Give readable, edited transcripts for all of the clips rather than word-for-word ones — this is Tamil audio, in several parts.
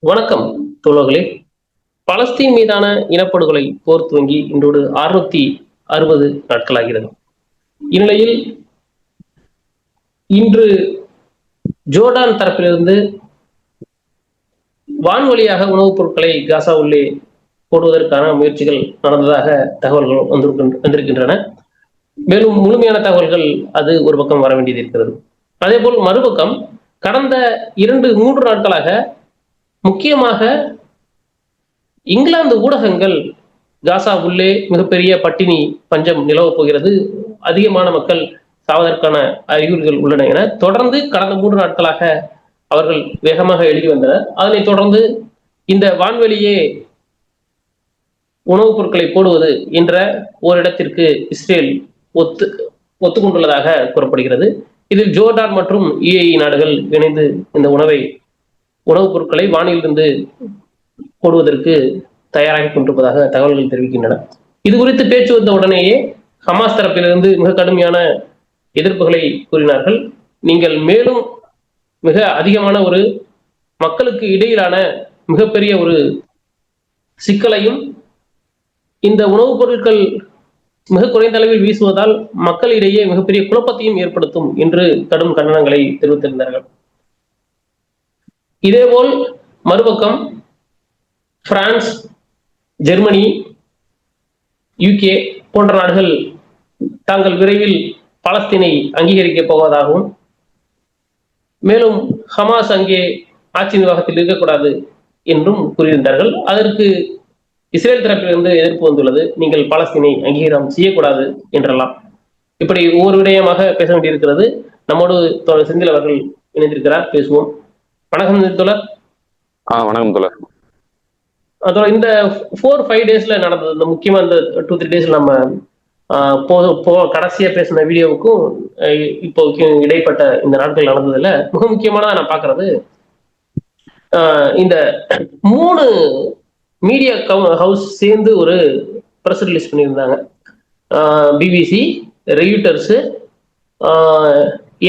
வணக்கம் தோழர்களே. பலஸ்தீன் மீதான இனப்படுகொலை போர் துவங்கி இன்றோடு 660 நாட்களாகிறது. இந்நிலையில் இன்று ஜோர்டான் தரப்பிலிருந்து வான்வழியாக உணவுப் பொருட்களை காசா உள்ளே போடுவதற்கான முயற்சிகள் நடந்ததாக தகவல்கள் வந்திருக்கின்றன. மேலும் முழுமையான தகவல்கள் அது ஒரு பக்கம் வர வேண்டியது இருக்கிறது. அதேபோல் மறுபக்கம் கடந்த 2-3 நாட்களாக முக்கியமாக இங்கிலாந்து ஊடகங்கள் காசா உள்ளே மிகப்பெரிய பட்டினி பஞ்சம் நிலவப் போகிறது, அதிகமான மக்கள் சாவதற்கான அறிகுறிகள் உள்ளன என தொடர்ந்து கடந்த 3 நாட்களாக அவர்கள் வேகமாக எழுதி வந்தனர். அதனைத் தொடர்ந்து இந்த வான்வெளியே உணவுப் பொருட்களை போடுவது என்ற ஓரிடத்திற்கு இஸ்ரேல் ஒத்துக்கொண்டுள்ளதாக கூறப்படுகிறது. இதில் ஜோர்டான் மற்றும் UAE நாடுகள் இணைந்து இந்த உணவுப் பொருட்களை வானிலிருந்து போடுவதற்கு தயாராகி கொண்டிருப்பதாக தகவல்கள் தெரிவிக்கின்றன. இது குறித்து பேச்சு வந்த உடனேயே ஹமாஸ் தரப்பிலிருந்து மிக கடுமையான எதிர்ப்புகளை கூறினார்கள். நீங்கள் மேலும் மிக அதிகமான ஒரு மக்களுக்கு இடையிலான மிகப்பெரிய ஒரு சிக்கலையும், இந்த உணவுப் பொருட்கள் மிக குறைந்த அளவில் வீசுவதால் மக்களிடையே மிகப்பெரிய குழப்பத்தையும் ஏற்படுத்தும் என்று கடும் கண்டனங்களை தெரிவித்திருந்தார்கள். இதேபோல் மறுபக்கம் பிரான்ஸ், ஜெர்மனி, UK போன்ற நாடுகள் தாங்கள் விரைவில் பாலஸ்தீனை அங்கீகரிக்கப் போவதாகவும், மேலும் ஹமாஸ் அங்கே ஆட்சி நிர்வாகத்தில் இருக்கக்கூடாது என்றும் கூறியிருந்தார்கள். அதற்கு இஸ்ரேல் தரப்பிலிருந்து எதிர்ப்பு வந்துள்ளது. நீங்கள் பாலஸ்தீனை அங்கீகாரம் செய்யக்கூடாது என்றெல்லாம். இப்படி ஒவ்வொரு விடயமாக பேச வேண்டியிருக்கிறது. நம்மோடு செந்தில் அவர்கள் இணைந்திருக்கிறார், பேசுவோம். வணக்கம் தோழர். வணக்கம் தோழர். அதோட இந்த 4-5 டேஸ்ல நடந்தது, இந்த முக்கியமா இந்த 2-3 டேஸ்ல நம்ம கடைசியா பேசின வீடியோவுக்கும் இப்போ இடைப்பட்ட இந்த நாட்கள் நடந்ததுல மிக முக்கியமானதா நான் பாக்குறது, இந்த 3 மீடியா ஹவுஸ் சேர்ந்து ஒரு பிரஸ் ரிலீஸ் பண்ணியிருந்தாங்க. BBC, ரெயூட்டர்ஸ்,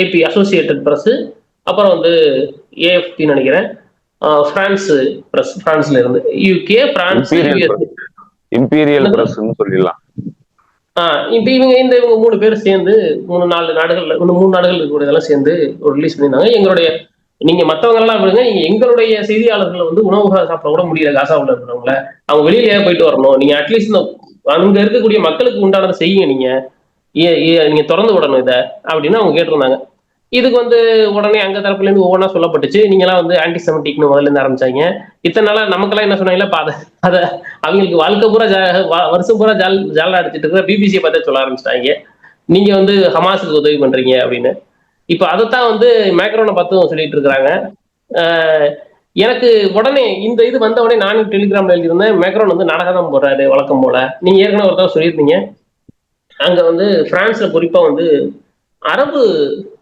AP அசோசியேட்டட் பிரஸ், அப்புறம் வந்து AFP நினைக்கிறேன், பிரான்ஸ் பிரஸ், பிரான்ஸ்ல இருந்து UK, பிரான்ஸ், இம்பீரியல் பிரஸ்னு சொல்லலாம். இப்ப இவங்க 3 பேர் சேர்ந்து 3-4 நாடுகள், 3 நாடுகள் இருக்கக்கூடியதெல்லாம் சேர்ந்து ஒரு ரிலீஸ் பண்ணியிருந்தாங்க. எங்களுடைய, நீங்க மத்தவங்க எல்லாம் விடுங்க, நீங்க எங்களுடைய செய்தியாளர்கள் வந்து உணவு சாப்பிட கூட முடியல காசாவுல இருக்கிறவங்கள, அவங்க வெளியிலேயே போயிட்டு வரணும், நீங்க அட்லீஸ்ட் அங்க இருக்கக்கூடிய மக்களுக்கு உண்டானதை செய்யுங்க, நீங்க திறந்து விடணும் இதை அப்படின்னு அவங்க கேட்டிருந்தாங்க. இதுக்கு வந்து உடனே அங்க தரப்புல இருந்து ஒவ்வொன்றா சொல்லப்பட்டுச்சு. நீங்க எல்லாம் வந்து ஆன்டிசெமிட்டிக்னு முதல்ல இருந்து ஆரம்பிச்சாங்க. இத்தனை நாளா நமக்கெல்லாம் என்ன சொன்னாங்களா, அதை அவங்களுக்கு வாழ்க்கை பூரா வருஷம் பூரா ஜாலா அடிச்சுட்டு இருக்கிற BBC பார்த்தே சொல்ல ஆரம்பிச்சிட்டாங்க, நீங்க வந்து ஹமாஸுக்கு உதவி பண்றீங்க அப்படின்னு. இப்ப அதைத்தான் வந்து மேக்ரோனை பார்த்தும் சொல்லிட்டு இருக்கிறாங்க. எனக்கு உடனே இந்த இது வந்த உடனே நானும் டெலிகிராம்ல எழுதியிருந்தேன், மேக்ரோன் வந்து நாடகம் தான் போடுறாரு வழக்கம் போல. நீங்க ஏற்கனவே ஒருத்தர் சொல்லியிருந்தீங்க, அங்க வந்து பிரான்ஸ்ல குறிப்பா வந்து அரபு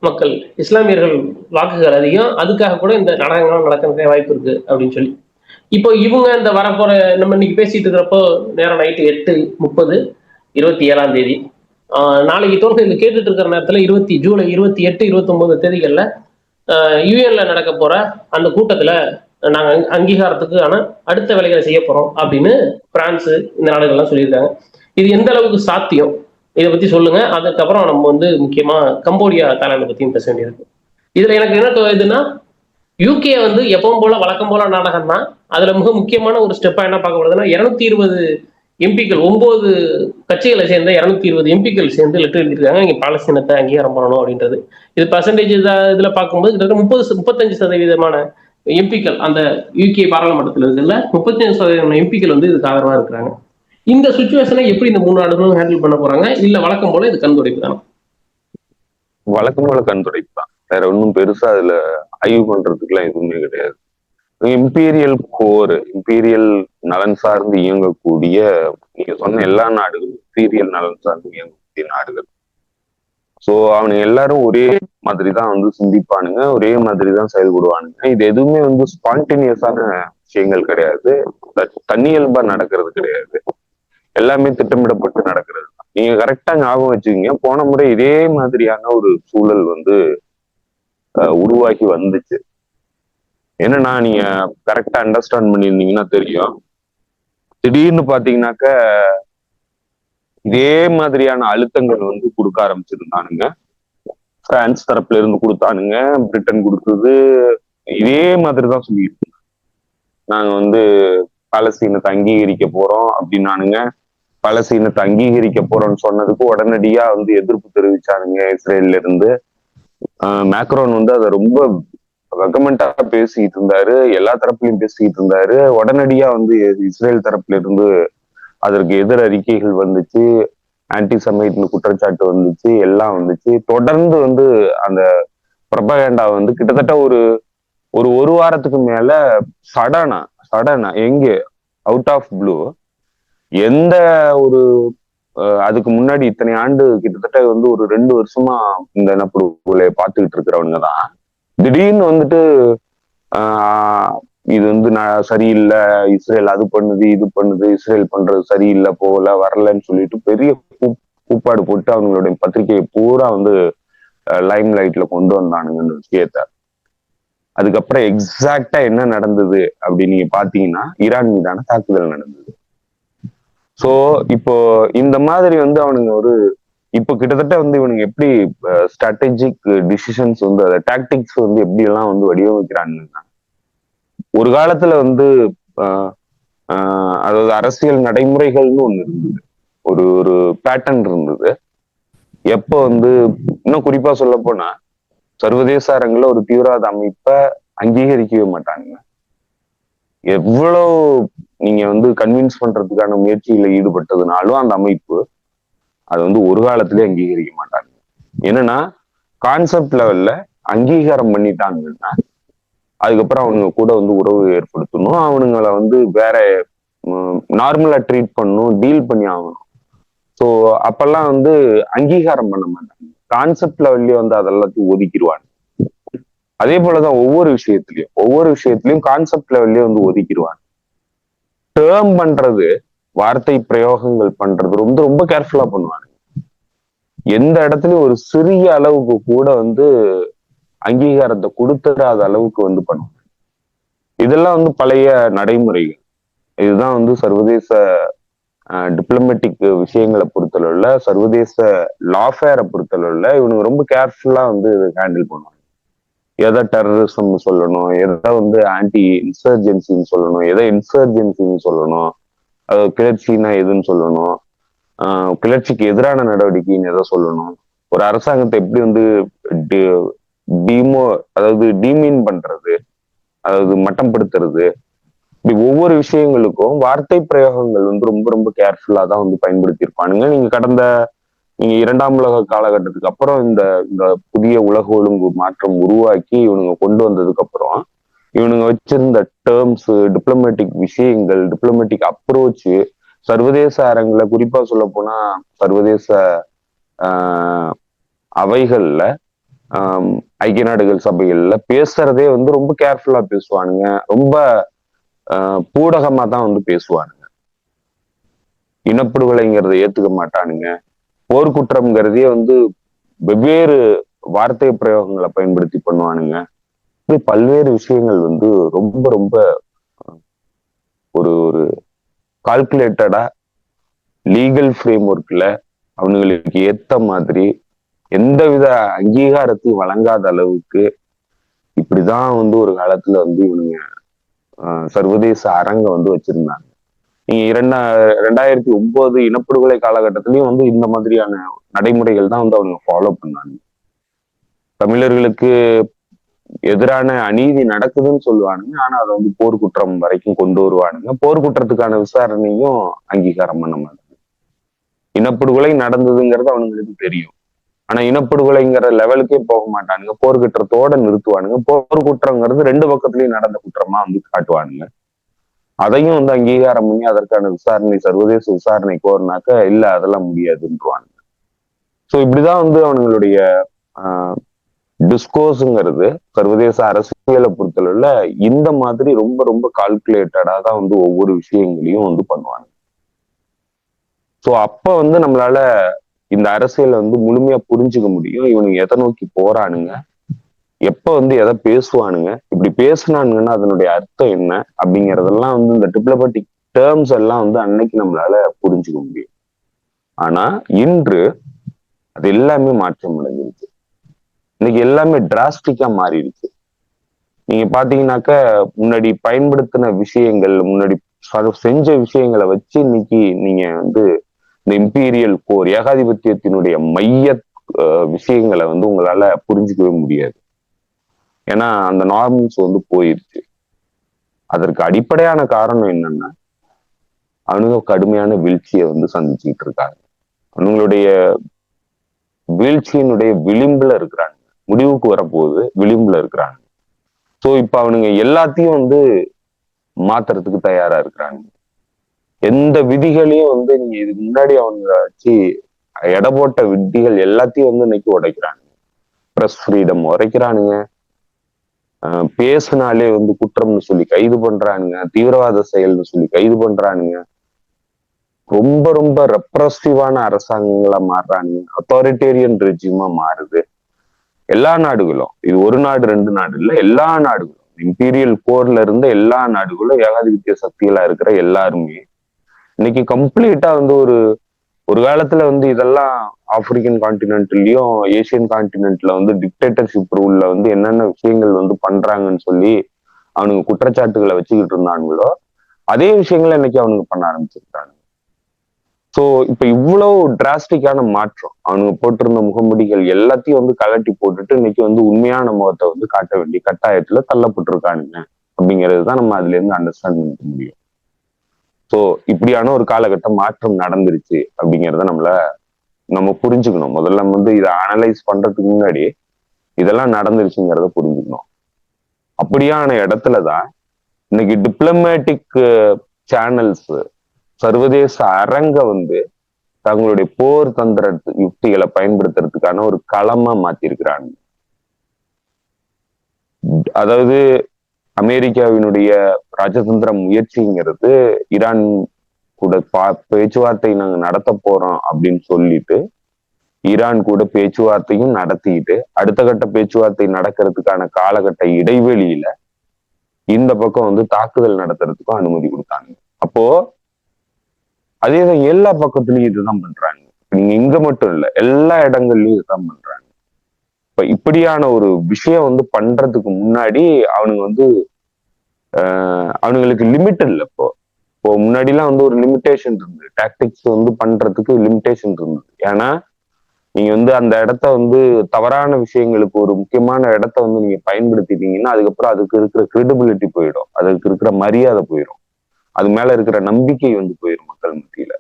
மக்கள், இஸ்லாமியர்கள் வாக்குகள் அதிகம், அதுக்காக கூட இந்த நாடகங்கள் நடக்கிறதே வாய்ப்பு இருக்கு அப்படின்னு சொல்லி. இப்போ இவங்க இந்த வரப்போற, நம்ம இன்னைக்கு பேசிட்டு இருக்கிறப்போ நேரம் நைட்டு 8:30, 27 நாளைக்கு தொடர்ந்து இந்த கேட்டுட்டு இருக்கிற நேரத்துல ஜூலை 28, 29 தேதிகள்ல UN நடக்க போற அந்த கூட்டத்துல நாங்க அங்கீகாரத்துக்கு அடுத்த வேலைகளை செய்ய போறோம் அப்படின்னு பிரான்ஸ், இந்த நாடுகள்லாம் சொல்லியிருக்காங்க. இது எந்த அளவுக்கு சாத்தியம், இதை பத்தி சொல்லுங்க. அதுக்கப்புறம் நம்ம வந்து முக்கியமா கம்போடியா, தாய்லாந்து பத்தியும் பேச வேண்டியிருக்கு. இதுல எனக்கு என்ன இதுன்னா, UK வந்து எப்பவும் போல வழக்கம் போல நாடகம் தான். அதுல மிக முக்கியமான ஒரு ஸ்டெப்பா என்ன பார்க்கப்படுதுன்னா, 220 எம்பிக்கள், 9 கட்சிகளை சேர்ந்த 220 எம்பிக்கள் சேர்ந்து லெட்டர் எழுதியிருக்காங்க, இங்க பாலஸ்தீனத்தை அங்கீகாரம் பண்ணணும் அப்படின்றது. இது பர்சன்டேஜ் இதுல பார்க்கும்போது கிட்டத்தட்ட 35% எம்பிக்கள் அந்த UK பாராளுமன்றத்தில் இருக்குல்ல, 35% எம்பிக்கள் வந்து இதுக்கு ஆதரவா இருக்கிறாங்க. இந்த சுச்சுவேஷனை எப்படி இந்த 3 நாடுகளும் ஹேண்டில் பண்ண போறாங்க, இல்ல வழக்கம் போல இது கண்துடைப்பு தானே? வழக்கம் போல கண்துடைப்பு தான், வேற ஒன்றும் பெருசா அதுல ஆய்வு பண்றதுக்கு எல்லாம் எதுவுமே கிடையாது. இம்பீரியல் கோர், இம்பீரியல் நலன் சார்ந்து இயங்கக்கூடிய, நீங்க சொன்ன எல்லா நாடுகளும் இம்பீரியல் நலன் சார்ந்து இயங்கக்கூடிய நாடுகள். சோ அவனுங்க எல்லாரும் ஒரே மாதிரி தான் வந்து சிந்திப்பானுங்க, ஒரே மாதிரி தான் செயல்படுவானுங்க. இது எதுவுமே வந்து ஸ்பான்டேனியஸான விஷயங்கள் கிடையாது, தன்னியல்பா நடக்கிறது கிடையாது, எல்லாமே திட்டமிடப்பட்டு நடக்கிறது. நீங்க கரெக்டா ஞாபகம் வச்சுக்கீங்க, போன முறை இதே மாதிரியான ஒரு சூழல் வந்து உருவாக்கி வந்துச்சு. என்னன்னா நீங்க கரெக்டா அண்டர்ஸ்டாண்ட் பண்ணியிருந்தீங்கன்னா தெரியும். திடீர்னு பாத்தீங்கன்னாக்க இதே மாதிரியான அழுத்தங்கள் வந்து கொடுக்க ஆரம்பிச்சிருந்தானுங்க. பிரான்ஸ் தரப்புல இருந்து கொடுத்தானுங்க, பிரிட்டன் கொடுத்தது இதே மாதிரிதான் சொல்லிட்டு நாங்க வந்து பாலஸ்தீனத்தை அங்கீகரிக்க போறோம் அப்படின்னானுங்க. பாலஸ்தீனத்தை அங்கீகரிக்க போறோம்னு சொன்னதுக்கு உடனடியா வந்து எதிர்ப்பு தெரிவிச்சானுங்க இஸ்ரேல்ல இருந்து. மேக்ரோன் வந்து அதை ரொம்ப ரெக்கமெண்டா பேசிட்டு இருந்தாரு, எல்லா தரப்புலையும் பேசிட்டு இருந்தாரு. உடனடியா வந்து இஸ்ரேல் தரப்புல இருந்து அதற்கு எதிர் அறிக்கைகள் வந்துச்சு, ஆன்டி சமைட்னு குற்றச்சாட்டு வந்துச்சு, எல்லாம் வந்துச்சு. தொடர்ந்து வந்து அந்த ப்ரொபகேண்டா வந்து கிட்டத்தட்ட ஒரு வாரத்துக்கு மேல சடனா எங்க அவுட் ஆஃப் ப்ளூ எந்த ஒரு அதுக்கு முன்னாடி இத்தனை ஆண்டு கிட்டத்தட்ட வந்து ஒரு 2 வருஷமா இந்த இனப்படுகொலை பார்த்துக்கிட்டு இருக்கிறவங்க தான் திடீர்னு வந்துட்டு இது வந்து சரியில்லை, இஸ்ரேல் அது பண்ணுது இது பண்ணுது, இஸ்ரேல் பண்றது சரியில்லை, போகல வரலன்னு சொல்லிட்டு பெரிய கூப்பாடு போட்டு அவங்களுடைய பத்திரிகையை பூரா வந்து லைம் லைட்ல கொண்டு வந்தானுங்க இந்த விஷயத்த. அதுக்கப்புறம் எக்ஸாக்டா என்ன நடந்தது அப்படின்னு நீங்க பாத்தீங்கன்னா ஈரான் மீதான தாக்குதல் நடந்தது. சோ இப்போ இந்த மாதிரி வந்து அவனுங்க இப்போ கிட்டத்தட்ட வந்து இவனுங்க எப்படி ஸ்ட்ராட்டஜிக் டிசிஷன்ஸ் வந்து அதை டாக்டிக்ஸ் வந்து எப்படி எல்லாம் வந்து வடிவமைக்கிறானுங்கன்னா, ஒரு காலத்துல வந்து அதாவது அரசியல் நடைமுறைகள்னு ஒண்ணு இருந்தது, ஒரு பேட்டர்ன் இருந்தது. எப்போ வந்து இன்னும் குறிப்பா சொல்ல போனா சர்வதேச அரங்குல ஒரு தீவிரவாத அமைப்பை அங்கீகரிக்கவே மாட்டாங்க. எவ்வளவு நீங்க வந்து கன்வின்ஸ் பண்றதுக்கான முயற்சியில ஈடுபட்டதுனாலும் அந்த அமைப்பு அதை வந்து ஒரு காலத்திலே அங்கீகரிக்க மாட்டாங்க. என்னன்னா கான்செப்ட் லெவல்ல அங்கீகாரம் பண்ணிட்டாங்கன்னா அதுக்கப்புறம் அவனுங்க கூட வந்து உறவு ஏற்படுத்தணும், அவனுங்களை வந்து வேற நார்மலா ட்ரீட் பண்ணணும், டீல் பண்ணி ஆகணும். ஸோ அப்பெல்லாம் வந்து அங்கீகாரம் பண்ண மாட்டாங்க, கான்செப்ட் லெவல்லயே வந்து அதெல்லாத்தையும் ஒதுக்கிடுவாங்க. அதே போலதான் ஒவ்வொரு விஷயத்திலையும் கான்செப்ட் லெவல்லயே வந்து ஒதுக்கிடுவாங்க. டேர்ம் பண்றது, வார்த்தை பிரயோகங்கள் பண்றது ரொம்ப ரொம்ப கேர்ஃபுல்லா பண்ணுவாங்க. எந்த இடத்துலயும் ஒரு சிறிய அளவுக்கு கூட வந்து அங்கீகாரத்தை கொடுத்துடாத அளவுக்கு வந்து பண்ணுவாங்க. இதெல்லாம் வந்து பழைய நடைமுறைகள். இதுதான் வந்து சர்வதேச டிப்ளமேட்டிக் விஷயங்களை பொறுத்தளவுல, சர்வதேச லாஃபேரை பொறுத்தளவுல இவனுங்க ரொம்ப கேர்ஃபுல்லா வந்து ஹேண்டில் பண்ணுவாங்க. எதை டெரரிசம் சொல்லணும், எதை வந்து ஆன்டி இன்சர்ஜென்சின்னு சொல்லணும், எதை இன்சர்ஜென்சின்னு சொல்லணும், அது கிளர்ச்சின்னா எதுன்னு சொல்லணும், கிளர்ச்சிக்கு எதிரான நடவடிக்கைன்னு எதை சொல்லணும், ஒரு அரசாங்கத்தை எப்படி வந்து அதாவது டீமீன் பண்றது, அதாவது மட்டப்படுத்துறது, இப்படி ஒவ்வொரு விஷயங்களுக்கும் வார்த்தை பிரயோகங்கள் வந்து ரொம்ப ரொம்ப கேர்ஃபுல்லா தான் வந்து பயன்படுத்தி இருப்பானுங்க. நீங்க 2ஆம் உலக காலகட்டத்துக்கு அப்புறம் இந்த இந்த புதிய உலக ஒழுங்கு மாற்றம் உருவாக்கி இவனுங்க கொண்டு வந்ததுக்கு அப்புறம் இவனுங்க வச்சிருந்த டேர்ம்ஸ், டிப்ளமேட்டிக் விஷயங்கள், டிப்ளமேட்டிக் அப்ரோச், சர்வதேச அரங்குல குறிப்பா சொல்ல போனா சர்வதேச அவைகள்ல, ஐக்கிய நாடுகள் சபைகள்ல பேசுறதே வந்து ரொம்ப கேர்ஃபுல்லா பேசுவானுங்க, ரொம்ப பூடகமா தான் வந்து பேசுவானுங்க. இனப்படுகொலைங்கிறத ஏத்துக்க மாட்டானுங்க. போர்க்குற்றம்ங்கிறதே வந்து வெவ்வேறு வார்த்தை பிரயோகங்களை பயன்படுத்தி பண்ணுவானுங்க. இப்படி பல்வேறு விஷயங்கள் வந்து ரொம்ப ரொம்ப ஒரு ஒரு கால்குலேட்டடா லீகல் ஃப்ரேம் ஒர்க்ல அவனுங்களுக்கு ஏத்த மாதிரி எந்தவித அங்கீகாரத்தையும் வழங்காத அளவுக்கு இப்படிதான் வந்து ஒரு காலத்துல வந்து இவனுங்க சர்வதேச அரங்க வந்து வச்சிருந்தாங்க. நீங்க 2009 இனப்படுகொலை காலகட்டத்திலயும் வந்து இந்த மாதிரியான நடைமுறைகள் தான் வந்து அவங்க ஃபாலோ பண்ணாங்க. தமிழர்களுக்கு எதிரான அநீதி நடக்குதுன்னு சொல்லுவானுங்க, ஆனா அதை வந்து போர்க்குற்றம் வரைக்கும் கொண்டு வருவானுங்க. போர்க்குற்றத்துக்கான விசாரணையும் அங்கீகாரம் பண்ண மாட்டாங்க. இனப்படுகொலை நடந்ததுங்கிறது அவனுங்களுக்கு தெரியும், ஆனா இனப்படுகொலைங்கிற லெவலுக்கே போக மாட்டானுங்க, போர்க்குற்றத்தோட நிறுத்துவானுங்க. போர்க்குற்றங்கிறது 2 பக்கத்துலயும் நடந்த குற்றமா வந்து காட்டுவானுங்க. அதையும் வந்து அங்கீகாரம் பண்ணி அதற்கான விசாரணை, சர்வதேச விசாரணை கோரினாக்க இல்ல அதெல்லாம் முடியாதுன்றுவாங்க. ஸோ இப்படிதான் வந்து அவனுங்களுடைய டிஸ்கோர்ஸுங்கிறது சர்வதேச அரசியலை பொறுத்தளவுல இந்த மாதிரி ரொம்ப ரொம்ப கால்குலேட்டடா தான் வந்து ஒவ்வொரு விஷயங்களையும் வந்து பண்ணுவாங்க. ஸோ அப்ப வந்து நம்மளால இந்த அரசியலை வந்து முழுமையா புரிஞ்சுக்க முடியும், இவனுங்க எதை நோக்கி போறானுங்க, எப்ப வந்து எதை பேசுவானுங்க, இப்படி பேசுனானுங்கன்னா அதனுடைய அர்த்தம் என்ன அப்படிங்கறதெல்லாம் வந்து இந்த டிப்ளமேட்டிக் டேர்ம்ஸ் எல்லாம் வந்து அன்னைக்கு நம்மளால புரிஞ்சுக்க முடியும். ஆனா இன்று அது எல்லாமே மாற்றம் அடைஞ்சிருச்சு. இன்னைக்கு எல்லாமே டிராஸ்டிக்கா மாறிடுச்சு. நீங்க பாத்தீங்கன்னாக்க முன்னாடி பயன்படுத்தின விஷயங்கள், முன்னாடி செஞ்ச விஷயங்களை வச்சு இன்னைக்கு நீங்க வந்து இந்த இம்பீரியல் போர், ஏகாதிபத்தியத்தினுடைய மைய விஷயங்களை வந்து உங்களால புரிஞ்சுக்கவே முடியாது. ஏன்னா அந்த நார்மல்ஸ் வந்து போயிருச்சு. அதற்கு அடிப்படையான காரணம் என்னன்னா, அவனுங்க கடுமையான வீழ்ச்சியை வந்து சந்திச்சுக்கிட்டு இருக்காங்க. அவங்களுடைய வீழ்ச்சியினுடைய விளிம்புல இருக்கிறாங்க, முடிவுக்கு வரப்போகுது, விளிம்புல இருக்கிறாங்க. சோ இப்ப அவனுங்க எல்லாத்தையும் வந்து மாத்துறதுக்கு தயாரா இருக்கிறாங்க. எந்த விதிகளையும் வந்து நீங்க இதுக்கு முன்னாடி அவங்க வச்சு எடை போட்ட விதிகள் எல்லாத்தையும் வந்து இன்னைக்கு உடைக்கிறாங்க. Press freedom உடைக்கிறானுங்க. பேசுனாலே வந்து குற்றம்னு சொல்லி கைது பண்றானுங்க, தீவிரவாத செயல்னு சொல்லி கைது பண்றானுங்க. ரொம்ப ரொம்ப ரெப்ரசிவான அரசாங்கங்களா மாறுறானுங்க, அத்தாரிட்டேரியன் ரெஜிமா மாறுது. எல்லா நாடுகளும், இது ஒரு நாடு ரெண்டு நாடு இல்ல, எல்லா நாடுகளும், இம்பீரியல் போர்ல இருந்த எல்லா நாடுகளும், ஏகாதிபத்திய சக்திகளா இருக்கிற எல்லாருமே இன்னைக்கு கம்ப்ளீட்டா வந்து ஒரு ஒரு காலத்துல வந்து இதெல்லாம் ஆப்பிரிக்கன் கான்டினென்ட்லயும் ஏசியன் கான்டினென்ட்ல வந்து டிக்டேட்டர்ஷிப் ரூல்ல வந்து என்னென்ன விஷயங்கள் வந்து பண்றாங்கன்னு சொல்லி அவனுங்க குற்றச்சாட்டுகளை வச்சுக்கிட்டு இருந்தானுங்களோ அதே விஷயங்களை இன்னைக்கு அவனுங்க பண்ண ஆரம்பிச்சிருக்காங்க. சோ இப்ப இவ்வளவு டிராஸ்டிக்கான மாற்றம், அவனுங்க போட்டிருந்த முகமுடிகள் எல்லாத்தையும் வந்து கலட்டி போட்டுட்டு இன்னைக்கு வந்து உண்மையான முகத்தை வந்து காட்ட வேண்டிய கட்டாயத்துல தள்ளப்பட்டிருக்கானுங்க அப்படிங்கிறது தான் நம்ம அதுல இருந்து அண்டர்ஸ்டாண்ட் பண்ணிக்க முடியும். சோ இப்படியான ஒரு காலகட்டம் மாற்றம் நடந்துருச்சு அப்படிங்கிறத நம்ம புரிஞ்சுக்கணும். முதல்ல வந்து இதை அனலைஸ் பண்றதுக்கு முன்னாடி இதெல்லாம் நடந்துருச்சுங்கிறத புரிஞ்சுக்கணும். அப்படியான இடத்துலதான் இன்னைக்கு டிப்ளமேட்டிக் சேனல்ஸ், சர்வதேச அரங்க வந்து தங்களுடைய போர் தந்திர யுக்திகளை பயன்படுத்துறதுக்கான ஒரு களமா மாத்திருக்கிறாங்க. அதாவது அமெரிக்காவினுடைய ராஜதந்திர முயற்சிங்கிறது ஈரான் கூட பேச்சுவார்த்தை நாங்க நடத்த போறோம் அப்படின்னு சொல்லிட்டு ஈரான் கூட பேச்சுவார்த்தையும் நடத்திட்டு அடுத்த கட்ட பேச்சுவார்த்தை நடக்கிறதுக்கான காலகட்ட இடைவெளியில இந்த பக்கம் வந்து தாக்குதல் நடத்துறதுக்கும் அனுமதி கொடுத்தாங்க. அப்போ அதேதான் எல்லா பக்கத்துலயும் இதுதான் பண்றாங்க. நீங்க இங்க மட்டும் இல்ல, எல்லா இடங்கள்லயும் இதுதான் பண்றாங்க. இப்ப இப்படியான ஒரு விஷயம் வந்து பண்றதுக்கு முன்னாடி அவனுங்க வந்து அவனுங்களுக்கு லிமிட் இல்லை. இப்போ முன்னாடி எல்லாம் வந்து ஒரு லிமிடேஷன் இருந்தது, டாக்டிக்ஸ் வந்து பண்றதுக்கு லிமிடேஷன் இருந்தது. ஏன்னா நீங்க வந்து அந்த இடத்த வந்து தவறான விஷயங்களுக்கு ஒரு முக்கியமான இடத்த வந்து நீங்க பயன்படுத்திட்டீங்கன்னா அதுக்கப்புறம் அதுக்கு இருக்கிற கிரெடிபிலிட்டி போயிடும், அதுக்கு இருக்கிற மரியாதை போயிடும், அது மேல இருக்கிற நம்பிக்கை வந்து போயிடும் மக்கள் மத்தியில.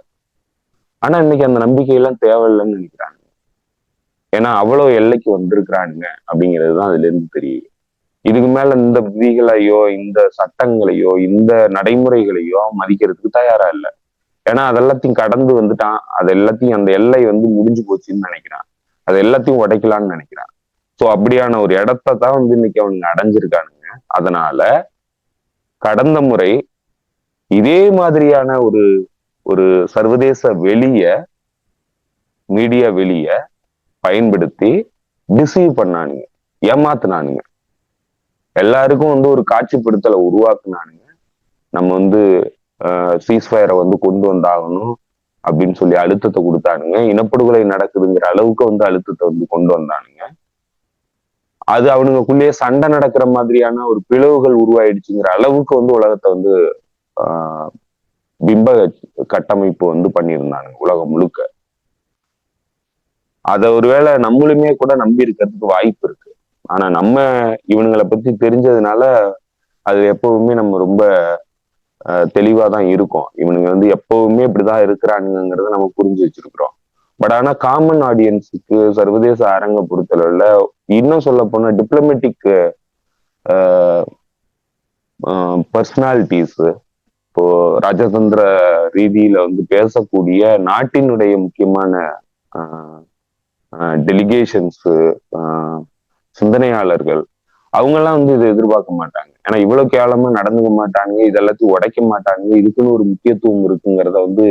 ஆனா இன்னைக்கு அந்த நம்பிக்கை எல்லாம் தேவையில்லைன்னு நினைக்கிறாங்க. ஏன்னா அவ்வளவு எல்லைக்கு வந்திருக்கிறானுங்க அப்படிங்கிறதுதான் அதுல இருந்து தெரியுது. இதுக்கு மேல இந்த விதிகளையோ இந்த சட்டங்களையோ இந்த நடைமுறைகளையோ மதிக்கிறதுக்கு தயாரா இல்லை. ஏன்னா அது எல்லாத்தையும் கடந்து வந்துட்டான், அது எல்லாத்தையும் அந்த எல்லை வந்து முடிஞ்சு போச்சுன்னு நினைக்கிறான், அது எல்லாத்தையும் உடைக்கலான்னு நினைக்கிறான். சோ அப்படியான ஒரு இடத்த தான் வந்து இன்னைக்கு அவனுங்க அடைஞ்சிருக்கானுங்க. அதனால கடந்த முறை இதே மாதிரியான ஒரு ஒரு சர்வதேச மீடியா வெளிய பயன்படுத்தி டிசீவ் பண்ணானுங்க, ஏமாத்தினானுங்க, எல்லாருக்கும் வந்து ஒரு காட்சிப்படுத்தலை உருவாக்குனானுங்க. நம்ம வந்து சீஸ்ஃபயரை வந்து கொண்டு வந்தாகணும் அப்படின்னு சொல்லி அழுத்தத்தை கொடுத்தானுங்க. இனப்படுகொலை நடக்குதுங்கிற அளவுக்கு வந்து அழுத்தத்தை வந்து கொண்டு வந்தானுங்க. அது அவனுக்குள்ளேயே சண்டை நடக்கிற மாதிரியான ஒரு பிளவுகள் உருவாயிடுச்சுங்கிற அளவுக்கு வந்து உலகத்தை வந்து பிம்ப கட்டமைப்பு வந்து பண்ணியிருந்தானுங்க உலகம் முழுக்க. அத ஒருவேளை நம்மளுமே கூட நம்பி இருக்கிறதுக்கு வாய்ப்பு இருக்கு. ஆனா நம்ம இவனுங்களை பத்தி தெரிஞ்சதுனால அது எப்பவுமே நம்ம ரொம்ப தெளிவா தான் இருக்கும். இவனுங்க வந்து எப்பவுமே இப்படிதான் இருக்கிறானுங்கிறத நம்ம புரிஞ்சு வச்சிருக்கிறோம். பட் ஆனா காமன் ஆடியன்ஸுக்கு சர்வதேச அரங்க பொறுத்தளவுல இன்னும் சொல்ல போனா டிப்ளமேட்டிக் பர்சனாலிட்டிஸ், இப்போ ராஜதந்திர ரீதியில வந்து பேசக்கூடிய நாட்டினுடைய முக்கியமான டெலிகேஷன்ஸ், சிந்தனையாளர்கள், அவங்கெல்லாம் வந்து இதை எதிர்பார்க்க மாட்டாங்க. ஏன்னா இவ்வளவு கேவலமா நடந்துக்க மாட்டாங்க, இதெல்லாத்தையும் உடைக்க மாட்டாங்க, இதுக்குன்னு ஒரு முக்கியத்துவம் இருக்குங்கிறத வந்து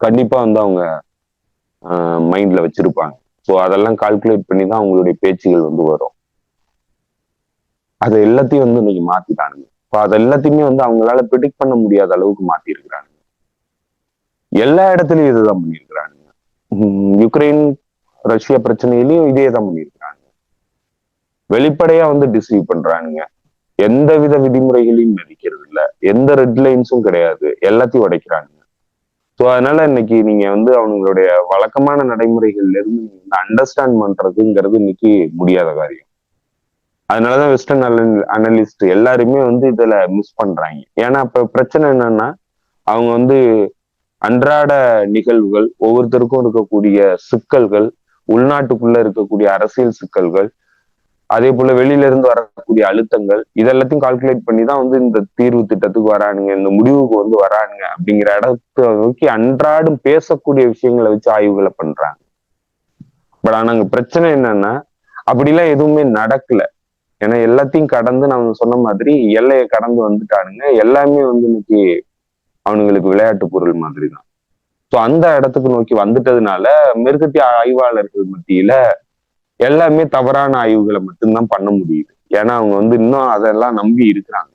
கண்டிப்பா வந்து அவங்க மைண்ட்ல வச்சிருப்பாங்க. ஸோ அதெல்லாம் கால்குலேட் பண்ணி தான் அவங்களுடைய பேச்சுகள் வந்து வரும். அதை எல்லாத்தையும் வந்து இன்னைக்கு மாத்திட்டானுங்க. இப்போ அது எல்லாத்தையுமே வந்து அவங்களால ப்ரிடிக்ட் பண்ண முடியாத அளவுக்கு மாத்தி இருக்கிறாங்க. எல்லா இடத்துலயும் இதுதான் பண்ணியிருக்கிறானுங்க. யுக்ரைன் ரஷ்யா பிரச்சனையிலயும் இதே தான் பண்ணியிருக்கிறாங்க. வெளிப்படையா வந்து டிசீவ் பண்றானுங்க. எந்த வித விதிமுறைகளையும் மதிக்கிறது இல்ல, எந்த ரெட் லைன்ஸும் கிடையாது, எல்லாத்தையும் உடைக்கிறானுங்க. ஸோ அதனால இன்னைக்கு நீங்க வந்து அவங்களுடைய வழக்கமான நடைமுறைகள்ல இருந்து நீங்க அண்டர்ஸ்டாண்ட் பண்றதுங்கிறது இன்னைக்கு முடியாத காரியம். அதனாலதான் வெஸ்டர்ன் அனலிஸ்ட் எல்லாருமே வந்து இதுல மிஸ் பண்றாங்க. ஏன்னா இப்ப பிரச்சனை என்னன்னா, அவங்க வந்து அன்றாட நிகழ்வுகள், ஒவ்வொருத்தருக்கும் இருக்கக்கூடிய சிக்கல்கள், உள்நாட்டுக்குள்ள இருக்கக்கூடிய அரசியல் சிக்கல்கள், அதே போல வெளியில இருந்து வரக்கூடிய அழுத்தங்கள், இதெல்லாத்தையும் கால்குலேட் பண்ணி தான் வந்து இந்த தீர்வு திட்டத்துக்கு வரானுங்க, இந்த முடிவுக்கு வந்து வரானுங்க அப்படிங்கிற இடத்தை நோக்கி அன்றாடம் பேசக்கூடிய விஷயங்களை வச்சு ஆய்வுகளை பண்றாங்க. பட் ஆனா அங்க பிரச்சனை என்னன்னா, அப்படிலாம் எதுவுமே நடக்கல. ஏன்னா எல்லாத்தையும் கடந்து நம்ம சொன்ன மாதிரி எல்லையை கடந்து வந்துட்டானுங்க. எல்லாமே வந்து இன்னைக்கு அவனுங்களுக்கு விளையாட்டு பொருள் மாதிரி தான். ஸோ அந்த இடத்துக்கு நோக்கி வந்துட்டதுனால மேற்கத்திய ஆய்வாளர்கள் மத்தியில எல்லாமே தவறான ஆய்வுகளை மட்டும்தான் பண்ண முடியுது. ஏன்னா அவங்க வந்து இன்னும் அதெல்லாம் நம்பி இருக்கிறாங்க.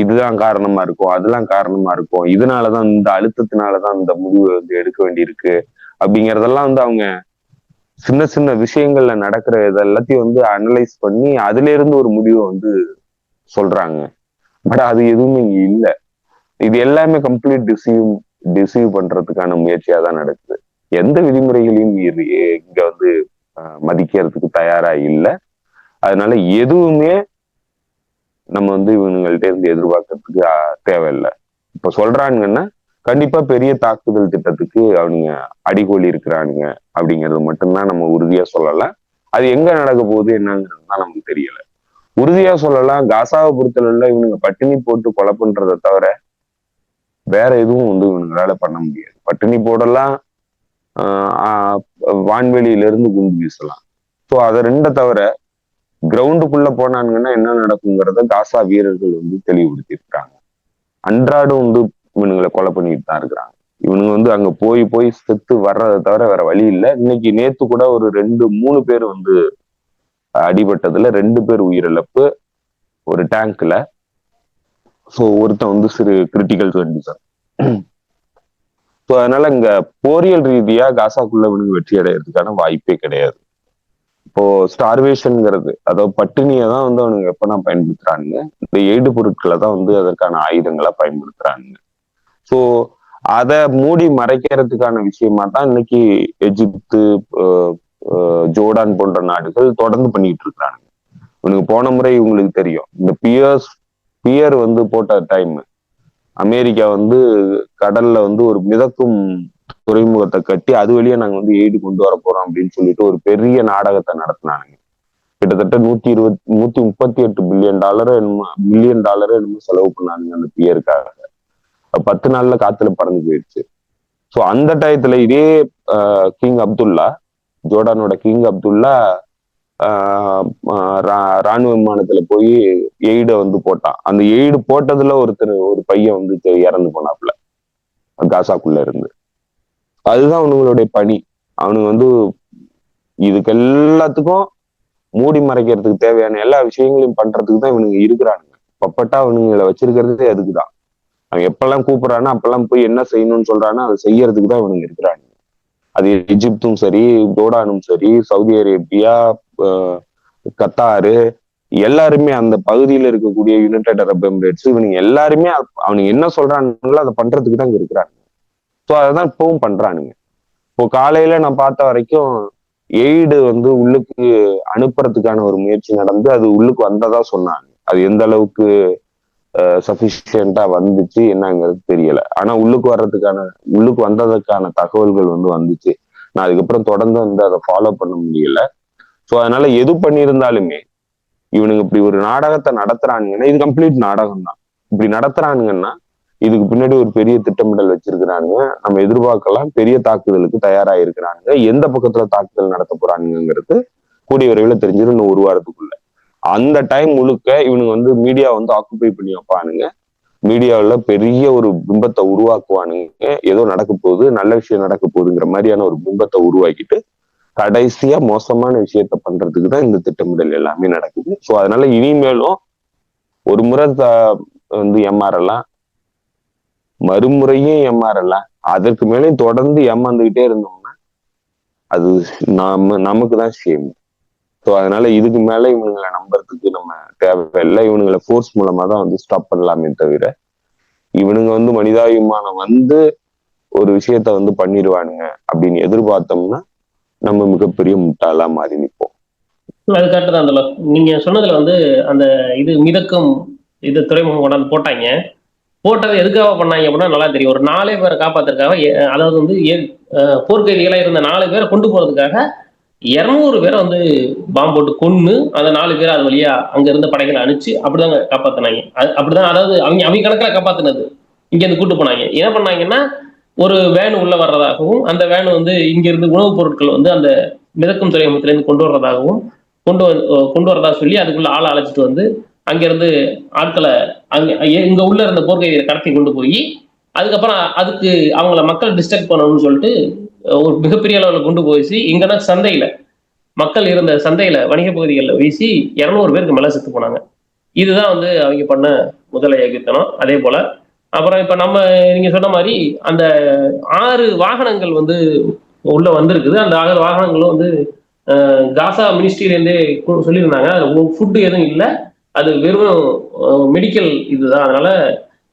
இதுதான் காரணமா இருக்கும், அதெல்லாம் காரணமா இருக்கும், இதனாலதான் இந்த அழுத்தத்தினாலதான் இந்த முடிவு வந்து எடுக்க வேண்டியிருக்கு அப்படிங்கறதெல்லாம் வந்து அவங்க சின்ன சின்ன விஷயங்கள்ல நடக்கிற இதெல்லாத்தையும் வந்து அனலைஸ் பண்ணி அதுல இருந்து ஒரு முடிவை வந்து சொல்றாங்க. பட் அது எதுவுமே இங்க இல்லை. இது எல்லாமே கம்ப்ளீட் டிசீவ் பண்றதுக்கான முயற்சியா தான் நடக்குது. எந்த விதிமுறைகளையும் இங்க வந்து மதிக்கிறதுக்கு தயாரா இல்லை. அதனால எதுவுமே நம்ம வந்து இவங்கள்ட்ட இருந்து எதிர்பார்க்கறதுக்கு தேவையில்லை. இப்ப சொல்றாங்கன்னா கண்டிப்பா பெரிய தாக்குதல் திட்டத்துக்கு அவனுங்க அடிகோலி இருக்கிறானுங்க அப்படிங்கிறது மட்டும்தான் நம்ம உறுதியா சொல்லலாம். அது எங்க நடக்க போகுது என்னங்கிறது தான் நமக்கு தெரியல. உறுதியா சொல்லலாம், காசாவை பொறுத்தளவுல இவனுங்க பட்டினி போட்டு கொலை பண்றதை தவிர வேற எதுவும் வந்து இவனுங்களால பண்ண முடியாது. பட்டினி போடலாம், வான்வெளியில இருந்து குண்டு வீசலாம். ஸோ அதை ரெண்ட தவிர கிரவுண்டுக்குள்ள போனானுங்கன்னா என்ன நடக்குங்கிறத காசா வீரர்கள் வந்து தெளிவுபடுத்தி இருக்காங்க. அன்றாடம் வந்து இவனுங்களை கொலை பண்ணிட்டு தான் இருக்கிறாங்க. இவனுங்க வந்து அங்க போய் போய் செத்து வர்றதை தவிர வேற வழி இல்லை. இன்னைக்கு நேத்து கூட ஒரு 2-3 பேர் வந்து அடிபட்டதுல 2 பேர் உயிரிழப்பு ஒரு டேங்க்ல. ஸோ ஒருத்தன் வந்து சிறு கிரிட்டிக்கல் கண்டிஷன். ஸோ அதனால இங்க போரியல் ரீதியா காசாக்குள்ள இவனுக்கு வெற்றி அடைகிறதுக்கான வாய்ப்பே கிடையாது. இப்போ ஸ்டார்வேஷன்ங்கிறது, அதாவது பட்டினியை தான் வந்து அவனுங்க எப்பனா பயன்படுத்துறானுங்க. இந்த எய்டு பொருட்களை தான் வந்து அதற்கான ஆயுதங்களா பயன்படுத்துறானுங்க. ஸோ அதை மூடி மறைக்கிறதுக்கான விஷயமா தான் இன்னைக்கு எஜிப்து, ஜோர்டான் போன்ற நாடுகள் தொடர்ந்து பண்ணிட்டு இருக்கிறாங்க. இவனுக்கு போன முறை உங்களுக்கு தெரியும், இந்த பியர் வந்து போட்ட டைம் அமெரிக்கா வந்து கடல்ல வந்து ஒரு மிதக்கும் துறைமுகத்தை கட்டி அது வழியா நாங்க வந்து எய்டு கொண்டு வர போறோம் அப்படின்னு சொல்லிட்டு ஒரு பெரிய நாடகத்தை நடத்தினாங்க. கிட்டத்தட்ட 138 பில்லியன் டாலர் என்னமோ செலவு பண்ணாங்க அந்த பியருக்காக. 10 நாள்ல காத்துல பறந்து போயிடுச்சு. ஸோ அந்த டயத்துல இதே கிங் அப்துல்லா, ஜோர்டானோட கிங் அப்துல்லா ராணுவ விமானத்துல போய் எய்ட வந்து போட்டான். அந்த எய்டு போட்டதுல ஒரு பையன் வந்து இறந்து போனாப்புல காசாக்குள்ள இருந்து. அதுதான் அவனுங்களுடைய பணி. அவனுங்க வந்து இதுக்கு எல்லாத்துக்கும் மூடி மறைக்கிறதுக்கு தேவையான எல்லா விஷயங்களையும் பண்றதுக்கு தான் இவனுங்க இருக்கிறானுங்க. பப்பட்டா அவனுங்களை வச்சிருக்கிறதே அதுக்குதான். அவன் எப்பெல்லாம் கூப்பிடுறானோ அப்பெல்லாம் போய் என்ன செய்யணும்னு சொல்றானோ அதை செய்யறதுக்கு தான் இவனுங்க இருக்கிறாங்க. அது எஜிப்தும் சரி, ஜோர்டானும் சரி, சவுதி அரேபியா, கத்தாரு, எல்லாருமே அந்த பகுதியில இருக்கக்கூடிய யுனைடெட் அரப் எமிரேட்ஸ், இவனுங்க எல்லாருமே அவனுங்க என்ன சொல்றானுங்களோ அதை பண்றதுக்கு தான் இங்க இருக்கிறாங்க. ஸோ அதைதான் இப்பவும் பண்றானுங்க. இப்போ காலையில நான் பார்த்த வரைக்கும் எய்டு வந்து உள்ளுக்கு அனுப்புறதுக்கான ஒரு முயற்சி நடந்து அது உள்ளுக்கு வந்ததா சொன்னாங்க. அது எந்த அளவுக்கு சஃபிஷியண்டா வந்துச்சு என்னங்கிறது தெரியல. ஆனா உள்ளுக்கு வந்ததுக்கான தகவல்கள் வந்து வந்துச்சு. நான் அதுக்கப்புறம் தொடர்ந்து வந்து அதை ஃபாலோ பண்ண முடியல. ஸோ அதனால எது பண்ணியிருந்தாலுமே இவனுங்க இப்படி ஒரு நாடகத்தை நடத்துறானுங்கன்னா இது கம்ப்ளீட் நாடகம் தான். இப்படி நடத்துறானுங்கன்னா இதுக்கு பின்னாடி ஒரு பெரிய திட்டமிடல் வச்சிருக்கிறானுங்க. நம்ம எதிர்பார்க்கலாம் பெரிய தாக்குதலுக்கு தயாரா இருக்கிறானுங்க. எந்த பக்கத்துல தாக்குதல் நடத்த போறானுங்கிறது கூடிய விரைவில் தெரிஞ்சிடும், இன்னும் 1 வாரத்துக்குள்ள. அந்த டைம் முழுக்க இவனுங்க வந்து மீடியா வந்து ஆக்குபை பண்ணி வைப்பானுங்க. மீடியாவில் பெரிய ஒரு பிம்பத்தை உருவாக்குவானுங்க. ஏதோ நடக்க போகுது, நல்ல விஷயம் நடக்க போகுதுங்கிற மாதிரியான ஒரு பிம்பத்தை உருவாக்கிட்டு கடைசியா மோசமான விஷயத்த பண்றதுக்கு தான் இந்த திட்டமிடல் எல்லாமே நடக்குது. ஸோ அதனால இனிமேலும் ஒரு முறை வந்து ஏமாறலாம், மறுமுறையும் ஏமாறலாம், அதற்கு மேலே தொடர்ந்து ஏமாந்துகிட்டே இருந்தோம்னா அது நமக்கு தான் ஷேம். ஸோ அதனால இதுக்கு மேல இவனுங்களை நம்புறதுக்கு நம்ம தேவையில்லை. இவனுங்களை ஃபோர்ஸ் மூலமா தான் வந்து ஸ்டாப் பண்ணலாமே தவிர, இவனுங்க வந்து மனிதாபிமானம் வந்து ஒரு விஷயத்த வந்து பண்ணிடுவானுங்க அப்படின்னு எதிர்பார்த்தோம்னா நம்ம மிகப்பெரிய முட்டாளா மாறி நிற்போம். அது கரெக்ட் தான். அந்த நீங்க சொன்னதுல வந்து அந்த இது மிதக்கும் இது துறைமுகம் கொண்டாந்து போட்டாங்க. போட்டது எதுக்காக பண்ணாங்க அப்படின்னா நல்லா தெரியும். ஒரு 4 பேரை காப்பாத்துறதுக்காக, அதாவது வந்து போர்க்கைதிகளா இருந்த 4 பேரை கொண்டு போறதுக்காக 200 பேரை வந்து பாம்பு போட்டு கொன்னு அந்த 4 பேரை அது வழியா அங்க இருந்த படைகளை அனுப்பிச்சு அப்படிதாங்க காப்பாத்தினாங்க. அப்படிதான், அதாவது அவங்க அவங்க கணக்குல காப்பாத்தினது. இங்க இருந்து கூட்டு போனாங்க. என்ன பண்ணாங்கன்னா, ஒரு வேன் உள்ள வர்றதாகவும், அந்த வேன் வந்து இங்க இருந்து உணவுப் பொருட்கள் வந்து அந்த மிதக்கும் துறைமுகத்துல இருந்து கொண்டு வர்றதாகவும் கொண்டு வரதா சொல்லி அதுக்குள்ள ஆளை அழைச்சிட்டு வந்து அங்கிருந்து ஆட்களை அங்க இங்க உள்ள இருந்த போர்க்கைதியை கடத்தி கொண்டு போய், அதுக்கப்புறம் அதுக்கு அவங்கள மக்கள் டிஸ்ட்ரக்ட் பண்ணணும்னு சொல்லிட்டு ஒரு மிகப்பெரிய அளவில் கொண்டு போயிச்சு. இங்கன்னா சந்தையில மக்கள் இருந்த சந்தையில வணிக பகுதிகளில் வீசி 200 பேருக்கு மேல செத்து போனாங்க. இதுதான் வந்து அவங்க பண்ண முதல ஏகித்தனம். அதே போல அப்புறம் இப்ப நீங்க சொன்ன மாதிரி அந்த 6 வாகனங்கள் வந்து உள்ள வந்திருக்குது. அந்த 6 வாகனங்களும் வந்து காசா மினிஸ்ட்ரியிலேருந்தே சொல்லியிருந்தாங்க. அது ஃபுட்டு எதுவும் இல்லை, அது வெறும் மெடிக்கல் இதுதான். அதனால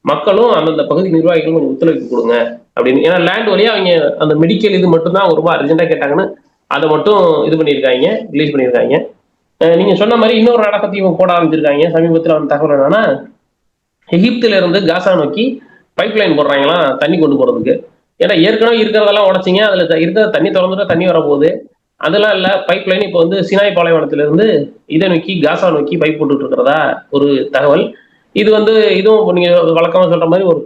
மக்களும் அந்தந்த பகுதி நிர்வாகிகளும் கொஞ்சம் ஒத்துழைப்பு கொடுங்க அப்படின்னு. ஏன்னா லேண்ட் வழியா அவங்க அந்த மெடிக்கல் இது மட்டும் தான் ரொம்ப அர்ஜென்ட்டா கேட்டாங்கன்னு அதை மட்டும் இது பண்ணியிருக்காங்க, ரிலீஸ் பண்ணியிருக்காங்க. நீங்க சொன்ன மாதிரி இன்னொரு நாடை பத்தி இவங்க போட ஆரம்பிச்சிருக்காங்க. சமீபத்தில் வந்து தகவல் என்னன்னா, எகிப்துல இருந்து காசா நோக்கி பைப் லைன் போடுறாங்களாம் தண்ணி கொண்டு போறதுக்கு. ஏன்னா ஏற்கனவே இருக்கிறதெல்லாம் உடச்சிங்க, அதுல இருக்கிற தண்ணி திறந்துட்டா தண்ணி வரப்போகுது. அதெல்லாம் இல்ல, பைப் லைன் இப்போ வந்து சினாய் பாலைவனத்துல இருந்து இதை நோக்கி காசா நோக்கி பைப் போட்டுட்டு இருக்கிறதா ஒரு தகவல். இது வந்து இதுவும் நீங்க வழக்கமா சொல்ற மாதிரி ஒரு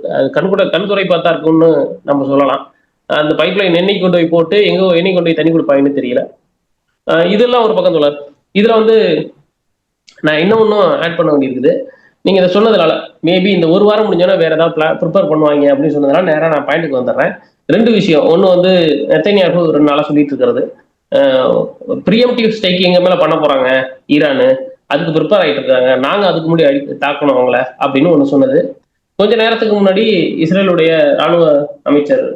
கண்துறை பார்த்தா இருக்கும்னு நம்ம சொல்லலாம். அந்த பைப் லைன் எண்ணெய் கொண்டு போய் போட்டு எண்ணெய் கொண்டு போய் தண்ணி கொடுப்பாங்கன்னு தெரியல. இதெல்லாம் ஒரு பக்கம் சொல்றாரு. இதுல வந்து நான் இன்னும் ஆட் பண்ண வேண்டியிருக்குது. நீங்க இதை சொன்னதுனால மேபி இந்த ஒரு வாரம் முடிஞ்சோன்னா வேற ஏதாவது ப்ரிப்பேர் பண்ணுவாங்க அப்படின்னு சொன்னதுனால நேரம் நான் பாயிண்ட்டுக்கு வந்துடுறேன். 2 விஷயம். ஒன்று வந்து நெத்தன்யாஹூ 2 நாளா சொல்லிட்டு இருக்கிறது, ப்ரீஎம்டிவ் ஸ்ட்ரைக் எங்க மேல பண்ண போறாங்க ஈரானு, அதுக்கு ப்ரிப்பேர் ஆகிட்டு இருக்காங்க, நாங்க அதுக்கு முன்னாடி தாக்கணும் அவங்கள அப்படின்னு ஒன்று சொன்னது. கொஞ்ச நேரத்துக்கு முன்னாடி இஸ்ரேலுடைய ராணுவ அமைச்சர்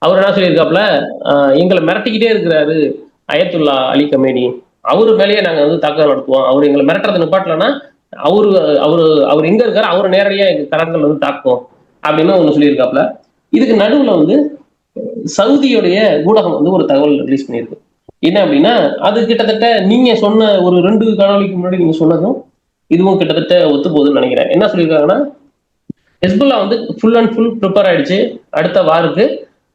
அவர் என்ன சொல்லியிருக்காப்புல, எங்களை மிரட்டிக்கிட்டே இருக்கிறாரு அயத்துல்லா அலி கமேனி, அவரு மேலேயே நாங்க வந்து தாக்குதல் நடத்துவோம், அவர் எங்களை மிரட்டுறது நிப்பாட்டலன்னா அவரு அவரு அவர் எங்க இருக்காரு அவரை நேரடியா எங்க கடற்கரை வந்து தாக்கும் அப்படின்னு ஒண்ணு சொல்லியிருக்காப்புல. இதுக்கு நடுவுல வந்து சவுதியுடைய ஊடகம் வந்து ஒரு தகவல் ரிலீஸ் பண்ணியிருக்கு. என்ன அப்படின்னா, அது கிட்டத்தட்ட நீங்க சொன்ன ஒரு 2 காணொலிக்கு முன்னாடி நீங்க சொன்னதும் இதுவும் கிட்டத்தட்ட ஒத்து போகுதுன்னு நினைக்கிறேன். என்ன சொல்லியிருக்காங்கன்னா, ஹெஸ்புல்லா வந்து ஃபுல் அண்ட் ஃபுல் ப்ரிப்பேர் ஆயிடுச்சு. அடுத்த வாருக்கு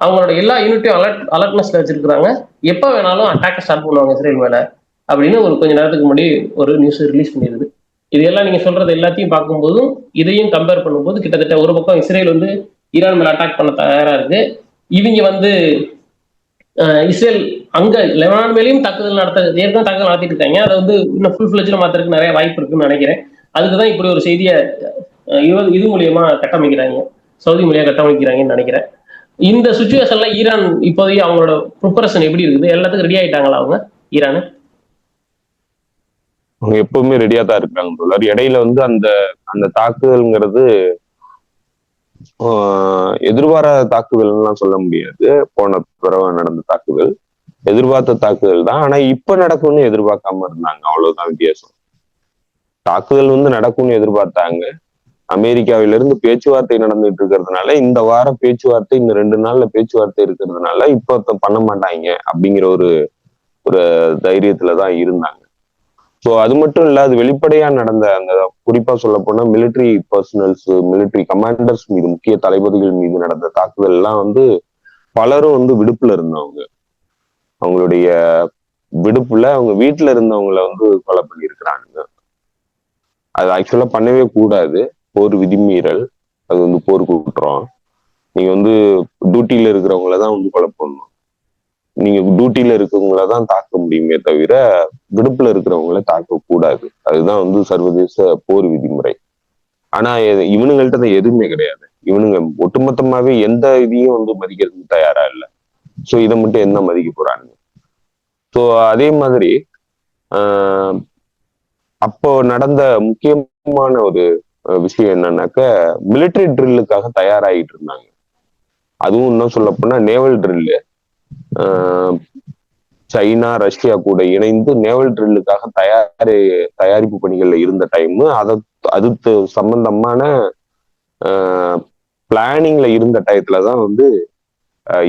அவங்களோட எல்லா யூனிட்டையும் அலர்ட்னஸ்ல வச்சிருக்காங்க, எப்ப வேணாலும் அட்டாக் ஸ்டார்ட் பண்ணுவாங்க இஸ்ரேல் மேல அப்படின்னு ஒரு கொஞ்ச நேரத்துக்கு முன்னாடி ஒரு நியூஸ் ரிலீஸ் பண்ணிடுது. இது எல்லாம் நீங்க சொல்றது எல்லாத்தையும் பார்க்கும்போதும் இதையும் கம்பேர் பண்ணும்போது கிட்டத்தட்ட ஒரு பக்கம் இஸ்ரேல் வந்து ஈரான் மேல அட்டாக் பண்ண தயாரா இருக்கு. இவங்க வந்து இஸ்ரேல் அங்க லெபனான் மேலேயும் தாக்குதல் ஏற்கனவே தாக்குதல் நடத்திட்டு இருக்காங்க. அதை வந்து இன்னும் ஃபுல் ஃபிளட்ஜ்ல மாத்திரக்கு நிறைய வாய்ப்பு இருக்குன்னு நினைக்கிறேன். அதுக்குதான் இப்படி ஒரு செய்தியை இது மூலியமா கட்டமைக்கிறாங்க, சவுதி மூலியமா கட்டமைக்கிறாங்கன்னு நினைக்கிறேன். இந்த சுச்சுவேஷன்ல ஈரான் இப்போதைக்கு அவங்களோட ப்ரிப்பரேஷன் எப்படி இருக்குது? எல்லாத்துக்கும் ரெடி ஆயிட்டாங்களா அவங்க ஈரானு? அவங்க எப்பவுமே ரெடியா தான் இருக்காங்க தோழர். இடையில வந்து அந்த அந்த தாக்குதல்ங்கிறது எதிர்பாராத தாக்குதல்லாம் சொல்ல முடியாது. போன பிறகு நடந்த தாக்குதல் எதிர்பார்த்த தாக்குதல் தான். ஆனா இப்ப நடக்கும்னு எதிர்பார்க்காம இருந்தாங்க, அவ்வளவுதான் வித்தியாசம். தாக்குதல் வந்து நடக்கும்னு எதிர்பார்த்தாங்க. அமெரிக்காவிலிருந்து பேச்சுவார்த்தை நடந்துட்டு இருக்கிறதுனால, இந்த வாரம் பேச்சுவார்த்தை, இந்த 2 நாள்ல பேச்சுவார்த்தை இருக்கிறதுனால இப்ப பண்ண மாட்டாங்க அப்படிங்கிற ஒரு தைரியத்துலதான் இருந்தாங்க. ஸோ அது மட்டும் இல்ல, அது வெளிப்படையா நடந்த அந்த குறிப்பா சொல்ல போனா மிலிட்ரி பர்சனல்ஸ், மிலிட்ரி கமாண்டர்ஸ் மீது, முக்கிய தளபதிகள் மீது நடந்த தாக்குதல் எல்லாம் வந்து பலரும் வந்து விடுப்புல இருந்தவங்க. அவங்களுடைய விடுப்புல அவங்க வீட்டுல இருந்தவங்களை வந்து கொலை பண்ணியிருக்கிறாங்க. அது ஆக்சுவலா பண்ணவே கூடாது, போர் விதிமீறல், அது வந்து போர் குற்றம். நீங்க வந்து டியூட்டியில இருக்கிறவங்களதான் வந்து கொலை பண்ணணும். நீங்க டியூட்டியில இருக்கிறவங்களதான் தாக்க முடியுமே தவிர விடுப்புல இருக்கிறவங்கள தாக்க கூடாது. அதுதான் வந்து சர்வதேச போர் விதிமுறை. ஆனா இவனுங்கள்ட்ட எதுவுமே கிடையாது. இவனுங்க ஒட்டுமொத்தமாவே எந்த இதையும் வந்து மதிக்கிறதுக்கு தயாரா இல்லை. சோ இதை மட்டும் என்ன மதிக்க போறாங்க? ஸோ அதே மாதிரி ஆஹ் அப்போ நடந்த முக்கியமான ஒரு விஷயம் என்னன்னாக்க மிலிட்டரி ட்ரில்லுக்காக தயாராகிட்டு இருந்தாங்க. அதுவும் இன்னும் சொல்ல போனா நேவல் ட்ரில்லு. சைனா ரஷ்யா கூட இணைந்து நேவல் ட்ரில்லுக்காக தயாரிப்பு பணிகள்ல இருந்த டைம், அது சம்பந்தமான பிளானிங்ல இருந்த டயத்துலதான் வந்து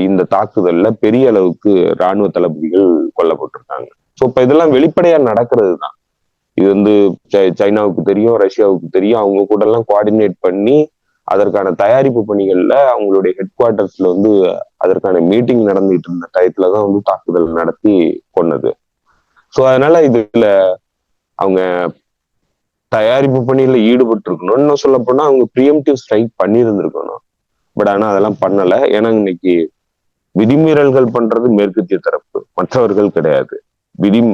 இந்த தாக்குதல்ல பெரிய அளவுக்கு ராணுவ தளபதிகள் கொல்லப்பட்டிருக்காங்க. ஸோ இப்ப இதெல்லாம் வெளிப்படையா நடக்கிறது தான். இது வந்து சைனாவுக்கு தெரியும், ரஷ்யாவுக்கு தெரியும். அவங்க கூட எல்லாம் கோஆர்டினேட் பண்ணி அதற்கான தயாரிப்பு பணிகள்ல அவங்களுடைய ஹெட் குவார்டர்ஸ்ல வந்து அதற்கான மீட்டிங் நடந்துட்டு இருந்த டயத்துலதான் வந்து தாக்குதல் நடத்தி கொன்னது. ஸோ அதனால இதுல அவங்க தயாரிப்பு பணியில ஈடுபட்டு இருக்கணும். இன்னும் சொல்ல போனா அவங்க ப்ரீஎம்டிவ் ஸ்ட்ரைக் பண்ணியிருந்திருக்கணும். பட் ஆனா அதெல்லாம் பண்ணல. ஏன்னா இன்னைக்கு விதிமீறல்கள் பண்றது மேற்கத்திய தரப்பு, மற்றவர்கள் கிடையாது.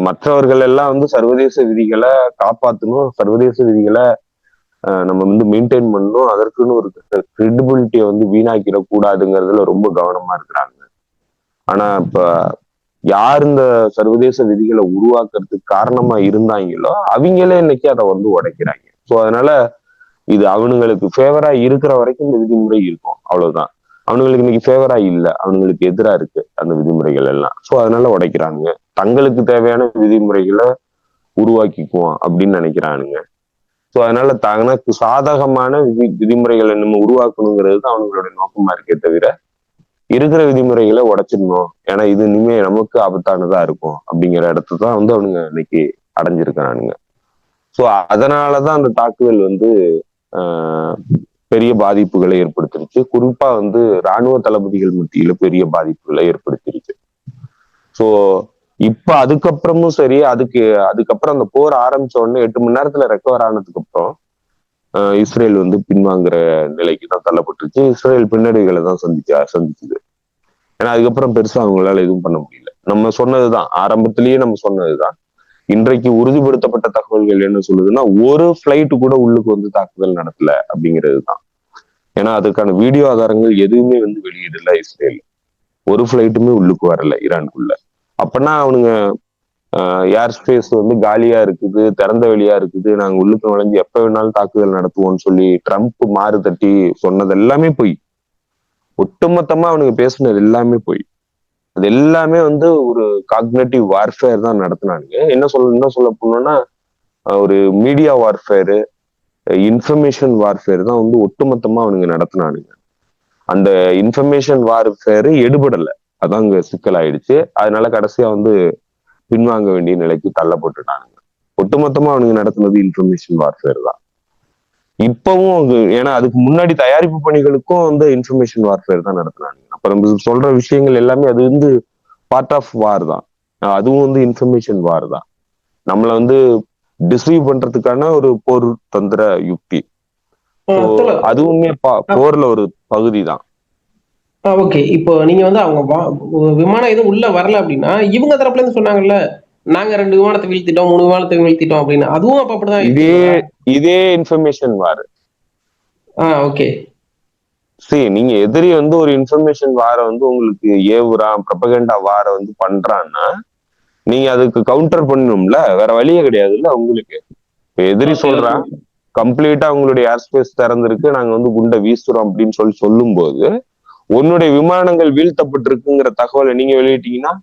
மற்றவர்கள் எல்லாம் வந்து சர்வதேச விதிகளை காப்பாற்றணும், சர்வதேச விதிகளை நம்ம வந்து மெயின்டைன் பண்ணணும், அதற்குன்னு ஒரு கிரெடிபிலிட்டியை வந்து வீணாக்கிட கூடாதுங்கிறதுல ரொம்ப கவனமா இருக்கிறாங்க. ஆனா இப்ப யார் இந்த சர்வதேச விதிகளை உருவாக்குறதுக்கு காரணமா இருந்தாங்களோ அவங்களே இன்னைக்கு அதை வந்து உடைக்கிறாங்க. ஸோ அதனால இது அவனுங்களுக்கு ஃபேவரா இருக்கிற வரைக்கும் இந்த விதிமுறை இருக்கும், அவ்வளவுதான். அவனுங்களுக்கு இன்னைக்கு ஃபேவரா இல்லை, அவனுங்களுக்கு எதிராக இருக்கு அந்த விதிமுறைகள் எல்லாம். ஸோ அதனால உடைக்கிறாங்க. தங்களுக்கு தேவையான விதிமுறைகளை உருவாக்கிக்குவோம் அப்படின்னு நினைக்கிறானுங்க. ஸோ அதனால தனக்கு சாதகமான விதிமுறைகளை நம்ம உருவாக்கணுங்கிறது தான் அவங்களுடைய நோக்கமா இருக்கே தவிர இருக்கிற விதிமுறைகளை உடைச்சிடணும், ஏன்னா இது இனிமே நமக்கு ஆபத்தானதா இருக்கும் அப்படிங்கிற இடத்த தான் வந்து அவனுங்க இன்னைக்கு அடைஞ்சிருக்கிறானுங்க. ஸோ அதனாலதான் அந்த தாக்குதல் வந்து பெரிய பாதிப்புகளை ஏற்படுத்திருச்சு. குறிப்பா வந்து இராணுவ தளபதிகள் மத்தியில பெரிய பாதிப்புகளை ஏற்படுத்திருச்சு. ஸோ இப்ப அதுக்கப்புறமும் சரி, அதுக்கப்புறம் அந்த போர் ஆரம்பிச்ச உடனே 8 மணி நேரத்துல ரெக்கவர் ஆனதுக்கு அப்புறம் இஸ்ரேல் வந்து பின்வாங்குற நிலைக்கு தான் தள்ளப்பட்டுருச்சு. இஸ்ரேல் பின்னடைவுகளை தான் சந்திச்சுது. ஏன்னா அதுக்கப்புறம் பெருசா அவங்களால எதுவும் பண்ண முடியல. நம்ம சொன்னதுதான், ஆரம்பத்திலேயே நம்ம சொன்னதுதான். இன்றைக்கு உறுதிப்படுத்தப்பட்ட தகவல்கள் என்ன சொல்லுதுன்னா, ஒரு பிளைட் கூட உள்ளுக்கு வந்து தாக்குதல் நடத்தல அப்படிங்கிறது தான். ஏன்னா அதுக்கான வீடியோ ஆதாரங்கள் எதுவுமே வந்து வெளியிடல இஸ்ரேல். ஒரு பிளைட்டுமே உள்ளுக்கு வரல ஈரானுக்குள்ள. அப்பனா அவனுங்க ஏர் ஸ்பேஸ் வந்து காலியா இருக்குது, திறந்த வெளியா இருக்குது, நாங்க உள்ளுக்கு நுழைஞ்சு எப்ப வேணாலும் தாக்குதல் நடத்துவோம்னு சொல்லி ட்ரம்ப் மாறு தட்டி சொன்னது எல்லாமே போய், ஒட்டுமொத்தமா அவனுங்க பேசுனது எல்லாமே போய். அது எல்லாமே வந்து ஒரு காக்னேட்டிவ் வார்ஃபேர் தான் நடத்தினானுங்க. என்ன சொல்ல போனோம்னா ஒரு மீடியா வார்ஃபேரு, இன்ஃபர்மேஷன் வார்ஃபேர் தான் வந்து ஒட்டுமொத்தமா அவனுங்க நடத்தினானுங்க. அந்த இன்ஃபர்மேஷன் வார்ஃபேர் எடுபடலை, அதான் அங்க சிக்கல் ஆயிடுச்சு. அதனால கடைசியா வந்து பின்வாங்க வேண்டிய நிலைக்கு தள்ளப்பட்டுட்டானுங்க. ஒட்டுமொத்தமா அவனுங்க நடத்தினது இன்ஃபர்மேஷன் வார்ஃபேர் தான். இப்பவும் ஏன்னா அதுக்கு முன்னாடி தயாரிப்பு பணிகளுக்கும் வந்து இன்ஃபர்மேஷன் வார்ஃபேர் தான் நடத்தினாங்க. அப்ப நம்ம சொல்ற விஷயங்கள் எல்லாமே அது வந்து பார்ட் ஆஃப் வார் தான். அதுவும் வந்து இன்ஃபர்மேஷன் வார் தான். நம்மள வந்து டிசீவ் பண்றதுக்கான ஒரு போர் தந்திர யுக்தி. அதுவுமே போர்ல ஒரு பகுதி தான். ஓகே, இப்போ நீங்க வந்து அவங்க விமானம் எதுவும் உள்ள வரல அப்படின்னா இவங்க தரப்புல இருந்து சொன்னாங்கல்ல, நாங்க 2 விமானத்தை வீழ்த்திட்டோம், 3 விமானத்தை வீழ்த்திட்டோம் அப்படின்னு, அதுவும் அப்ப அப்படிதான் இதே இன்ஃபர்மேஷன் வார். ஓகே. சரி, நீங்க எதிரி வந்து ஒரு இன்ஃபர்மேஷன் வார வந்து உங்களுக்கு ஏவுறான், ப்ரொபகண்டா வார வந்து பண்றான்னா நீங்க அதுக்கு கவுண்டர் பண்ணணும்ல, வேற வழியே கிடையாதுல்ல உங்களுக்கு. எதிரி சொல்றான் கம்ப்ளீட்டா உங்களுடைய ஏர் ஸ்பேஸ் திறந்திருக்கு, நாங்க வந்து குண்டை வீசுறோம் அப்படின்னு சொல்லும் போது உன்னுடைய விமானங்கள் வீழ்த்தப்பட்டிருக்குங்கிற தகவலை நீங்க வெளியிட்டீங்கன்னா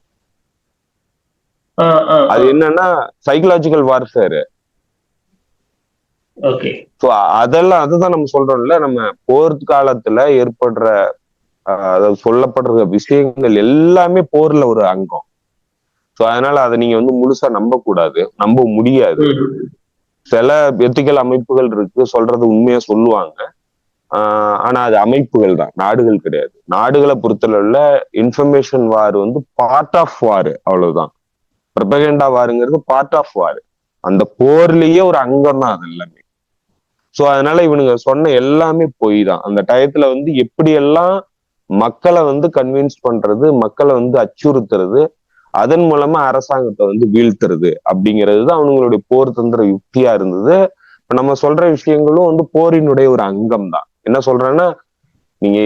அது என்னன்னா சைக்கலாஜிக்கல் வார்ஃபேர். அதுதான் நம்ம சொல்றோம்ல, நம்ம போர் காலத்துல ஏற்படுற அதாவது சொல்லப்படுற விஷயங்கள் எல்லாமே போர்ல ஒரு அங்கம். ஸோ அதனால அதை நீங்க வந்து முழுசா நம்ப கூடாது, நம்ப முடியாது. சில எத்திக்கல் அமைப்புகள் இருக்கு, சொல்றது உண்மையா சொல்லுவாங்க. ஆனா அது அமைப்புகள் தான், நாடுகள் கிடையாது. நாடுகளை பொறுத்தளவுல இன்ஃபர்மேஷன் வார் வந்து பார்ட் ஆஃப் வார், அவ்வளவுதான். ப்ரொபகண்டா வாருங்கிறது பார்ட் ஆஃப் வார், அந்த போர்லயே ஒரு அங்கம் தான் அது எல்லாமே. ஸோ அதனால இவனுங்க சொன்ன எல்லாமே பொய் தான். அந்த டயத்துல வந்து எப்படியெல்லாம் மக்களை வந்து கன்வின்ஸ் பண்றது, மக்களை வந்து அச்சுறுத்துறது, அதன் மூலமா அரசாங்கத்தை வந்து வீழ்த்துறது அப்படிங்கிறது தான் அவனுங்களுடைய போர் தந்திர யுக்தியா இருந்தது. இப்ப நம்ம சொல்ற விஷயங்களும் வந்து போரினுடைய ஒரு அங்கம் தான். என்ன சொல்றேன்னா, நீங்க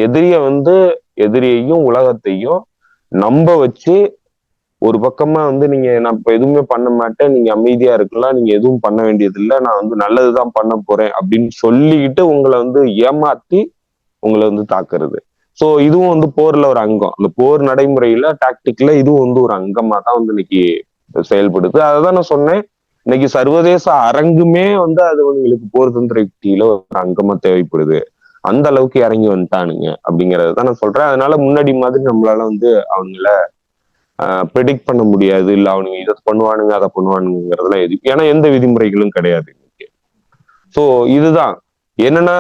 எதிரியையும் உலகத்தையும் நம்ப வச்சு ஒரு பக்கமா வந்து நீங்க நான் இப்ப எதுவுமே பண்ண மாட்டேன், நீங்க அமைதியா இருக்கலாம், நீங்க எதுவும் பண்ண வேண்டியது இல்ல, நான் வந்து நல்லதுதான் பண்ண போறேன் அப்படின்னு சொல்லிக்கிட்டு உங்களை வந்து ஏமாத்தி உங்களை வந்து தாக்குறது. சோ இதுவும் வந்து போர்ல ஒரு அங்கம். அந்த போர் நடைமுறையில டாக்டிக்ல இதுவும் வந்து ஒரு அங்கமா தான் வந்து இன்னைக்கு செயல்படுது. அததான் நான் சொன்னேன், இன்னைக்கு சர்வதேச அரங்குமே வந்து அது உங்களுக்கு போர் தந்திர யுக்தியில ஒரு அங்கமா தேவைப்படுது. அந்த அளவுக்கு இறங்கி வந்துட்டானுங்க அப்படிங்கறதான் நான் சொல்றேன். அதனால முன்னாடி மாதிரி நம்மளால வந்து அவங்கள ப்ரெடிக்ட் பண்ண முடியாது. இல்ல அவனுங்க இதை பண்ணுவானுங்க அதை பண்ணுவானுங்கிறதுலாம் எதுக்கு, ஏன்னா எந்த விதிமுறைகளும் கிடையாது இன்னைக்கு. சோ இதுதான் என்னன்னா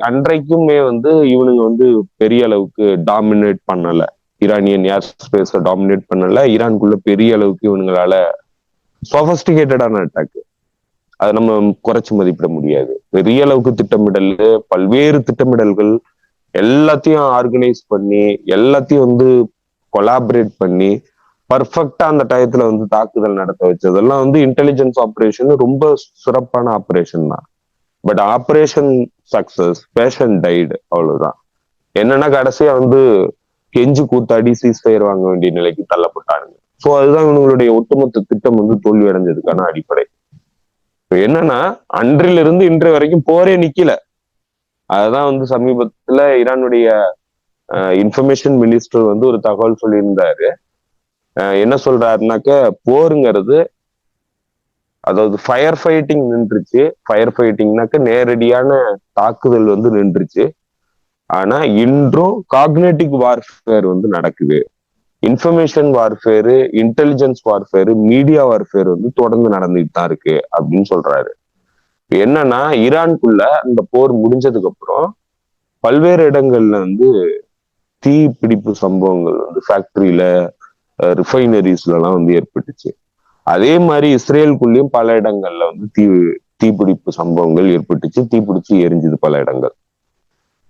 அன்றைக்குமே வந்து இவனுங்க வந்து பெரிய அளவுக்கு டாமினேட் பண்ணல. ஈரானியன் ஏர் ஸ்பேஸ டாமினேட் பண்ணல. ஈரானுக்குள்ள பெரிய அளவுக்கு இவனுங்களால சொபஸ்டிகேட்டடான அட்டாக் அதை நம்ம குறைச்சு மதிப்பிட முடியாது. பெரிய அளவுக்கு திட்டமிடல், பல்வேறு திட்டமிடல்கள் எல்லாத்தையும் ஆர்கனைஸ் பண்ணி எல்லாத்தையும் வந்து கொலாபரேட் பண்ணி பர்ஃபெக்டா அந்த டயத்துல வந்து தாக்குதல் நடத்த வச்சதெல்லாம் வந்து இன்டெலிஜென்ஸ் ஆப்ரேஷன் ரொம்ப சிறப்பான ஆப்ரேஷன் தான். But operation success, patient died, அவ்வளவுதான். என்னன்னா கடைசியா வந்து கெஞ்சு கூத்தாடி சீஸ்ஃபயர் வாங்க வேண்டிய நிலைக்கு தள்ளப்பட்டானுங்க. சோ அதுதான் இவங்களுடைய ஒட்டுமொத்த திட்டம் வந்து தோல்வி அடைஞ்சதுக்கான அடிப்படை. என்னன்னா அன்றிலிருந்து இன்று வரைக்கும் போரே நிக்கல. அதுதான் வந்து சமீபத்துல ஈரானுடைய இன்ஃபர்மேஷன் மினிஸ்டர் வந்து ஒரு தகவல் சொல்லியிருந்தாரு. என்ன சொல்றாருனாக்க, போருங்கிறது அதாவது ஃபயர் ஃபைட்டிங் நின்றுச்சு. ஃபயர் ஃபைட்டிங்னாக்க நேரடியான தாக்குதல் வந்து நின்றுச்சு. ஆனா இன்றும் காக்னேட்டிவ் வார்ஃபேர் வந்து நடக்குது. இன்ஃபர்மேஷன் வார்ஃபேரு, இன்டெலிஜென்ஸ் வார்ஃபேரு, மீடியா வார்ஃபேர் வந்து தொடர்ந்து நடந்துட்டு தான் இருக்கு அப்படின்னு சொல்றாரு. என்னன்னா ஈரானுக்குள்ள அந்த போர் முடிஞ்சதுக்கு அப்புறம் பல்வேறு இடங்கள்ல வந்து தீ பிடிப்பு சம்பவங்கள் வந்து ஃபேக்டரியில, ரிஃபைனரிஸ்ல எல்லாம் வந்து ஏற்பட்டுச்சு. அதே மாதிரி இஸ்ரேலுக்குள்ளேயும் பல இடங்கள்ல வந்து தீப்பிடிப்பு சம்பவங்கள் ஏற்பட்டுச்சு. தீப்பிடிச்சு எரிஞ்சுது பல இடங்கள்.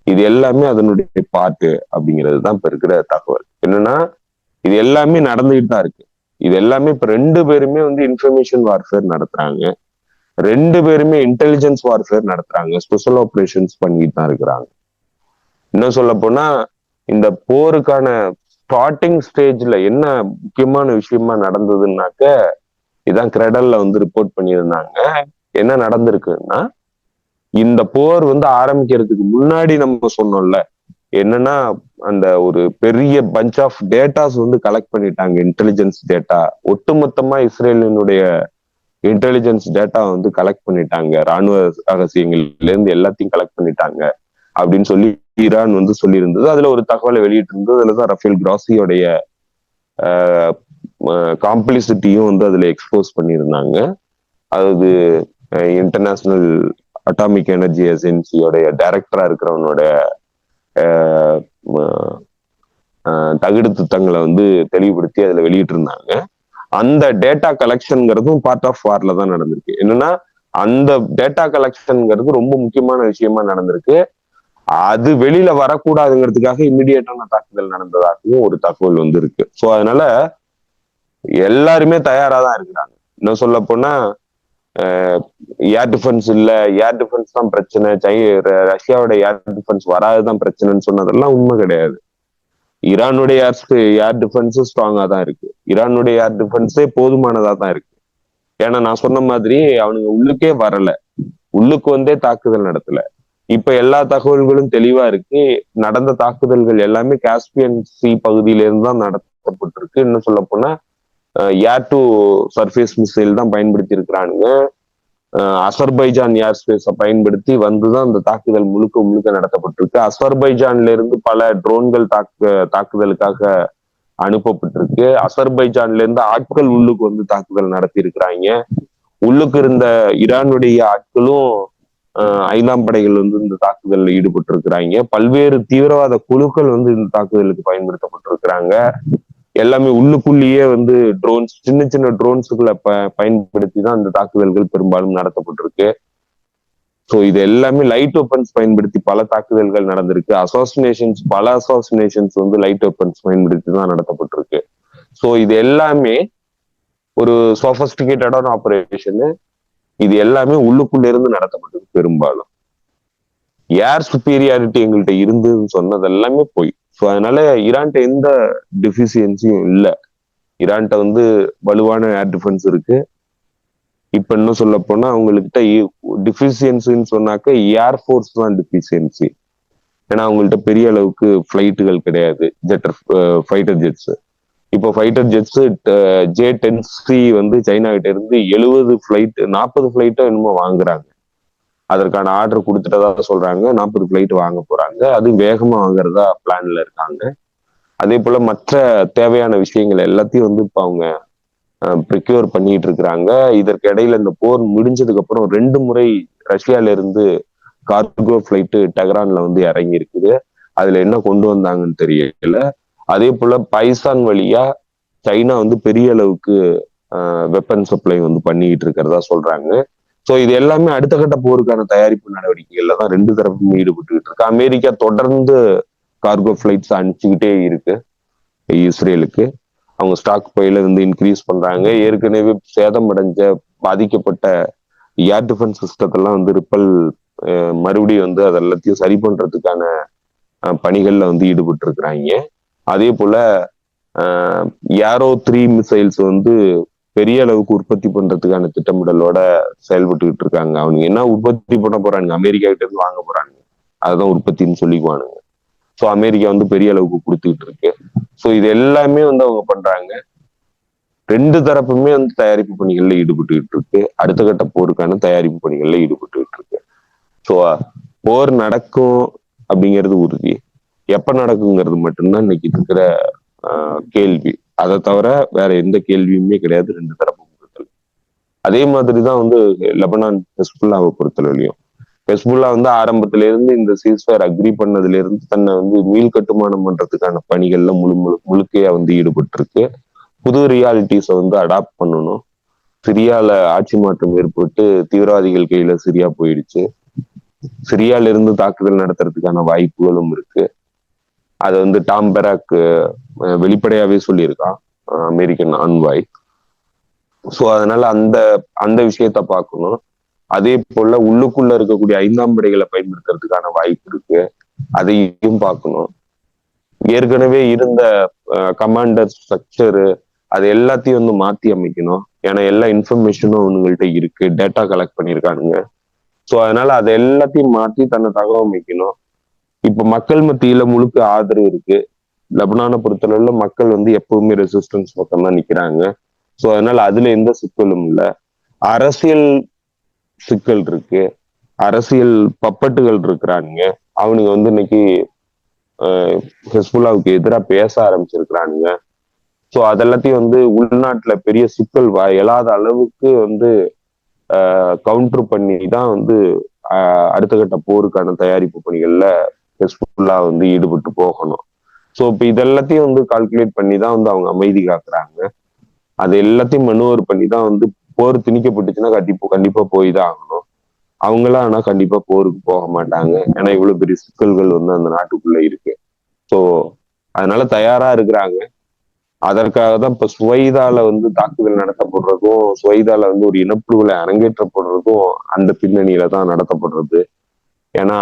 இது எல்லாமே அதனுடைய பாட்டு அப்படிங்கிறது தான் இப்ப இருக்கிற தகவல். என்னன்னா இது எல்லாமே நடந்துகிட்டு தான் இருக்கு. இது எல்லாமே இப்ப ரெண்டு பேருமே வந்து இன்ஃபர்மேஷன் வார்ஃபேர் நடத்துறாங்க. ரெண்டு பேருமே இன்டெலிஜென்ஸ் வார்ஃபேர் நடத்துறாங்க. ஸ்பெஷல் ஆபரேஷன்ஸ் பண்ணிட்டு தான் இருக்கிறாங்க. இன்னும் சொல்ல போனா இந்த போருக்கான ஸ்டார்டிங் ஸ்டேஜ்ல என்ன முக்கியமான விஷயமா நடந்ததுன்னாக்க, இதான் கிரெடல்ல வந்து ரிப்போர்ட் பண்ணியிருந்தாங்க. என்ன நடந்திருக்குன்னா, இந்த போர் வந்து ஆரம்பிக்கிறதுக்கு முன்னாடி நம்ம சொன்னோம்ல, என்னன்னா அந்த ஒரு பெரிய பஞ்ச் ஆஃப் டேட்டாஸ் வந்து கலெக்ட் பண்ணிட்டாங்க, இன்டெலிஜென்ஸ் டேட்டா. ஒட்டுமொத்தமா இஸ்ரேலினுடைய இன்டெலிஜென்ஸ் டேட்டா வந்து கலெக்ட் பண்ணிட்டாங்க. ராணுவ ரகசியங்கள்ல இருந்து எல்லாத்தையும் கலெக்ட் பண்ணிட்டாங்க அப்படின்னு சொல்லி ஈரான் வந்து சொல்லியிருந்தது. அதுல ஒரு தகவலை வெளியிட்டு இருந்தது. அதுலதான் ரஃபேல் கிராசியோடைய காம்ப்ளிசிட்டியும் வந்து அதுல எக்ஸ்போஸ் பண்ணியிருந்தாங்க. அதாவது இன்டர்நேஷனல் அட்டாமிக் எனர்ஜி ஏஜென்சியோடைய டைரக்டரா இருக்கிறவனோட தகுடு திட்டங்களை வந்து தெளிவுபடுத்தி அதுல வெளியிட்டு இருந்தாங்க. அந்த டேட்டா கலெக்ஷன்ங்கிறதும் பார்ட் ஆஃப் வார்ல தான் நடந்திருக்கு. என்னன்னா அந்த டேட்டா கலெக்ஷன்ங்கிறது ரொம்ப முக்கியமான விஷயமா நடந்திருக்கு. அது வெளியில வரக்கூடாதுங்கிறதுக்காக இம்மிடியேட்டான தாக்குதல் நடந்ததாகவும் ஒரு தகவல் வந்து இருக்கு. சோ அதனால எல்லாருமே தயாரா தான் இருக்கிறாங்க. இன்னும் சொல்ல போனா ஏர் டிஃபென்ஸ் இல்ல, ஏர் டிஃபென்ஸ் தான் பிரச்சனை, ரஷ்யாவோட ஏர் டிஃபென்ஸ் வராதுதான் பிரச்சனைன்னு சொன்னதெல்லாம் உண்மை கிடையாது. ஈரானுடைய ஏர் டிஃபென்ஸும் ஸ்ட்ராங்கா தான் இருக்கு. ஈரானுடைய ஏர் டிஃபென்ஸே போதுமானதா தான் இருக்கு. ஏன்னா நான் சொன்ன மாதிரி அவனுங்க உள்ளுக்கே வரல, உள்ளுக்கு வந்தே தாக்குதல் நடத்தல. இப்ப எல்லா தகவல்களும் தெளிவா இருக்கு. நடந்த தாக்குதல்கள் எல்லாமே காஸ்பியன் சி பகுதியில இருந்து தான் நடத்தப்பட்டிருக்கு. இன்னும் சொல்ல போனா ஏர் டு சர்ஃபேஸ் மிசைல் தான் பயன்படுத்தி இருக்கிறானுங்க. அசர்பைஜான் ஏர் ஸ்பேஸை பயன்படுத்தி வந்துதான் அந்த தாக்குதல் முழுக்க முழுக்க நடத்தப்பட்டிருக்கு. அசர்பைஜான்ல இருந்து பல ட்ரோன்கள் தாக்குதலுக்காக அனுப்பப்பட்டிருக்கு. அசர்பைஜான்ல இருந்து ஆட்கள் உள்ளுக்கு வந்து தாக்குதல் நடத்தி இருக்கிறாங்க. உள்ளுக்கு இருந்த ஈரானுடைய ஆட்களும் 5ஆம் படைகள் வந்து இந்த தாக்குதலில் ஈடுபட்டு இருக்கிறாங்க. பல்வேறு தீவிரவாத குழுக்கள் வந்து இந்த தாக்குதலுக்கு பயன்படுத்தப்பட்டிருக்கிறாங்க. எல்லாமே உள்ளுக்குள்ளேயே வந்து ட்ரோன்ஸ், சின்ன சின்ன ட்ரோன்ஸுகளை பயன்படுத்தி தான் இந்த தாக்குதல்கள் பெரும்பாலும் நடத்தப்பட்டிருக்கு. ஸோ இது எல்லாமே லைட் வெப்பன்ஸ் பயன்படுத்தி பல தாக்குதல்கள் நடந்திருக்கு. பல அசாசினேஷன்ஸ் வந்து லைட் வெப்பன்ஸ் பயன்படுத்தி தான் நடத்தப்பட்டிருக்கு. ஸோ இது எல்லாமே ஒரு சொபஸ்டிகேட்டடான ஆபரேஷன். இது எல்லாமே உள்ளுக்குள்ள இருந்து நடத்தப்பட்டது. பெரும்பாலும் ஏர் சுப்பீரியாரிட்டி எங்கள்கிட்ட இருந்ததுன்னு சொன்னது எல்லாமே போய். ஸோ அதனால ஈரான்ட்ட எந்த டெஃபிசியன்சியும் இல்லை. ஈரான்கிட்ட வந்து வலுவான ஏர் டிஃபென்ஸ் இருக்கு. இப்ப இன்னும் சொல்ல போனா அவங்கள்ட்ட டிஃபிஷியன்சின்னு சொன்னாக்க ஏர்ஃபோர்ஸ் தான் டிஃபிஷியன்சி. ஏன்னா அவங்கள்ட்ட பெரிய அளவுக்கு ஃபிளைட்டுகள் கிடையாது, ஃபைட்டர் ஜெட்ஸ். இப்போ ஃபைட்டர் ஜெட்ஸ் J-10C வந்து சைனா கிட்ட இருந்து 70 ஃபிளைட் 40 ஃபிளைட்டோ என்னமோ வாங்குறாங்க. அதற்கான ஆர்டர் கொடுத்துட்டதா சொல்றாங்க. 40 ஃபிளைட் வாங்க போறாங்க. அது வேகமா வாங்குறதா பிளான்ல இருக்காங்க. அதே போல மற்ற தேவையான விஷயங்கள் எல்லாத்தையும் வந்து இப்ப அவங்க ப்ரிக்யூர் பண்ணிட்டு இருக்கிறாங்க. இதற்கு இடையில இந்த போர் முடிஞ்சதுக்கு அப்புறம் 2 முறை ரஷ்யால இருந்து கார்கோ ஃபிளைட்டு டெஹரான்ல வந்து இறங்கி இருக்குது. அதுல என்ன கொண்டு வந்தாங்கன்னு தெரியல. அதே போல பைசான் வழியா சைனா வந்து பெரிய அளவுக்கு வெப்பன் சப்ளை வந்து பண்ணிக்கிட்டு இருக்கிறதா சொல்றாங்க. ஸோ இது எல்லாமே அடுத்த கட்ட போருக்கான தயாரிப்பு நடவடிக்கைகள்ல தான் 2 தரப்பும் ஈடுபட்டுக்கிட்டு இருக்கு. அமெரிக்கா தொடர்ந்து கார்கோ ஃபிளைட்ஸ் அனுப்பிச்சுக்கிட்டே இருக்கு இஸ்ரேலுக்கு. அவங்க ஸ்டாக் பையில வந்து இன்க்ரீஸ் பண்றாங்க. ஏற்கனவே சேதமடைஞ்ச பாதிக்கப்பட்ட ஏர் டிஃபென்ஸ் சிஸ்டத்தெல்லாம் வந்து மறுபடியும் வந்து அது எல்லாத்தையும் சரி பண்றதுக்கான பணிகள்ல வந்து ஈடுபட்டு இருக்கிறாங்க. அதே போல ஏரோ 3 மிசைல்ஸ் வந்து பெரிய அளவுக்கு உற்பத்தி பண்றதுக்கான திட்டமிடலோட செயல்பட்டுக்கிட்டு இருக்காங்க. அவங்க என்ன உற்பத்தி பண்ண போறாங்க, அமெரிக்கா கிட்ட இருந்து வாங்க போறாங்க, அதுதான் உற்பத்தின்னு சொல்லிக்குவானுங்க. ஸோ அமெரிக்கா வந்து பெரிய அளவுக்கு கொடுத்துக்கிட்டு இருக்கு. ஸோ இது எல்லாமே வந்து அவங்க பண்றாங்க. 2 தரப்புமே வந்து தயாரிப்பு பணிகள்ல ஈடுபட்டுக்கிட்டு இருக்கு. அடுத்த கட்ட போருக்கான தயாரிப்பு பணிகள்ல ஈடுபட்டுக்கிட்டு இருக்கு. ஸோ போர் நடக்கும் அப்படிங்கிறது உறுதி. எப்ப நடக்குங்கிறது மட்டும்தான் இன்னைக்கு இருக்கிற கேள்வி. அதை தவிர வேற எந்த கேள்வியுமே கிடையாது 2 தரப்பு பொறுத்தல. அதே மாதிரிதான் வந்து லெபனான் ஹெஸ்புல்லாவை பொறுத்தளவுலையும். ஹெஸ்புல்லா வந்து ஆரம்பத்தில இருந்து இந்த சீஸ்ஃபயர் அக்ரி பண்ணதுல இருந்து தன்னை வந்து மீள் கட்டுமானம் பண்றதுக்கான பணிகள்ல முழுக்கையா வந்து ஈடுபட்டு இருக்கு. புது ரியாலிட்டிஸை வந்து அடாப்ட் பண்ணணும். சிரியால ஆட்சி மாற்றம் ஏற்பட்டு தீவிரவாதிகள் கையில சிரியா போயிடுச்சு. சிரியால இருந்து தாக்குதல் நடத்துறதுக்கான வாய்ப்புகளும் இருக்கு. அதை வந்து டாம் பெராக் வெளிப்படையாவே சொல்லியிருக்கான், அமெரிக்கன் ஆன்வாய். ஸோ அதனால அந்த அந்த விஷயத்த பார்க்கணும். அதே போல உள்ளுக்குள்ள இருக்கக்கூடிய 5ஆம் படைகளை பயன்படுத்துறதுக்கான வாய்ப்பு இருக்கு, அதையும் பார்க்கணும். ஏற்கனவே இருந்த கமாண்டர் ஸ்ட்ரக்சரு அது எல்லாத்தையும் வந்து மாத்தி அமைக்கணும். ஏன்னா எல்லா இன்ஃபர்மேஷனும் அவனுங்கள்ட்ட இருக்கு, டேட்டா கலெக்ட் பண்ணியிருக்கானுங்க. ஸோ அதனால அதை எல்லாத்தையும் மாத்தி தன்னை தகவமைக்கணும். இப்ப மக்கள் மத்தியில முழுக்க ஆதரவு இருக்கு. லெபனானை பொறுத்தளவுல மக்கள் வந்து எப்பவுமே ரெசிஸ்டன்ஸ் பக்கம் தான் நிக்கிறாங்க. ஸோ அதனால அதுல எந்த சிக்கலும் இல்லை. அரசியல் சிக்கல் இருக்கு, அரசியல் பப்பட்டுகள் இருக்கிறானுங்க. அவனுங்க வந்து இன்னைக்கு ஹெஸ்புல்லாவுக்கு எதிராக பேச ஆரம்பிச்சிருக்கிறானுங்க. ஸோ அதெல்லாத்தையும் வந்து உள்நாட்டுல பெரிய சிக்கல் எழாத அளவுக்கு வந்து கவுண்டர் பண்ணி தான் வந்து அடுத்த கட்ட போருக்கான தயாரிப்பு பணிகள்ல ஹெஸ்புல்லா வந்து ஈடுபட்டு போகணும். ஸோ இப்போ இதெல்லாத்தையும் வந்து கால்குலேட் பண்ணி தான் வந்து அவங்க அமைதி காக்குறாங்க. அது எல்லாத்தையும் மனுவர் பண்ணி தான் வந்து போர் திணிக்கப்பட்டுச்சுன்னா கண்டிப்பா போய் தான் ஆகணும். அவங்களாம் ஆனா கண்டிப்பா போருக்கு போக மாட்டாங்க. ஏன்னா இவ்வளவு பெரிய சிக்கல்கள் வந்து அந்த நாட்டுக்குள்ள இருக்கு. ஸோ அதனால தயாரா இருக்கிறாங்க. அதற்காக தான் இப்ப சுவைதால வந்து தாக்குதல் நடத்தப்படுறதும், சுவைதால வந்து ஒரு இனப்புழுகளை அரங்கேற்றப்படுறதும் அந்த பின்னணியில தான் நடத்தப்படுறது. ஏன்னா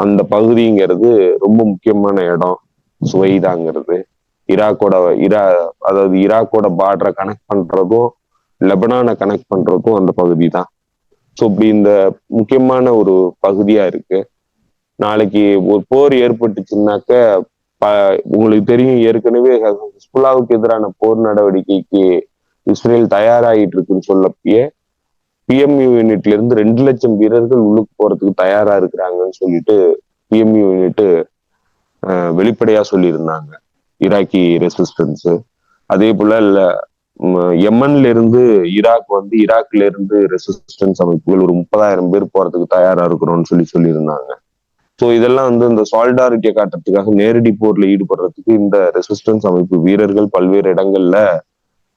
அந்த பகுதிங்கிறது ரொம்ப முக்கியமான இடம் சுவைதாங்கிறது. அதாவது ஈராக்கோட பார்டரை கனெக்ட் பண்றதும் லெபனானை கனெக்ட் பண்றதும் அந்த பகுதி தான். ஸோ இப்படி இந்த முக்கியமான ஒரு பகுதியா இருக்கு. நாளைக்கு ஒரு போர் ஏற்பட்டுச்சுன்னாக்க உங்களுக்கு தெரியும், ஏற்கனவே ஹிஸ்புல்லாவுக்கு எதிரான போர் நடவடிக்கைக்கு இஸ்ரேல் தயாராகிட்டு இருக்குன்னு சொல்லப்பயே PMU யூனிட்ல இருந்து 2 லட்சம் வீரர்கள் உள்ளுக்கு போறதுக்கு தயாரா இருக்கிறாங்கன்னு சொல்லிட்டு PMU யூனிட் வெளிப்படையா சொல்லியிருந்தாங்க, ஈராக்கி ரெசிஸ்டன்ஸ். அதே போல யமன்ல இருந்து ஈராக்ல இருந்து ரெசிஸ்டன்ஸ் அமைப்புகள் ஒரு 30,000 பேர் போறதுக்கு தயாரா இருக்கிறோம்னு சொல்லியிருந்தாங்க. ஸோ இதெல்லாம் வந்து இந்த சாலிடாரிட்டியை காட்டுறதுக்காக நேரடி போர்ல ஈடுபடுறதுக்கு இந்த ரெசிஸ்டன்ஸ் அமைப்பு வீரர்கள் பல்வேறு இடங்கள்ல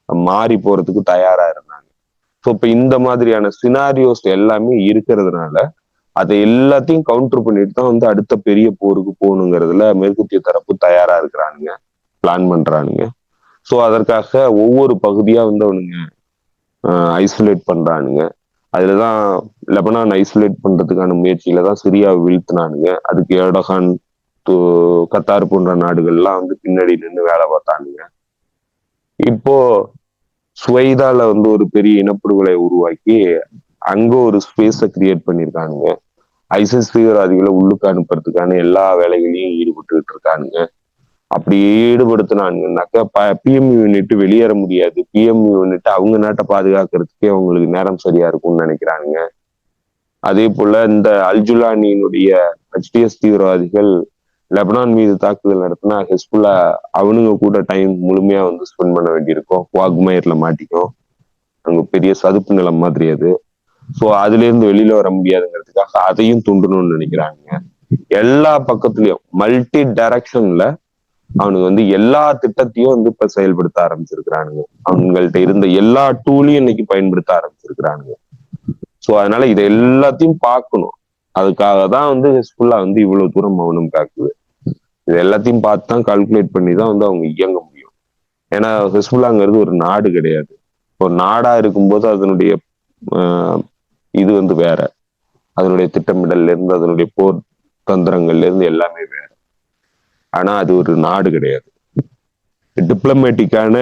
மாறி போறதுக்கு தயாரா இருந்தாங்க. ஸோ இப்ப இந்த மாதிரியான சினாரியோஸ் எல்லாமே இருக்கிறதுனால அதை எல்லாத்தையும் கவுண்டர் பண்ணிட்டு தான் வந்து அடுத்த பெரிய போருக்கு போகணுங்கிறதுல மேற்கத்திய தரப்பு தயாரா இருக்கிறானுங்க, பிளான் பண்றானுங்க. ஸோ அதற்காக ஒவ்வொரு பகுதியா வந்து அவனுங்க ஐசோலேட் பண்றானுங்க. அதுலதான் லெபனான் ஐசோலேட் பண்றதுக்கான முயற்சியில தான் சிரியாவை வீழ்த்தினானுங்க. அதுக்கு எர்டோகான், கத்தார் போன்ற நாடுகள்லாம் வந்து பின்னாடி நின்று வேலை பார்த்தானுங்க. இப்போ சுவைதால வந்து ஒரு பெரிய இனப்படுகொலை உருவாக்கி அங்க ஒரு ஸ்பேஸ கிரியேட் பண்ணிருக்கானுங்க. ஐசிஸ் தீவிரவாதிகளை உள்ளுக்கு அனுப்புறதுக்கான எல்லா வேலைகளையும் ஈடுபட்டுக்கிட்டு இருக்கானுங்க. அப்படி ஈடுபடுத்தினாங்கன்னாக்கா பிஎம் யூனிட் வெளியேற முடியாது. பிஎம் யூனிட் அவங்க நாட்டை பாதுகாக்கிறதுக்கே அவங்களுக்கு நேரம் சரியா இருக்கும்னு நினைக்கிறாங்க. அதே போல இந்த அல்ஜுலானியினுடைய ஹெச்டிஎஸ் தீவிரவாதிகள் லெபனான் மீது தாக்குதல் நடத்தினா ஹெஸ்புல்லா அவனுங்க கூட டைம் முழுமையா வந்து ஸ்பெண்ட் பண்ண வேண்டியிருக்கும். வாக்மயர்ல மாட்டிக்கும். அங்க பெரிய சதுப்பு நிலம் மாதிரி அது. ஸோ அதுல இருந்து வெளியில வர முடியாதுங்கிறதுக்காக அதையும் துண்டணும்னு நினைக்கிறாங்க. எல்லா பக்கத்துலயும் மல்டி டைரக்ஷன்ல அவனுக்கு வந்து எல்லா திட்டத்தையும் வந்து இப்ப செயல்படுத்த ஆரம்பிச்சிருக்கிறானுங்க. அவங்கள்ட்ட இருந்த எல்லா டூலையும் இன்னைக்கு பயன்படுத்த ஆரம்பிச்சிருக்கிறானுங்க. ஸோ அதனால இதை எல்லாத்தையும் பார்க்கணும். அதுக்காக தான் வந்து ஹெஸ்புல்லா வந்து இவ்வளவு தூரம் மௌனம் காக்குது. இது எல்லாத்தையும் பார்த்து தான் கால்குலேட் பண்ணி தான் வந்து அவங்க இயங்க முடியும். ஏன்னா ஹெஸ்புல்லாங்கிறது ஒரு நாடு கிடையாது. ஒரு நாடா இருக்கும்போது அதனுடைய இது வந்து வேற. அதனுடைய திட்டமிடல்ல இருந்து அதனுடைய போர் தந்திரங்கள்ல இருந்து எல்லாமே வேற. ஆனா அது ஒரு நாடு கிடையாது. டிப்ளமேட்டிக்கான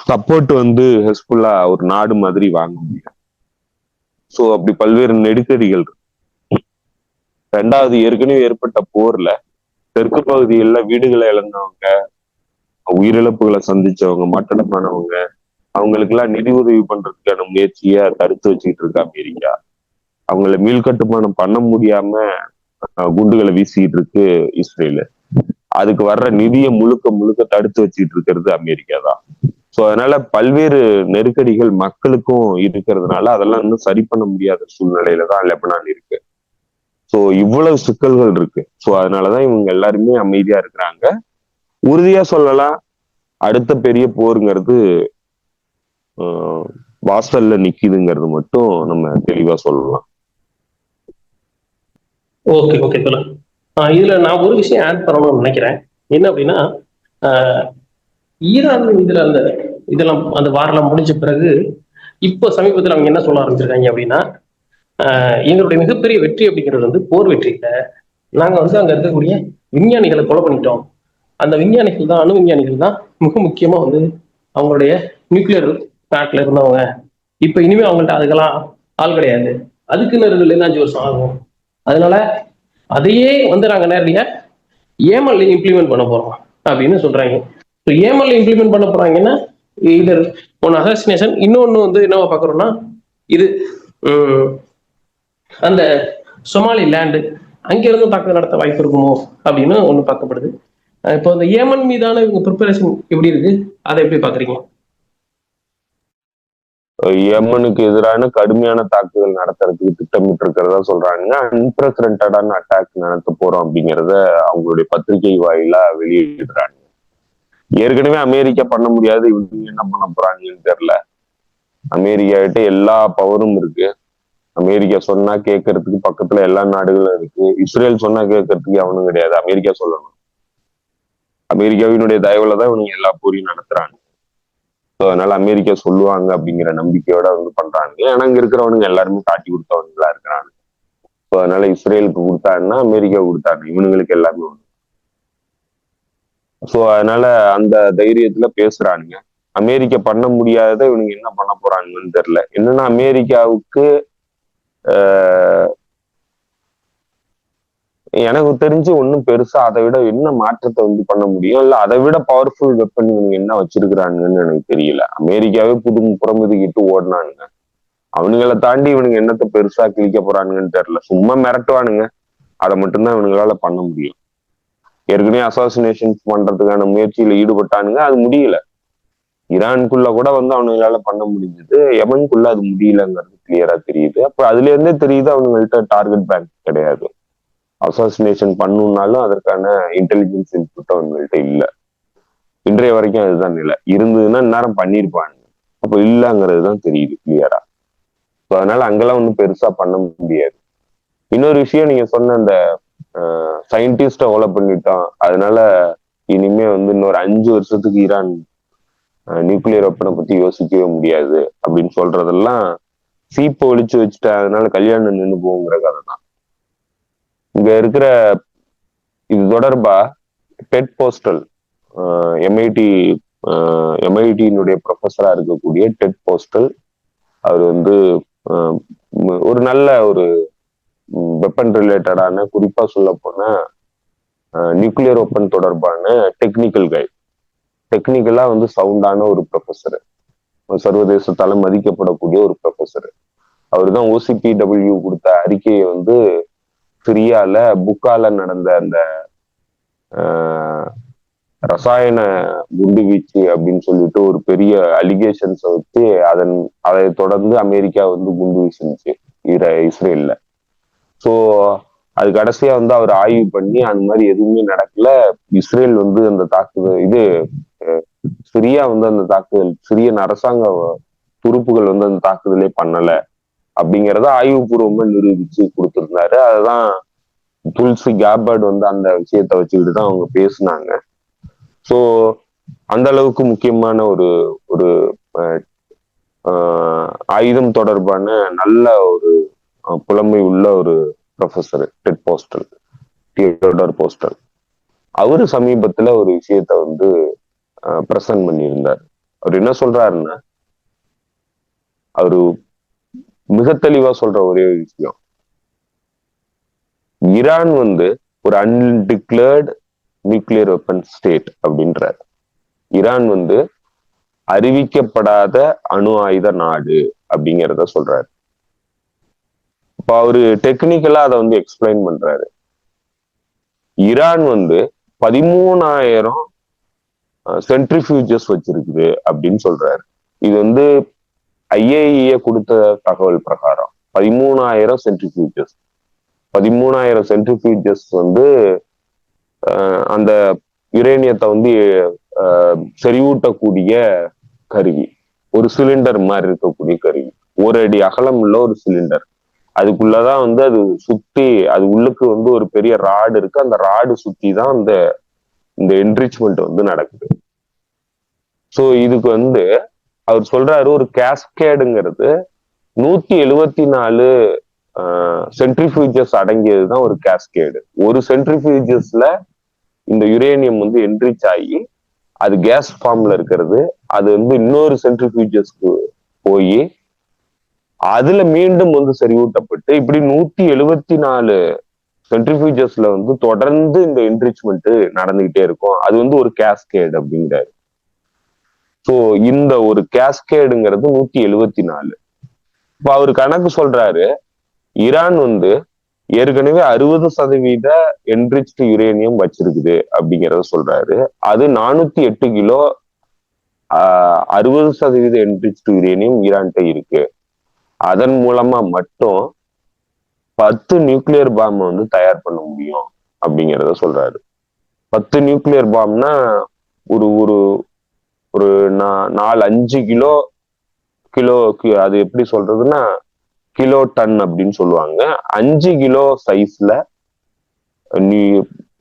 சப்போர்ட் வந்து ஹெஸ்புல்லா ஒரு நாடு மாதிரி வாங்க முடியும். சோ அப்படி பல்வேறு நெருக்கடிகள் இருக்கு. ரெண்டாவது, ஏற்கனவே ஏற்பட்ட போர்ல தெற்கு பகுதிகளில் வீடுகளை இழந்தவங்க, உயிரிழப்புகளை சந்திச்சவங்க, மட்டடமானவங்க, அவங்களுக்கு எல்லாம் நிதி உதவி பண்றதுக்கான முயற்சியை தடுத்து வச்சுக்கிட்டு இருக்கு அமெரிக்கா. அவங்கள மீள்கட்டுமானம் பண்ண முடியாம குண்டுகளை வீசிட்டு இருக்கு இஸ்ரேலு. அதுக்கு வர்ற நிதியை முழுக்க முழுக்க தடுத்து வச்சுட்டு இருக்கிறது அமெரிக்கா தான். சோ அதனால பல்வேறு நெருக்கடிகள் மக்களுக்கும் இருக்கிறதுனால அதெல்லாம் இன்னும் சரி பண்ண முடியாத சூழ்நிலையில தான் லெபனான் இருக்கு. சோ இவ்வளவு சிக்கல்கள் இருக்கு. சோ அதனாலதான் இவங்க எல்லாருமே அமைதியா இருக்கிறாங்க. உறுதியா சொல்லலாம், அடுத்த பெரிய போருங்கிறது வாசல்ல நிக்குதுங்கிறது மட்டும் நம்ம தெளிவா சொல்லலாம். ஓகே ஓகே தோழர். இதுல நான் ஒரு விஷயம் ஆட் பண்ணணும்னு நினைக்கிறேன். என்ன அப்படின்னா, ஈரான் இதுல அந்த இதெல்லாம் அந்த வாரெல்லாம் முடிஞ்ச பிறகு இப்போ சமீபத்தில் அவங்க என்ன சொல்ல ஆரம்பிச்சிருக்காங்க அப்படின்னா, எங்களுடைய மிகப்பெரிய வெற்றி அப்படிங்கிறது வந்து போர் வெற்றி இல்லை, நாங்க வந்து அங்க இருக்கக்கூடிய விஞ்ஞானிகளை கொலை பண்ணிட்டோம். அந்த விஞ்ஞானிகள் தான், அணு விஞ்ஞானிகள் தான் மிக முக்கியமா வந்து அவங்களுடைய நியூக்ளியர் பேக்ல இருந்தவங்க. இப்ப இனிமே அவங்கள்ட்ட அதுக்கெல்லாம் ஆள் கிடையாது. அதுக்குன்னு 2 5 வருஷம் ஆகும். அதனால அதையே வந்து நாங்க நேரடியா ஏமல்ல இம்ப்ளிமெண்ட் பண்ண போறோம் அப்படின்னு சொல்றாங்க. ஏமல்ல இம்ப்ளிமெண்ட் பண்ண போறாங்கன்னா இதர் ஒன் அசாசினேஷன், இன்னொன்னு வந்து என்னவா பாக்குறோம்னா இது அந்த சொமாலி லேண்டு அங்கிருந்து தாக்குதல் நடத்த வாய்ப்பு இருக்குமோ அப்படின்னு ஒண்ணு பார்க்கப்படுது. இப்போ அந்த ஏமன் மீதான இவங்க ப்ரிப்பரேஷன் எப்படி இருக்கு, அதை எப்படி பாக்குறீங்க? யமனுக்கு எதிரான கடுமையான தாக்குதல் நடத்துறதுக்கு திட்டமிட்டு இருக்கிறதா சொல்றாங்க. அன்பிரசிடென்டான அட்டாக் நடத்த போறோம் அப்படிங்கிறத அவங்களுடைய பத்திரிகை வாயிலா வெளியிடுறாங்க. ஏற்கனவே அமெரிக்கா பண்ண முடியாது, இவங்க என்ன பண்ண போறாங்கன்னு தெரியல. அமெரிக்கா கிட்ட எல்லா பவரும் இருக்கு. அமெரிக்கா சொன்னா கேட்கறதுக்கு பக்கத்துல எல்லா நாடுகளும் இருக்கு. இஸ்ரேல் சொன்னா கேட்கறதுக்கு அவனும் கிடையாது, அமெரிக்கா சொல்லணும். அமெரிக்காவினுடைய தயவுல தான் இவனுங்க எல்லா போரையும் நடத்துறாங்க. அதனால அமெரிக்கா சொல்லுவாங்க அப்படிங்கிற நம்பிக்கையோட வந்து பண்றாங்க. ஏன்னா அங்க இருக்கிறவனுங்க எல்லாருமே காட்டி கொடுத்தவனுங்களா இருக்கிறாங்க. அதனால இஸ்ரேலுக்கு கொடுத்தாங்கன்னா அமெரிக்கா கொடுத்தாங்க, இவனுங்களுக்கு எல்லாமே ஒண்ணு. சோ அதனால அந்த தைரியத்துல பேசுறானுங்க. அமெரிக்கா பண்ண முடியாததை இவனுங்க என்ன பண்ண போறாங்கன்னு தெரியல. என்னன்னா அமெரிக்காவுக்கு எனக்கு தெரிஞ்சு ஒன்னும் பெருசா அதை விட என்ன மாற்றத்தை வந்து பண்ண முடியும், இல்ல அதை விட பவர்ஃபுல் வெப்பன் இவங்க என்ன வச்சிருக்கிறாங்கன்னு எனக்கு தெரியல. அமெரிக்காவே புறமுதுகிட்டு ஓடினானுங்க. அவனுங்களை தாண்டி இவனுங்க என்னத்தை பெருசா கிழிக்க போறானுங்கன்னு தெரியல. சும்மா மிரட்டுவானுங்க, அதை மட்டும்தான் இவனுங்களால பண்ண முடியும். ஏற்கனவே அசாசினேஷன் பண்றதுக்கான முயற்சியில ஈடுபட்டானுங்க, அது முடியல. ஈரானுக்குள்ள கூட வந்து அவனுங்களால பண்ண முடிஞ்சது, யமனுக்குள்ள அது முடியலங்கிறது கிளியரா தெரியுது. அப்ப அதுல இருந்தே தெரியுது அவனுங்கள்ட்ட டார்கெட் பேங்க் கிடையாது. அசாசினேஷன் பண்ணுனாலும் அதற்கான இன்டெலிஜென்ஸ் இன்புட் அவங்கள்ட்ட இல்ல. இன்றைய வரைக்கும் அதுதான் நிலை. இருந்ததுன்னா நேரம் பண்ணிருப்பாங்க. அப்ப இல்லங்கிறது தான் தெரியுது கிளியரா. அதனால அங்கெல்லாம் ஒன்றும் பெருசா பண்ண முடியாது. இன்னொரு விஷயம், நீங்க சொன்ன அந்த சயின்டிஸ்ட கொலை பண்ணிட்டோம், அதனால இனிமே வந்து இன்னொரு 5 வருஷத்துக்கு ஈரான் நியூக்ளியர் வெப்பனை பத்தி யோசிக்கவே முடியாது அப்படின்னு சொல்றதெல்லாம் சீப்பை ஒழிச்சு வச்சுட்டேன் அதனால கல்யாணம் நின்று போங்கிற கதை தான். இங்க இருக்கிற இது தொடர்பா டெட் போஸ்டல் எம்ஐடி எம்ஐடியினுடைய ப்ரொஃபஸரா இருக்கக்கூடிய டெட் போஸ்டல். அவர் வந்து ஒரு நல்ல ஒரு வெப்பன் ரிலேட்டடான, குறிப்பா சொல்ல போனா நியூக்ளியர் வெப்பன் தொடர்பான டெக்னிக்கலா வந்து சவுண்டான ஒரு ப்ரொஃபஸர், சர்வதேச தளம் மதிக்கப்படக்கூடிய ஒரு ப்ரொஃபஸர். அவர் தான் OCPW கொடுத்த அறிக்கையை வந்து சிரியால புக்கால நடந்த அந்த ரசாயன குண்டு வீச்சு அப்படின்னு சொல்லிட்டு ஒரு பெரிய அலிகேஷன்ஸை வச்சு அதை தொடர்ந்து அமெரிக்கா வந்து குண்டு வீசுனுச்சு இஸ்ரேல்ல. ஸோ அது கடைசியா வந்து அவர் ஆய்வு பண்ணி அந்த மாதிரி எதுவுமே நடக்கல. இஸ்ரேல் வந்து அந்த தாக்குதல் சிரியா வந்து அந்த தாக்குதல், சிரியன் அரசாங்க துருப்புகள் வந்து அந்த தாக்குதலே பண்ணல அப்படிங்கிறத ஆய்வுபூர்வமா நிரூபிச்சு கொடுத்திருந்தாரு. அதுதான் துல்சி கேபர்ட் வந்து அந்த விஷயத்த வச்சுக்கிட்டு தான் அவங்க பேசினாங்க. ஸோ அந்த அளவுக்கு முக்கியமான ஒரு ஒரு ஆயுதம் தொடர்பான நல்ல ஒரு புலமை உள்ள ஒரு professor Ted Postol, Theodore Postol. அவரு சமீபத்துல ஒரு விஷயத்த வந்து பிரசன்ட் பண்ணியிருந்தார். அவர் என்ன சொல்றாருன்னா, அவரு மிக தெளிவா சொல்ற ஒரே விஷயம், ஈரான் வந்து ஒரு அன்டிக்ளேர்டு நியூக்ளியர் வெப்பன் ஸ்டேட் அப்படின்றார். ஈரான் வந்து அறிவிக்கப்படாத அணு ஆயுத நாடு அப்படிங்கிறத சொல்றாரு. இப்ப அவரு டெக்னிக்கலா அதை வந்து எக்ஸ்பிளைன் பண்றாரு. ஈரான் வந்து 13,000 சென்ட்ரிஃபியூஜஸ் வச்சிருக்குது அப்படின்னு சொல்றாரு. இது வந்து IAEA கொடுத்த தகவல் பிரகாரம் 13,000 சென்ட்ரிஃபியூஜஸ். 13,000 சென்ட்ரிஃபியூஜஸ் வந்து அந்த யுரேனியத்தை வந்து செறிவூட்டக்கூடிய கருவி, ஒரு சிலிண்டர் மாதிரி இருக்கக்கூடிய கருவி, 1 அடி அகலம் உள்ள ஒரு சிலிண்டர். அதுக்குள்ளதான் வந்து அது சுத்தி, அது உள்ளுக்கு வந்து ஒரு பெரிய ராடு இருக்கு. அந்த ராடு சுத்தி தான் இந்த என்ரிச்மெண்ட் வந்து நடக்குது. ஸோ இதுக்கு வந்து அவர் சொல்றாரு, ஒரு கேஸ்கேடுங்கிறது 174 சென்ட்ரிஃபியூஜஸ் அடங்கியதுதான் ஒரு கேஸ்கேடு. ஒரு சென்ட்ரிஃபியூஜஸ்ல இந்த யுரேனியம் வந்து என்ரிச் ஆகி அது கேஸ் ஃபார்ம்ல இருக்கிறது, அது வந்து இன்னொரு சென்ட்ரிஃபியூஜஸ்க்கு போய் அதுல மீண்டும் வந்து செறிவூட்டப்பட்டு இப்படி 174 சென்ட்ரிஃபியூஜஸ்ல வந்து தொடர்ந்து இந்த என்ரிச்மெண்ட் நடந்துகிட்டே இருக்கும். அது வந்து ஒரு கேஸ்கேட் அப்படிங்கிறாரு. ஸோ இந்த ஒரு கேஸ்கேடுங்கிறது 174. இப்ப அவரு கணக்கு சொல்றாரு, ஈரான் வந்து ஏற்கனவே 60% என்ரிச்டு யுரேனியம் வச்சிருக்குது அப்படிங்கிறத சொல்றாரு. அது 408 கிலோ 60% என்ரிச்டு யுரேனியம் ஈரான்கிட்ட இருக்கு. அதன் மூலமா மட்டும் 10 நியூக்ளியர் பாம் வந்து தயார் பண்ண முடியும் அப்படிங்கிறத சொல்றாரு. 10 நியூக்ளியர் பாம்னா ஒரு ஒரு ஒரு 4-5 கிலோ அது எப்படி சொல்றதுன்னா கிலோ டன் அப்படின்னு சொல்லுவாங்க. 5 கிலோ சைஸ்ல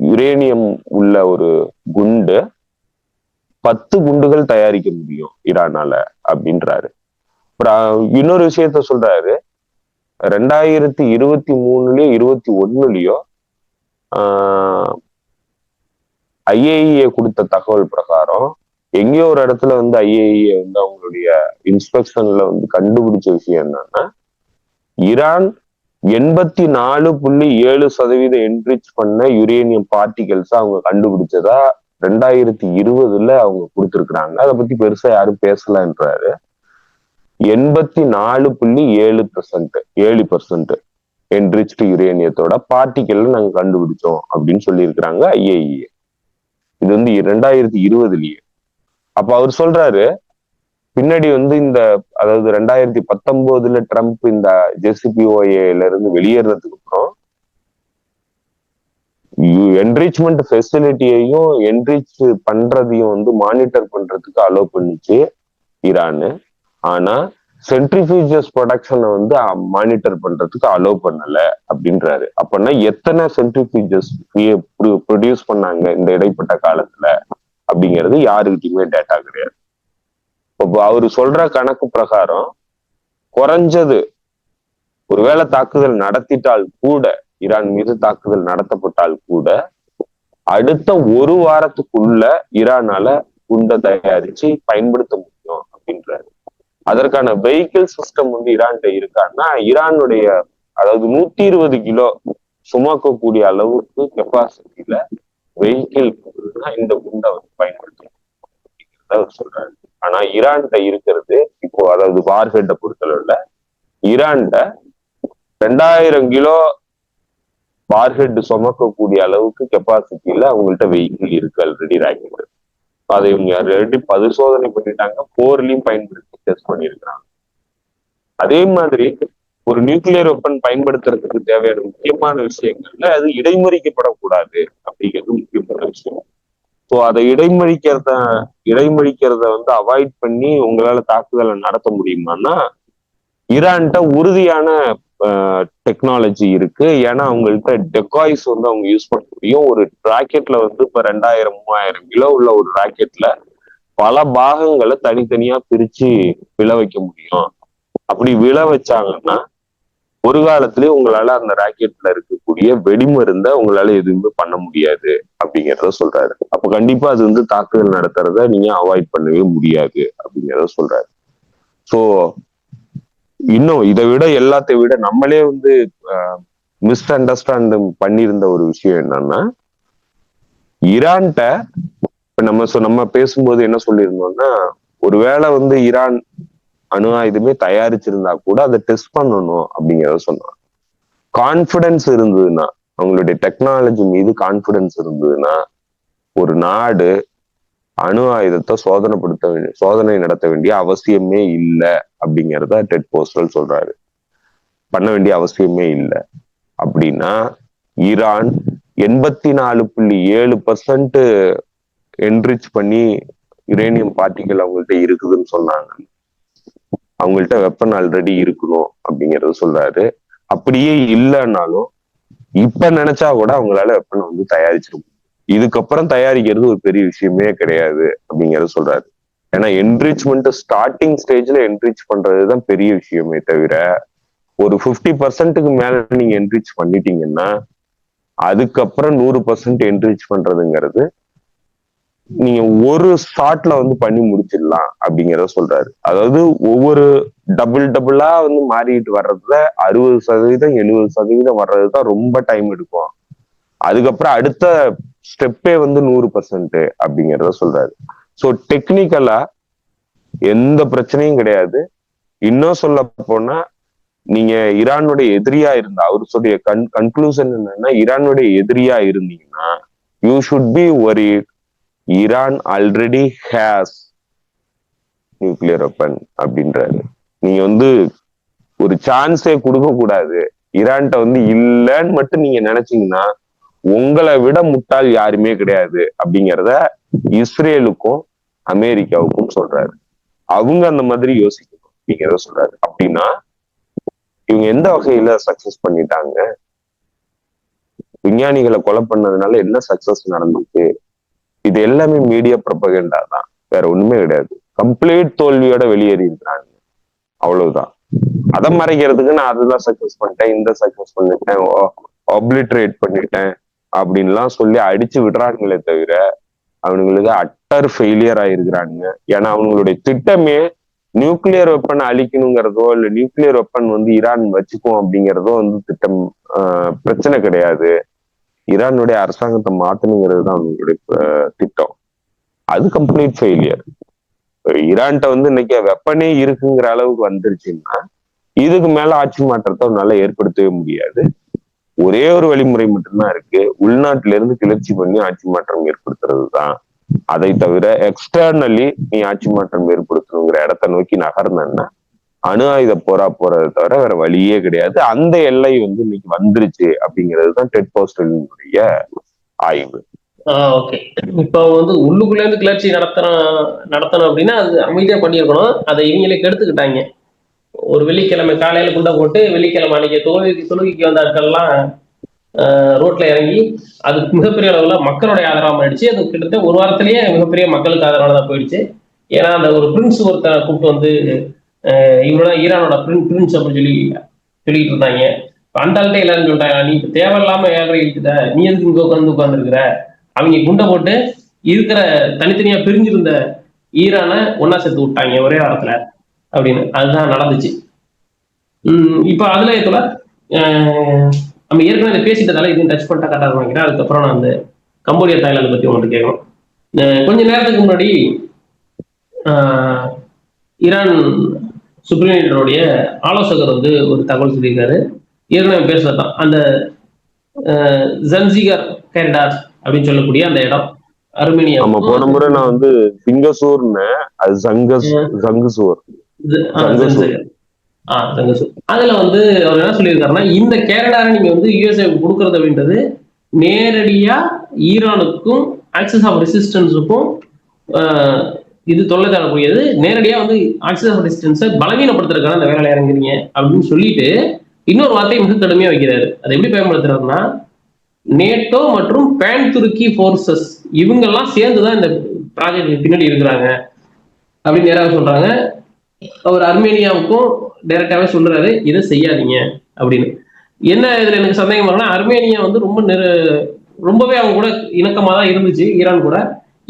யுரேனியம் உள்ள ஒரு குண்டு 10 குண்டுகள் தயாரிக்க முடியும் ஈரானால அப்படின்றாரு. அப்புறம் இன்னொரு விஷயத்த சொல்றாரு, 2023லயோ 21லயோ IAEA கொடுத்த தகவல் பிரகாரம் எங்கேயோ ஒரு இடத்துல வந்து IAEA வந்து அவங்களுடைய இன்ஸ்பெக்ஷன்ல வந்து கண்டுபிடிச்ச விஷயம் என்னன்னா, ஈரான் 84.7% என்ரிச் பண்ண யுரேனியம் பார்ட்டிகல்ஸ் அவங்க கண்டுபிடிச்சதா 2020 அவங்க கொடுத்திருக்கிறாங்க. அதை பத்தி பெருசா யாரும் பேசலன்றாரு. 84.7% என்ரிச்டு யுரேனியத்தோட பார்ட்டிகல் நாங்க கண்டுபிடிச்சோம் அப்படின்னு சொல்லியிருக்கிறாங்க IAEA. இது வந்து 2020லயே. அப்ப அவர் சொல்றாரு, பின்னாடி வந்து அதாவது 2019 ட்ரம்ப் இந்த JCPOAல இருந்து வெளியேறதுக்கு அப்புறம் என்ரிச்மெண்ட் ஃபெசிலிட்டியையும் என்ரிச் பண்றதையும் வந்து மானிட்டர் பண்றதுக்கு அலோவ் பண்ணிச்சு ஈரானு. ஆனா சென்ட்ரிஃபியூஜஸ் ப்ரொடக்ஷனை வந்து மானிட்டர் பண்றதுக்கு அலோவ் பண்ணல அப்படின்றாரு. அப்படின்னா எத்தனை சென்ட்ரிஃபியூஜஸ் ப்ரொடியூஸ் பண்ணாங்க இந்த இடைப்பட்ட காலத்துல அப்படிங்கிறது யாருக்கிட்டையுமே டேட்டா கிடையாது. அவரு சொல்ற கணக்கு பிரகாரம் குறைஞ்சது ஒருவேளை தாக்குதல் நடத்திட்டால் கூட, ஈரான் மீது தாக்குதல் நடத்தப்பட்டால் கூட அடுத்த ஒரு வாரத்துக்குள்ள ஈரானால குண்டை தயாரிச்சு பயன்படுத்த முடியும் அப்படின்றாரு. அதற்கான வெஹிக்கிள் சிஸ்டம் வந்து ஈரான்கிட்ட இருக்கான்னா, ஈரானுடைய அதாவது 120 கிலோ சுமக்கக்கூடிய அளவுக்கு கெப்பாசிட்டியில வெஹிக்கிள் இந்த குண்டை வந்து பயன்படுத்தணும் அவர் சொல்றாரு. ஆனா ஈரான்கிட்ட இருக்கிறது இப்போ, அதாவது வார்ஹெட்டை பொறுத்தளவுல ஈரான்கிட்ட 2000 கிலோ வார்ஹெட் சுமக்கக்கூடிய அளவுக்கு கெப்பாசிட்டியில அவங்கள்ட்ட வெஹிக்கிள் இருக்கு ஆல்ரெடி ராக்கெட். அதை இவங்க ஆல்ரெடி பரிசோதனை பண்ணிட்டாங்க, போர்லயும் பயன்படுத்தி டெஸ்ட் பண்ணியிருக்கிறாங்க. அதே மாதிரி ஒரு நியூக்ளியர் வெப்பன் பயன்படுத்துறதுக்கு தேவையான முக்கியமான விஷயங்கள்ல அது இடைமறிக்கப்படக்கூடாது அப்படிங்கிறது முக்கியமான விஷயம். ஸோ அதை இடைமறிக்கிறத வந்து அவாய்ட் பண்ணி உங்களால தாக்குதலை நடத்த முடியுமான்னா, ஈரான்கிட்ட உறுதியான டெக்னாலஜி இருக்கு. ஏன்னா அவங்கள்ட்ட டெக்காய்ஸ் வந்து அவங்க யூஸ் பண்ண முடியும். ஒரு ராக்கெட்ல வந்து இப்ப 2000-3000 கிலோ உள்ள ஒரு ராக்கெட்ல பல பாகங்களை தனித்தனியா பிரிச்சு விழ வைக்க முடியும். அப்படி விழ வச்சாங்கன்னா ஒரு காலத்திலேயே உங்களால அந்த ராக்கெட்ல இருக்கக்கூடிய வெடிமருந்தை உங்களால எதுவுமே பண்ண முடியாது அப்படிங்கிறத சொல்றாரு. அப்ப கண்டிப்பா அது வந்து தாக்குதல் நடத்துறத நீங்க அவாய்ட் பண்ணவே முடியாது அப்படிங்கிறத சொல்றாரு. ஸோ இன்னும் இதை விட எல்லாத்தையும் விட நம்மளே வந்து மிஸ் அண்டர்ஸ்டாண்ட் பண்ணியிருந்த ஒரு விஷயம் என்னன்னா, ஈரான்கிட்ட நம்ம பேசும்போது என்ன சொல்லியிருந்தோம்னா, ஒருவேளை வந்து ஈரான் அணு ஆயுதமே தயாரிச்சிருந்தா கூட அதை டெஸ்ட் பண்ணணும் அப்படிங்கிறத சொன்னாங்க. கான்பிடன்ஸ் இருந்ததுன்னா, அவங்களுடைய டெக்னாலஜி மீது கான்பிடன்ஸ் இருந்ததுன்னா, ஒரு நாடு அணு ஆயுதத்தை சோதனை நடத்த வேண்டிய அவசியமே இல்லை அப்படிங்கிறத டெட் போஸ்டல் சொல்றாரு. பண்ண வேண்டிய அவசியமே இல்லை. அப்படின்னா ஈரான் 84.7% என்ரிச் பண்ணி யுரேனியம் பார்ட்டிகள் அவங்கள்ட்ட இருக்குதுன்னு சொன்னாங்க. அவங்கள்ட்ட வெப்பன் ஆல்ரெடி இருக்கணும் அப்படிங்கறத சொல்றாரு. அப்படியே இல்லைன்னாலும் இப்ப நினைச்சா கூட அவங்களால வெப்பன் வந்து தயாரிச்சிருக்கும். இதுக்கப்புறம் தயாரிக்கிறது ஒரு பெரிய விஷயமே கிடையாது அப்படிங்கறத சொல்றாரு. ஏன்னா என்ரிச்மெண்ட் ஸ்டார்டிங் ஸ்டேஜ்ல என்ரிச் பண்றதுதான் பெரிய விஷயமே தவிர, ஒரு 50%க்கு மேல நீங்க என்ரிச் பண்ணிட்டீங்கன்னா அதுக்கப்புறம் 100% என்ரிச் பண்றதுங்கிறது நீங்க ஒரு ஷாட்ல வந்து பண்ணி முடிச்சிடலாம் அப்படிங்கிறத சொல்றாரு. அதாவது ஒவ்வொரு டபுளா வந்து மாறிட்டு வர்றதுல 60% 70% வர்றதுதான் ரொம்ப டைம் எடுக்கும். அதுக்கப்புறம் அடுத்த ஸ்டெப்பே வந்து 100% அப்படிங்கிறத சொல்றாரு. ஸோ டெக்னிக்கலா எந்த பிரச்சனையும் கிடையாது. இன்னும் சொல்ல போனா, நீங்க ஈரானுடைய எதிரியா இருந்தா, அவரு சொல்லிய கன்க்ளூஷன் என்னன்னா, ஈரானுடைய எதிரியா இருந்தீங்கன்னா you should be worried, Iran already has nuclear weapon அப்படின்றாரு. நீங்க வந்து ஒரு சான்ஸே கொடுக்க கூடாது. ஈரான்கிட்ட வந்து இல்லைன்னு மட்டும் நீங்க நினைச்சீங்கன்னா உங்களை விட முட்டாள் யாருமே கிடையாது அப்படிங்கிறத இஸ்ரேலுக்கும் அமெரிக்காவுக்கும் சொல்றாரு. அவங்க அந்த மாதிரி யோசிக்கணும் அப்படிங்கிறத சொல்றாரு. அப்படின்னா இவங்க எந்த வகையில சக்சஸ் பண்ணிட்டாங்க? விஞ்ஞானிகளை கொலை பண்ணதுனால என்ன சக்சஸ் நடந்துச்சு? இது எல்லாமே மீடியா ப்ரொபகண்டா தான், வேற ஒண்ணுமே கிடையாது. கம்ப்ளீட் தோல்வியோட வெளியேறி இருக்கிறாங்க, அவ்வளவுதான். அதை மறைக்கிறதுக்கு நான் அதுதான் சக்சஸ் பண்ணிட்டேன், இந்த சக்சஸ் பண்ணிட்டேன், ஆப்லிட்ரேட் பண்ணிட்டேன் அப்படின்லாம் சொல்லி அடிச்சு விடுறாங்களே தவிர அவனுங்களுக்கு அட்டர் ஃபெயிலியர் ஆயிருக்கிறாங்க. ஏன்னா அவங்களுடைய திட்டமே நியூக்ளியர் வெப்பன் அழிக்கணுங்கிறதோ இல்ல நியூக்ளியர் வெப்பன் வந்து ஈரான் வச்சுக்கும் அப்படிங்கிறதோ வந்து திட்டம் பிரச்சனை கிடையாது. ஈரானுடைய அரசாங்கத்தை மாத்தணுங்கிறது தான் அவங்களுடைய திட்டம். அது கம்ப்ளீட் ஃபெயிலியர். ஈரான்கிட்ட வந்து இன்னைக்கு வெப்பனே இருக்குங்கிற அளவுக்கு வந்துருச்சுன்னா இதுக்கு மேல ஆட்சி மாற்றத்தை அவனால ஏற்படுத்தவே முடியாது. ஒரே ஒரு வழிமுறை மட்டும்தான் இருக்கு, உள்நாட்டில இருந்து கிளர்ச்சி பண்ணி ஆட்சி மாற்றம் ஏற்படுத்துறது தான். அதை தவிர எக்ஸ்டர்னலி நீ ஆட்சி மாற்றம் ஏற்படுத்தணுங்கிற இடத்தை நோக்கி நகர்ந்தன்னா அணு ஆயுத போரா போறதை தவிர வேற வழியே கிடையாது. அந்த எல்லை வந்து இன்னைக்கு வந்துருச்சு அப்படிங்கிறது தான் டெட் போஸ்டலினுடைய ஆய்வு. ஓகே. இப்ப வந்து உள்ளுக்குள்ள இருந்து கிளர்ச்சி நடத்தணும் அப்படின்னா அது அமைதியா பண்ணியிருக்கணும். அதை இவங்களே கெடுத்துக்கிட்டாங்க. ஒரு வெள்ளிக்கிழமை காலையில குண்டை போட்டு வெள்ளிக்கிழமை அன்னைக்கு தொழுகைக்கு வந்த ஆட்கள்லாம் ரோட்ல இறங்கி அது மிகப்பெரிய அளவுல மக்களுடைய ஆதரவாக ஆயிடுச்சு. அது கிட்டத்தட்ட ஒரு வாரத்திலேயே மிகப்பெரிய மக்களுக்கு ஆதரவானதா போயிடுச்சு. ஏன்னா அந்த ஒரு பிரின்ஸ் ஒருத்தரை கூப்பிட்டு வந்து இவரோட ஈரானோட பிரின்ஸ் அப்படின்னு சொல்லிட்டு இருந்தாங்க. அந்த ஆள்கிட்ட எல்லாரும் சொல்லிட்டாங்க, நீ தேவையில்லாம ஏழரை இருக்குத, நீ எதுக்கு இங்க உட்காந்துருக்கிற, அவங்க குண்டை போட்டு இருக்கிற தனித்தனியா பிரிஞ்சிருந்த ஈரானை ஒன்னா சேர்த்து விட்டாங்க ஒரே வாரத்துல அப்படின்னு. அதுதான் நடந்துச்சு. இப்ப அதுல இதுல நம்ம ஏற்கனவே பேசிட்டதால இதுவும் டச் பண்ணிட்டா கரெக்டாக வாங்கிக்கிறேன். அதுக்கப்புறம் நான் அந்த கம்போடியா தாய்லாந்து பத்தி உங்கள்கிட்ட கேட்கணும். கொஞ்ச நேரத்துக்கு முன்னாடி ஈரான் சுப்ரீம் லீடருடைய ஆலோசகர் வந்து ஒரு தகவல் சொல்லியிருக்காரு. ஏற்கனவே பேசுறதுதான் அந்த ஜன்சிகர் கேரிடார் அப்படின்னு சொல்லக்கூடிய அந்த இடம் அர்மேனியா. போன முறை நான் வந்து சிங்கசூர்னு அது ஜங்கசூர். அதுல வந்து அவர் என்ன சொல்லியிருக்காருன்னா, இந்த கேரடாரை நீங்க வந்து யுஎஸ்ஏ கொடுக்கறது அப்படின்றது நேரடியா ஈரானுக்கும் ஆக்சிஸ் ஆஃப் ரெசிஸ்டன்ஸுக்கும் இது தொல்லை தரக்கூடியது. நேரடியா வந்து ஆக்சிஸ் ஆஃப் ரெசிஸ்டன்ஸை பலவீனப்படுத்துறதுக்கான அந்த வேலை இறங்குறீங்க அப்படின்னு சொல்லிட்டு இன்னொரு வார்த்தையை மிக கடுமையா வைக்கிறாரு. அதை எப்படி பயன்படுத்துறாருன்னா, நேட்டோ மற்றும் பேன் துருக்கி போர்சஸ் இவங்கெல்லாம் சேர்ந்துதான் இந்த ப்ராஜெக்ட் பின்னாடி இருக்கிறாங்க அப்படின்னு நேராக சொல்றாங்க. அவர் அர்மேனியாவுக்கும் டைரக்டாவே சொல்றாரு இதை செய்யாதீங்க அப்படின்னு. என்ன இதுல எனக்கு சந்தேகம் வரனா, அர்மேனியா வந்து ரொம்பவே அவங்க கூட இணக்கமா தான் இருந்துச்சு ஈரான் கூட.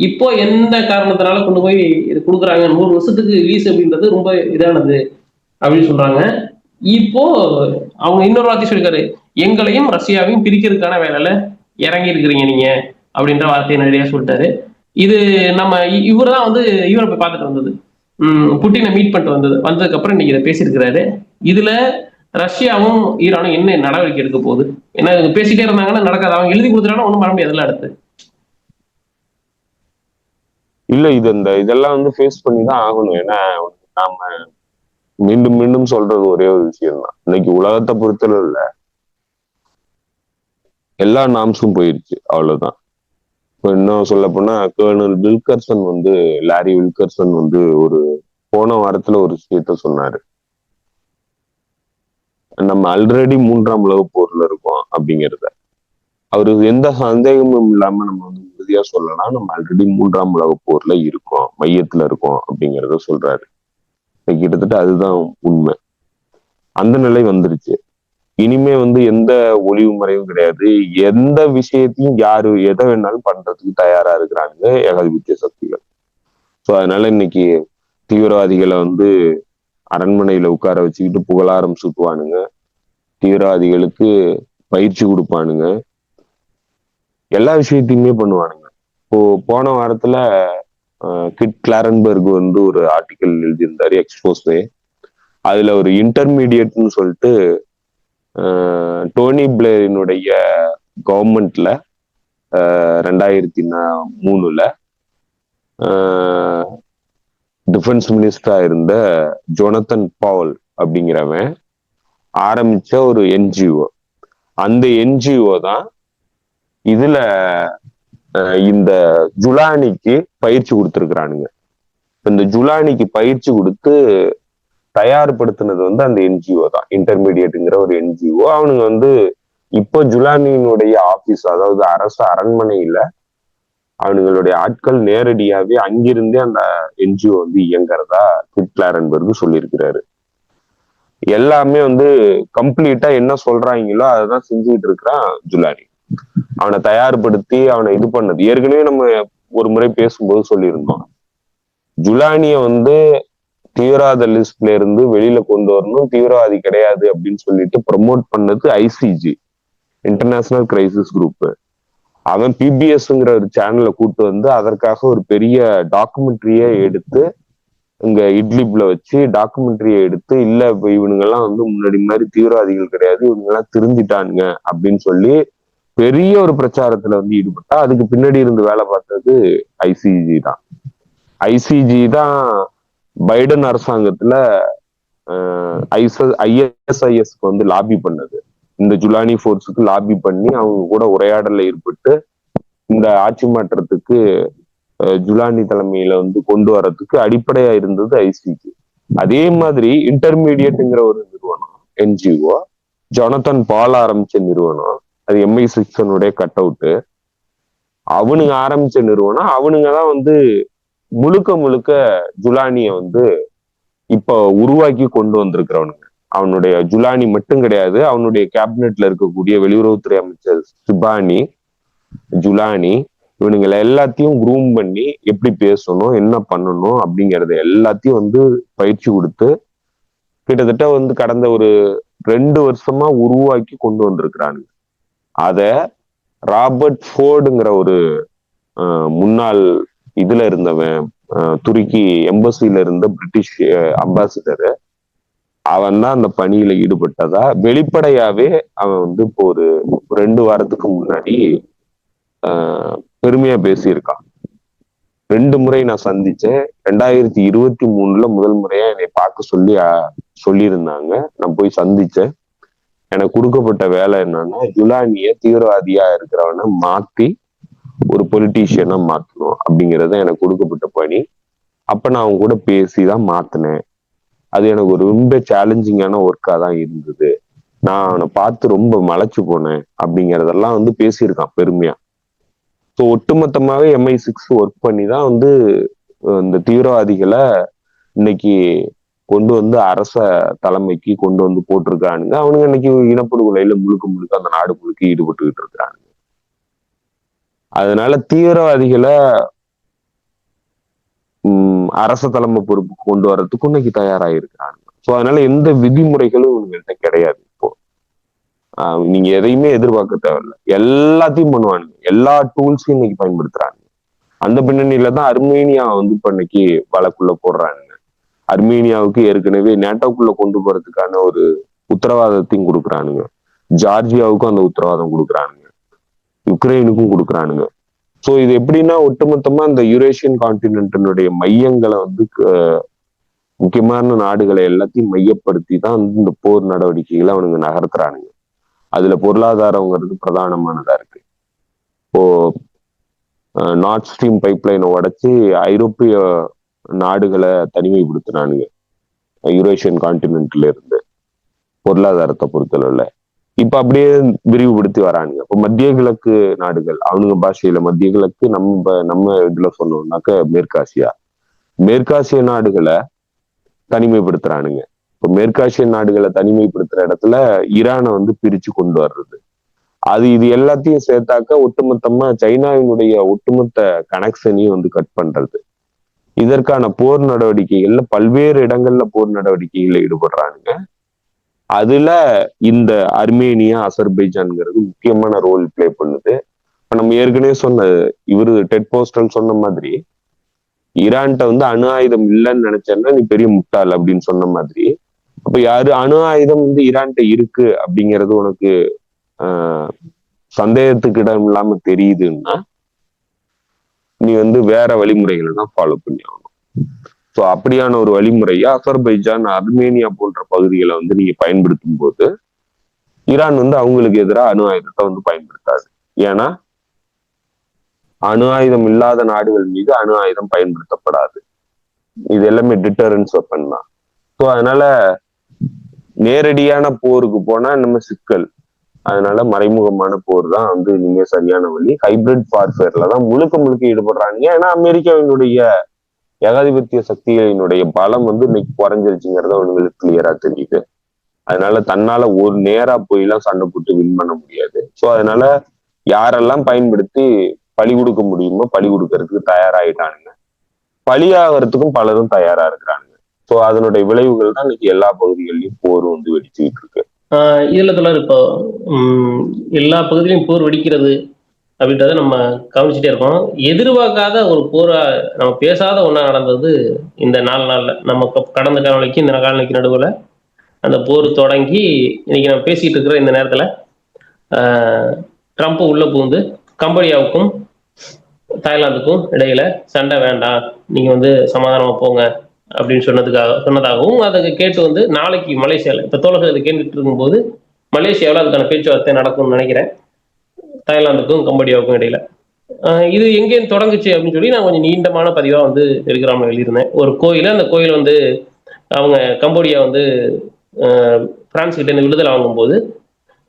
இப்போ எந்த காரணத்தினால கொண்டு போய் இது கொடுக்குறாங்க, 100 வருஷத்துக்கு லீஸ் அப்படின்றது ரொம்ப இதானது அப்படின்னு சொல்றாங்க. இப்போ அவங்க இன்னொரு வார்த்தை சொல்லிருக்காரு, எங்களையும் ரஷ்யாவையும் பிரிக்கிறதுக்கான வேலையில இறங்கி இருக்கிறீங்க நீங்க அப்படின்ற வார்த்தையை நிறைய சொல்லிட்டாரு. இது நம்ம இவர் தான் வந்து இவரை போய் பார்த்துட்டு வந்தது, புட்டினை மீட் பண்ணிட்டு வந்ததுக்கு அப்புறம் இன்னைக்கு இதை பேசியிருக்கிறாரு. இதுல ரஷ்யாவும் ஈரானும் என்ன நடவடிக்கை எடுக்க போகுது? ஏன்னா பேசிட்டே இருந்தாங்கன்னா நடக்காது. அவங்க எழுதி கொடுத்துட்டாலும் ஒண்ணும் பண்ண முடியாதுல்ல அடுத்து. இல்ல இதெல்லாம் வந்து ஃபேஸ் பண்ணி தான் ஆகணும். ஏன்னா நாம மீண்டும் மீண்டும் சொல்றது ஒரே ஒரு விஷயம் தான். இன்னைக்கு உலகத்தை பொறுத்தளவு இல்ல, எல்லா நாம்ஸும் போயிருச்சு, அவ்வளவுதான். இப்போ இன்னும் சொல்ல போனா கர்னல் வில்கர்சன் வந்து லாரி வில்கர்சன் வந்து போன வாரத்துல ஒரு விஷயத்த சொன்னாரு. நம்ம ஆல்ரெடி 3ஆம் உலகப் போர்ல இருக்கோம் அப்படிங்கிறத அவரு எந்த சந்தேகமும் இல்லாம நம்ம வந்து உறுதியா சொல்லலாம். நம்ம ஆல்ரெடி 3ஆம் உலகப் போர்ல இருக்கோம், மையத்துல இருக்கோம் அப்படிங்கிறத சொல்றாரு. கிட்டத்தட்ட அதுதான் உண்மை. அந்த நிலை வந்துருச்சு. இனிமே வந்து எந்த ஒளிவு மறைவும் கிடையாது. எந்த விஷயத்தையும் யாரு எதை வேணாலும் பண்றதுக்கு தயாரா இருக்கிறாங்க ஏகாதிபத்திய சக்திகள். ஸோ அதனால இன்னைக்கு தீவிரவாதிகளை வந்து அரண்மனையில உட்கார வச்சுக்கிட்டு புகழாரம் சுட்டுவானுங்க, தீவிரவாதிகளுக்கு பயிற்சி கொடுப்பானுங்க, எல்லா விஷயத்தையுமே பண்ணுவானுங்க. இப்போ போன வாரத்துல கிட் கிளாரன்பர்க் வந்து ஒரு ஆர்டிக்கல் எழுதியிருந்தாரு, எக்ஸ்போஸ்வே. அதுல ஒரு இன்டர்மீடியட்னு சொல்லிட்டு டோனி பிளேரினுடைய கவர்மெண்ட்ல 2003 டிஃபென்ஸ் மினிஸ்டரா இருந்த ஜோனத்தன் பவுல் அப்படிங்கிறவன் ஆரம்பிச்ச ஒரு என்ஜிஓ. அந்த என்ஜிஓ தான் இதுல இந்த ஜுலானிக்கு பயிற்சி கொடுத்துருக்குறானுங்க. இந்த ஜுலானிக்கு பயிற்சி கொடுத்து தயார்படுத்தினது வந்து அந்த என்ஜிஓ தான், இன்டர்மீடியட்டுங்கிற ஒரு என்ஜிஓ. அவனுங்க வந்து இப்போ ஜுலானியினுடைய ஆபீஸ், அதாவது அரசு அரண்மனையில அவனுங்களுடைய ஆட்கள் நேரடியாவே அங்கிருந்தே அந்த என்ஜிஓ வந்து இயங்குறதா கிட் கிளாரன்பர்க் சொல்லியிருக்கிறாரு. எல்லாமே வந்து கம்ப்ளீட்டா என்ன சொல்றாங்களோ அதான் செஞ்சுக்கிட்டு இருக்கிறான் ஜுலானி. அவனை தயார்படுத்தி அவனை இது பண்ணது ஏற்கனவே நம்ம ஒரு முறை பேசும்போது சொல்லியிருந்தோம். ஜுலானிய வந்து தீவிரவாத லிஸ்ட்ல இருந்து வெளியில கொண்டு வரணும், தீவிரவாதி கிடையாது அப்படின்னு சொல்லிட்டு ப்ரமோட் பண்ணது ஐசிஜி, இன்டர்நேஷனல் கிரைசிஸ் குரூப். அவன் பிபிஎஸ்ங்கிற ஒரு சேனலை கூட்டு வந்து அதற்காக ஒரு பெரிய டாக்குமெண்ட்ரியே எடுத்து இங்க இட்லிப்ல வச்சு டாக்குமெண்ட்ரியை எடுத்து, இல்ல இப்ப இவனுங்கெல்லாம் வந்து முன்னாடி மாதிரி தீவிரவாதிகள் கிடையாது, இவனுங்கெல்லாம் திருந்திட்டானுங்க அப்படின்னு சொல்லி பெரிய ஒரு பிரச்சாரத்துல வந்து ஈடுபட்டா. அதுக்கு பின்னாடி இருந்து வேலை பார்த்தது ஐசிஜி தான். ஐசிஜி தான் பைடன் அரசாங்கத்துல ஐஎஸ்ஐஎஸ்க்கு வந்து லாபி பண்ணது. இந்த ஜுலானி போர்ஸுக்கு லாபி பண்ணி அவங்க கூட உரையாடல ஏற்பட்டு இந்த ஆட்சி மாற்றத்துக்கு ஜுலானி தலைமையில வந்து கொண்டு வர்றதுக்கு அடிப்படையா இருந்தது ஐசிஜி. அதே மாதிரி இன்டர்மீடியட்ங்கிற ஒரு நிறுவனம், என்ஜிஓ, ஜொனத்தன் பால் ஆரம்பிச்ச நிறுவனம், அது MI6 கட் அவுட்டு. அவனுங்க ஆரம்பிச்ச நிறுவனம். அவனுங்க தான் வந்து முழுக்க முழுக்க ஜுலானிய வந்து இப்ப உருவாக்கி கொண்டு வந்திருக்கிறவனுங்க. அவனுடைய ஜுலானி மட்டும் கிடையாது, அவனுடைய கேபினெட்ல இருக்கக்கூடிய வெளியுறவுத்துறை அமைச்சர் சிபானி, ஜுலானி, இவனுங்களை எல்லாத்தையும் குரூம் பண்ணி எப்படி பேசணும், என்ன பண்ணணும் அப்படிங்கறத எல்லாத்தையும் வந்து பயிற்சி கொடுத்து கிட்டத்தட்ட வந்து கடந்த ஒரு 2 வருஷமா உருவாக்கி கொண்டு வந்திருக்கிறானுங்க. அத ராபர்ட் ஃபோர்டுங்கிற ஒரு முன்னாள் இதுல இருந்தவன், துருக்கி எம்பசில இருந்த பிரிட்டிஷ் அம்பாசிடர், அவன் தான் அந்த பணியில ஈடுபட்டதா வெளிப்படையாவே அவன் வந்து இப்போ ஒரு 2 வாரத்துக்கு முன்னாடி பெருமையா பேசியிருக்கான். 2 முறை நான் சந்திச்சேன். 2023 முதல் முறையா என்னை பார்க்க சொல்லி சொல்லியிருந்தாங்க. நான் போய் சந்திச்சேன். எனக்கு கொடுக்கப்பட்ட வேலை என்னன்னா, ஜுலானிய தீவிரவாதியா இருக்கிறவனை மாத்தி ஒரு பொலிட்டீஷியனா மாத்தணும் அப்படிங்கறது எனக்கு கொடுக்கப்பட்ட பணி. அப்ப நான் அவங்க கூட பேசிதான் மாத்தினேன். அது எனக்கு ஒரு ரொம்ப சேலஞ்சிங்கான ஒர்க்கா தான் இருந்தது. நான் அவனை பார்த்து ரொம்ப மலைச்சு போனேன் அப்படிங்கறதெல்லாம் வந்து பேசியிருக்கான் பெருமையா. ஸோ ஒட்டுமொத்தமாவே MI6 ஒர்க் பண்ணி தான் வந்து இந்த தீவிரவாதிகளை இன்னைக்கு கொண்டு வந்து அரச தலைமைக்கு கொண்டு வந்து போட்டிருக்கானுங்க. அவனுங்க இன்னைக்கு இனப்படுகொலையில முழுக்க முழுக்க அந்த நாடு முழுக்க ஈடுபட்டுக்கிட்டு இருக்கிறானுங்க. அதனால தீவிரவாதிகளை அரச தலைமை பொறுப்புக்கு கொண்டு வர்றதுக்கு இன்னைக்கு தயாராகிருக்கிறாங்க. ஸோ அதனால எந்த விதிமுறைகளும் இவங்கள்ட்ட கிடையாது. இப்போ நீங்க எதையுமே எதிர்பார்க்க தேவையில்லை, எல்லாத்தையும் பண்ணுவானுங்க. எல்லா டூல்ஸையும் இன்னைக்கு பயன்படுத்துறாங்க. அந்த பின்னணியில தான் அர்மேனியா வந்து இப்ப இன்னைக்கு வழக்குள்ள போடுறாங்க. அர்மேனியாவுக்கு ஏற்கனவே நேட்டோக்குள்ள கொண்டு போறதுக்கான ஒரு உத்தரவாதத்தையும் கொடுக்குறானுங்க. ஜார்ஜியாவுக்கும் அந்த உத்தரவாதம் கொடுக்குறானுங்க. யுக்ரைனுக்கும் கொடுக்குறானுங்க. ஸோ இது எப்படின்னா ஒட்டுமொத்தமா இந்த யூரேஷியன் கான்டினென்டினுடைய மையங்களை வந்து முக்கியமான நாடுகளை எல்லாத்தையும் மையப்படுத்தி தான் வந்து இந்த போர் நடவடிக்கைகளை அவனுங்க நகர்த்துறானுங்க. அதுல பொருளாதாரங்கிறது பிரதானமானதா இருக்கு. இப்போ நார்த் ஸ்ட்ரீம் பைப்லைனை உடைச்சு ஐரோப்பிய நாடுகளை தனிமைப்படுத்தினானுங்க யூரேஷியன் கான்டினென்ட்ல இருந்து பொருளாதாரத்தை பொறுத்தளவுல. இப்ப அப்படியே விரிவுபடுத்தி வரானுங்க. இப்ப மத்திய கிழக்கு நாடுகள், அவனுங்க பாஷையில மத்திய கிழக்கு, நம்ம இதுல சொன்னோம்னாக்க மேற்காசிய நாடுகளை தனிமைப்படுத்துறானுங்க. இப்ப மேற்காசிய நாடுகளை தனிமைப்படுத்துற இடத்துல ஈரானை வந்து பிரிச்சு கொண்டு வர்றது, இது எல்லாத்தையும் சேர்த்தாக்க ஒட்டுமொத்தமா சைனாவினுடைய ஒட்டுமொத்த கனெக்ஷனையும் வந்து கட் பண்றது. இதற்கான போர் நடவடிக்கைகள்ல பல்வேறு இடங்கள்ல போர் நடவடிக்கைகள்ல ஈடுபடுறானுங்க. அதுல இந்த அர்மேனியா, அசர்பைஜான்ங்கிறது முக்கியமான ரோல் பிளே பண்ணுது. நம்ம ஏற்கனவே சொன்ன இவரு டெட் போஸ்டல் சொன்ன மாதிரி, ஈரான்கிட்ட வந்து அணு ஆயுதம் இல்லைன்னு நினைச்சேன்னா நீ பெரிய முட்டாள் அப்படின்னு சொன்ன மாதிரி, அப்ப யாரு அணு ஆயுதம் வந்து ஈரான்கிட்ட இருக்கு அப்படிங்கிறது உனக்கு சந்தேகத்துக்கு இடம் இல்லாம தெரியுதுன்னா நீ வந்து வேற வழிமுறைகளை தான் ஃபாலோ பண்ணி ஆகணும். ஸோ அப்படியான ஒரு வழிமுறையா அசர்பைஜான், அர்மேனியா போன்ற பகுதிகளை வந்து நீங்க பயன்படுத்தும் போது ஈரான் வந்து அவங்களுக்கு எதிராக அணு ஆயுதத்தை வந்து பயன்படுத்தாது. ஏன்னா அணு ஆயுதம் இல்லாத நாடுகள் மீது அணு ஆயுதம் பயன்படுத்தப்படாது. இது எல்லாமே டிட்டரன்ஸ் வெப்பன் தான். ஸோ அதனால நேரடியான போருக்கு போனா நம்ம சிக்கல். அதனால மறைமுகமான போர் தான் வந்து இனிமே சரியான வழி. ஹைபிரிட் வார்ஃபேர்ல தான் முழுக்க ஈடுபடுறாங்க. ஏன்னா அமெரிக்காவினுடைய ஏகாதிபத்திய சக்திகளினுடைய பலம் வந்து இன்னைக்கு குறைஞ்சிருச்சுங்கிறத அவங்களுக்கு கிளியரா தெரியுது. அதனால தன்னால ஒரு நேரா போயெல்லாம் சண்டை போட்டு வின் பண்ண முடியாது. ஸோ அதனால யாரெல்லாம் பயன்படுத்தி பழி கொடுக்க முடியுமோ பழி கொடுக்கறதுக்கு தயாராயிட்டானுங்க. பழியாகிறதுக்கும் பலரும் தயாரா இருக்கிறானுங்க. ஸோ அதனுடைய விளைவுகள் தான் இன்னைக்கு எல்லா பகுதிகளிலும் போர் வந்து வெடிச்சுக்கிட்டு இருக்கு. இதுல தொடர் இப்போ எல்லா பகுதியிலும் போர் வெடிக்கிறது அப்படின்றத நம்ம கவனிச்சுட்டே இருக்கோம். எதிர்பார்க்காத ஒரு போரா நம்ம பேசாத ஒன்றா நடந்தது இந்த 4 நாள்ல. நம்ம கடந்த காலநிலைக்கு இந்த காலநிலைக்கு நடுவில் அந்த போர் தொடங்கி இன்னைக்கு நம்ம பேசிட்டு இருக்கிற இந்த நேரத்தில் ட்ரம்ப் உள்ள புகுந்து கம்போடியாவுக்கும் தாய்லாந்துக்கும் இடையில சண்டை வேண்டாம், நீங்க வந்து சமாதானமா போங்க அப்படின்னு சொன்னதாகவும் அதை கேட்டு வந்து நாளைக்கு மலேசியாவில் இப்போ தோழர்கள் அதை கேட்டுட்டு இருக்கும்போது மலேசியாவில் அதுக்கான பேச்சுவார்த்தை நடக்கும்னு நினைக்கிறேன், தாய்லாந்துக்கும் கம்போடியாவுக்கும் இடையில. இது எங்கேயும் தொடங்குச்சு அப்படின்னு சொல்லி நான் கொஞ்சம் நீண்டமான பதிவாக வந்து டெலிகிராமில் எழுதியிருந்தேன். ஒரு கோயில், அந்த கோயில் வந்து அவங்க கம்போடியா வந்து பிரான்ஸ் கிட்ட இருந்து விடுதலை வாங்கும்போது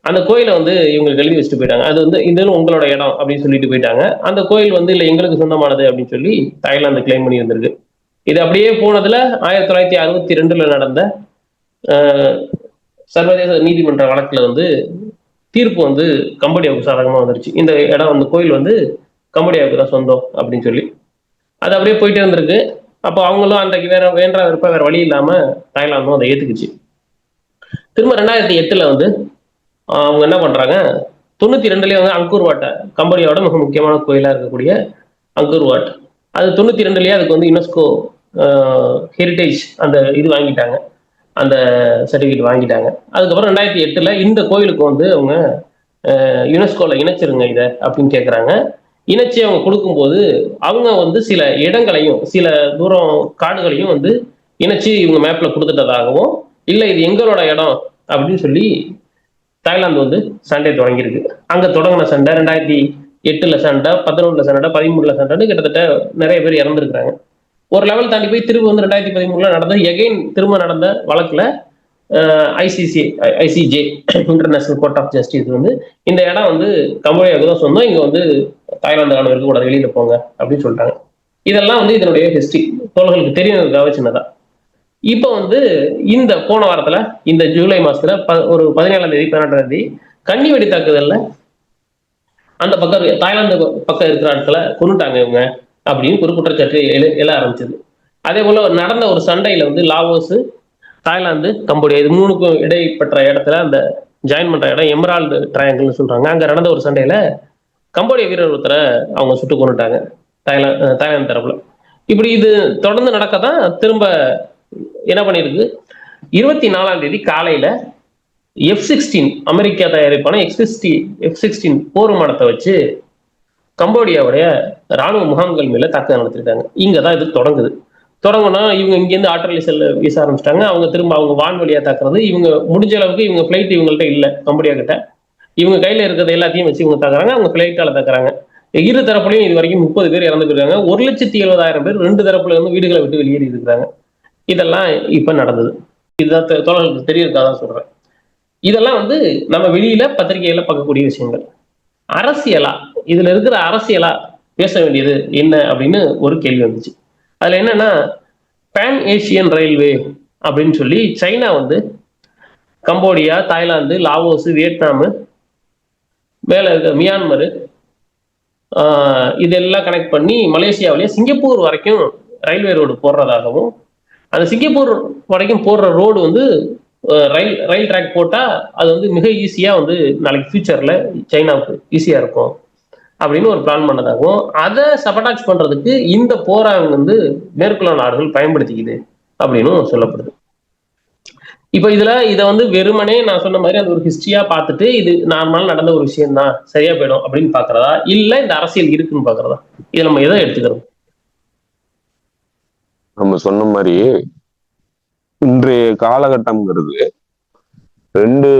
அந்த கோயிலை வந்து இவங்களுக்கு எழுதி வச்சுட்டு போயிட்டாங்க. அது வந்து இதுன்னு உங்களோட இடம் அப்படின்னு சொல்லிட்டு போயிட்டாங்க. அந்த கோயில் வந்து இல்லை எங்களுக்கு சொந்தமானது அப்படின்னு சொல்லி தாய்லாந்து கிளைம் பண்ணி வந்திருக்கு. இது அப்படியே போனதுல 1962 நடந்த சர்வதேச நீதிமன்ற வழக்குல வந்து தீர்ப்பு வந்து கம்போடியாவுக்கு சாதகமா வந்துருச்சு. இந்த இடம் வந்து கோயில் வந்து கம்போடியாவுக்கு தான் சொந்தம் அப்படின்னு சொல்லி அது அப்படியே போயிட்டே இருந்திருக்கு. அப்போ அவங்களும் அன்றைக்கு வேற வேண்டா விருப்ப வேற வழி இல்லாம தாய்லாந்தும் அதை ஏத்துக்குச்சு. திரும்ப 2008 வந்து அவங்க என்ன பண்றாங்க, 92லயே வந்து அங்கூர் வாட்டை, கம்போடியாவோட மிக முக்கியமான கோயிலா இருக்கக்கூடிய அங்கூர் வாட், அது 92லயே அதுக்கு வந்து யுனெஸ்கோ ஹெரிட்டேஜ் அந்த இது வாங்கிட்டாங்க, அந்த சர்டிபிகேட் வாங்கிட்டாங்க. அதுக்கப்புறம் 2008 இந்த கோயிலுக்கு வந்து அவங்க யுனெஸ்கோல இணைச்சிருங்க இதை அப்படின்னு கேட்குறாங்க. இணைச்சி அவங்க கொடுக்கும்போது அவங்க வந்து சில இடங்களையும் சில தூரம் காடுகளையும் வந்து இணைச்சி இவங்க மேப்ல கொடுத்துட்டதாகவும், இல்லை இது எங்களோட இடம் அப்படின்னு சொல்லி தாய்லாந்து வந்து சண்டை தொடங்கியிருக்கு. அங்க தொடங்கின சண்டை 2008 சண்டை, 11 சண்டை, 13 சண்டைன்னு கிட்டத்தட்ட நிறைய பேர் இறந்துருக்காங்க. ஒரு லெவல் தாண்டி போய் திரும்ப வந்து 2013 நடந்த எகைன் திரும்ப நடந்த வழக்குல ICJ International Court of Justice வந்து இந்த இடம் வந்து கம்போடியாவுக்கு தான் சொந்தம், இங்க வந்து தாய்லாந்து ஆணவம் இருக்கக்கூடாது, வெளியில போங்க அப்படின்னு சொல்லிட்டாங்க. இதெல்லாம் வந்து இதனுடைய ஹிஸ்டரி தோழர்களுக்கு தெரியுறதுக்காக சின்னதா. இப்ப வந்து இந்த போன வாரத்துல இந்த ஜூலை மாசத்துல ஒரு 17ஆம் தேதி 18ஆம் தேதி கன்னி வெடி தாக்குதல்ல அந்த பக்கம் தாய்லாந்து பக்கம் இருக்கிற ஆட்களை கொண்டுட்டாங்க இவங்க அப்படின்னு ஒரு குற்றச்சாட்டு எழ ஆரம்பிச்சது. அதே போல நடந்த ஒரு சண்டையில வந்து லாவோஸ், தாய்லாந்து, கம்போடியா இது மூணுக்கும் இடைப்பட்ட இடத்துல அந்த ஜாயின் பண்ற இடம் எமரால்டு ட்ரையாங்கிள்னு சொல்றாங்க. அங்க நடந்த ஒரு சண்டையில கம்போடிய வீரர் ஒருத்தரை அவங்க சுட்டு கொண்டுட்டாங்க தாய்லாந்து தரப்புல. இப்படி இது தொடர்ந்து நடக்கதான் திரும்ப என்ன பண்ணிருக்கு, 24ஆம் தேதி காலையில F-16 அமெரிக்கா தயாரிப்பான F-16 போர் விமானத்தை வச்சு கம்போடியாவுடைய ராணுவ முகாம்கள் மேல தாக்குதல் நடத்திருக்காங்க. இங்கதான் இது தொடங்குது. தொடங்கினா இவங்க இங்கேருந்து ஆற்றலை செல்ல வீச ஆரம்பிச்சிட்டாங்க. அவங்க திரும்ப அவங்க வான்வழியா தாக்குறது. இவங்க முடிஞ்ச அளவுக்கு இவங்க பிளைட் இவங்கள்ட்ட இல்லை கம்போடியா கிட்ட. இவங்க கையில இருக்கிறது எல்லாத்தையும் வச்சு இவங்க தாக்குறாங்க. அவங்க பிளைட்டால தாக்குறாங்க. இரு தரப்புலையும் இது வரைக்கும் 30 பேர் இறந்து போயிருக்காங்க. 1,70,000 பேர் 2 தரப்புல இருந்து வீடுகளை விட்டு வெளியேறி இருக்கிறாங்க. இதெல்லாம் இப்ப நடந்தது. இதுதான் தோழர்களுக்கு தெரியிருக்காதான் சொல்றேன். இதெல்லாம் வந்து நம்ம வெளியில பத்திரிகையில பார்க்கக்கூடிய விஷயங்கள். அரசியலா இதுல இருக்கிற அரசியலா பேச வேண்டியது என்ன அப்படின்னு ஒரு கேள்வி வந்துச்சு. அதுல என்னன்னா, பேன் ஏசியன் ரயில்வே அப்படின்னு சொல்லி சைனா வந்து கம்போடியா, தாய்லாந்து, லாவோஸ், வியட்நாம், மேல இருக்க மியான்மர் இதெல்லாம் கனெக்ட் பண்ணி மலேசியாவிலேயே சிங்கப்பூர் வரைக்கும் ரயில்வே ரோடு போடுறதாகவும், அந்த சிங்கப்பூர் வரைக்கும் போடுற ரோடு வந்து ரயில் ட்ராக் போட்டா அது வந்து மிக ஈஸியா வந்து நாளைக்கு ஃபியூச்சர்ல சைனாவுக்கு ஈஸியா இருக்கும் அப்படின்னு ஒரு பிளான் பண்ணதாகவும், அதை சபடாக்ஸ் பண்றதுக்கு இந்த போரை வந்து மேற்குள்ள நாடுகள் பயன்படுத்திக்குது அப்படின்னு சொல்லப்படுது. இப்ப இதுல இதை வந்து வெறுமனே நான் சொன்ன மாதிரி அது ஒரு ஹிஸ்டரியா பார்த்துட்டு இது நார்மலா நடந்த ஒரு விஷயம் தான் சரியா போயிடும் அப்படின்னு பாக்குறதா, இல்ல இந்த அரசியல் இருக்குன்னு பாக்குறதா, இதை நம்ம எதை எடுத்துக்கிறோம்? நம்ம சொன்ன மாதிரி இன்றைய காலகட்டம்ங்கிறது 2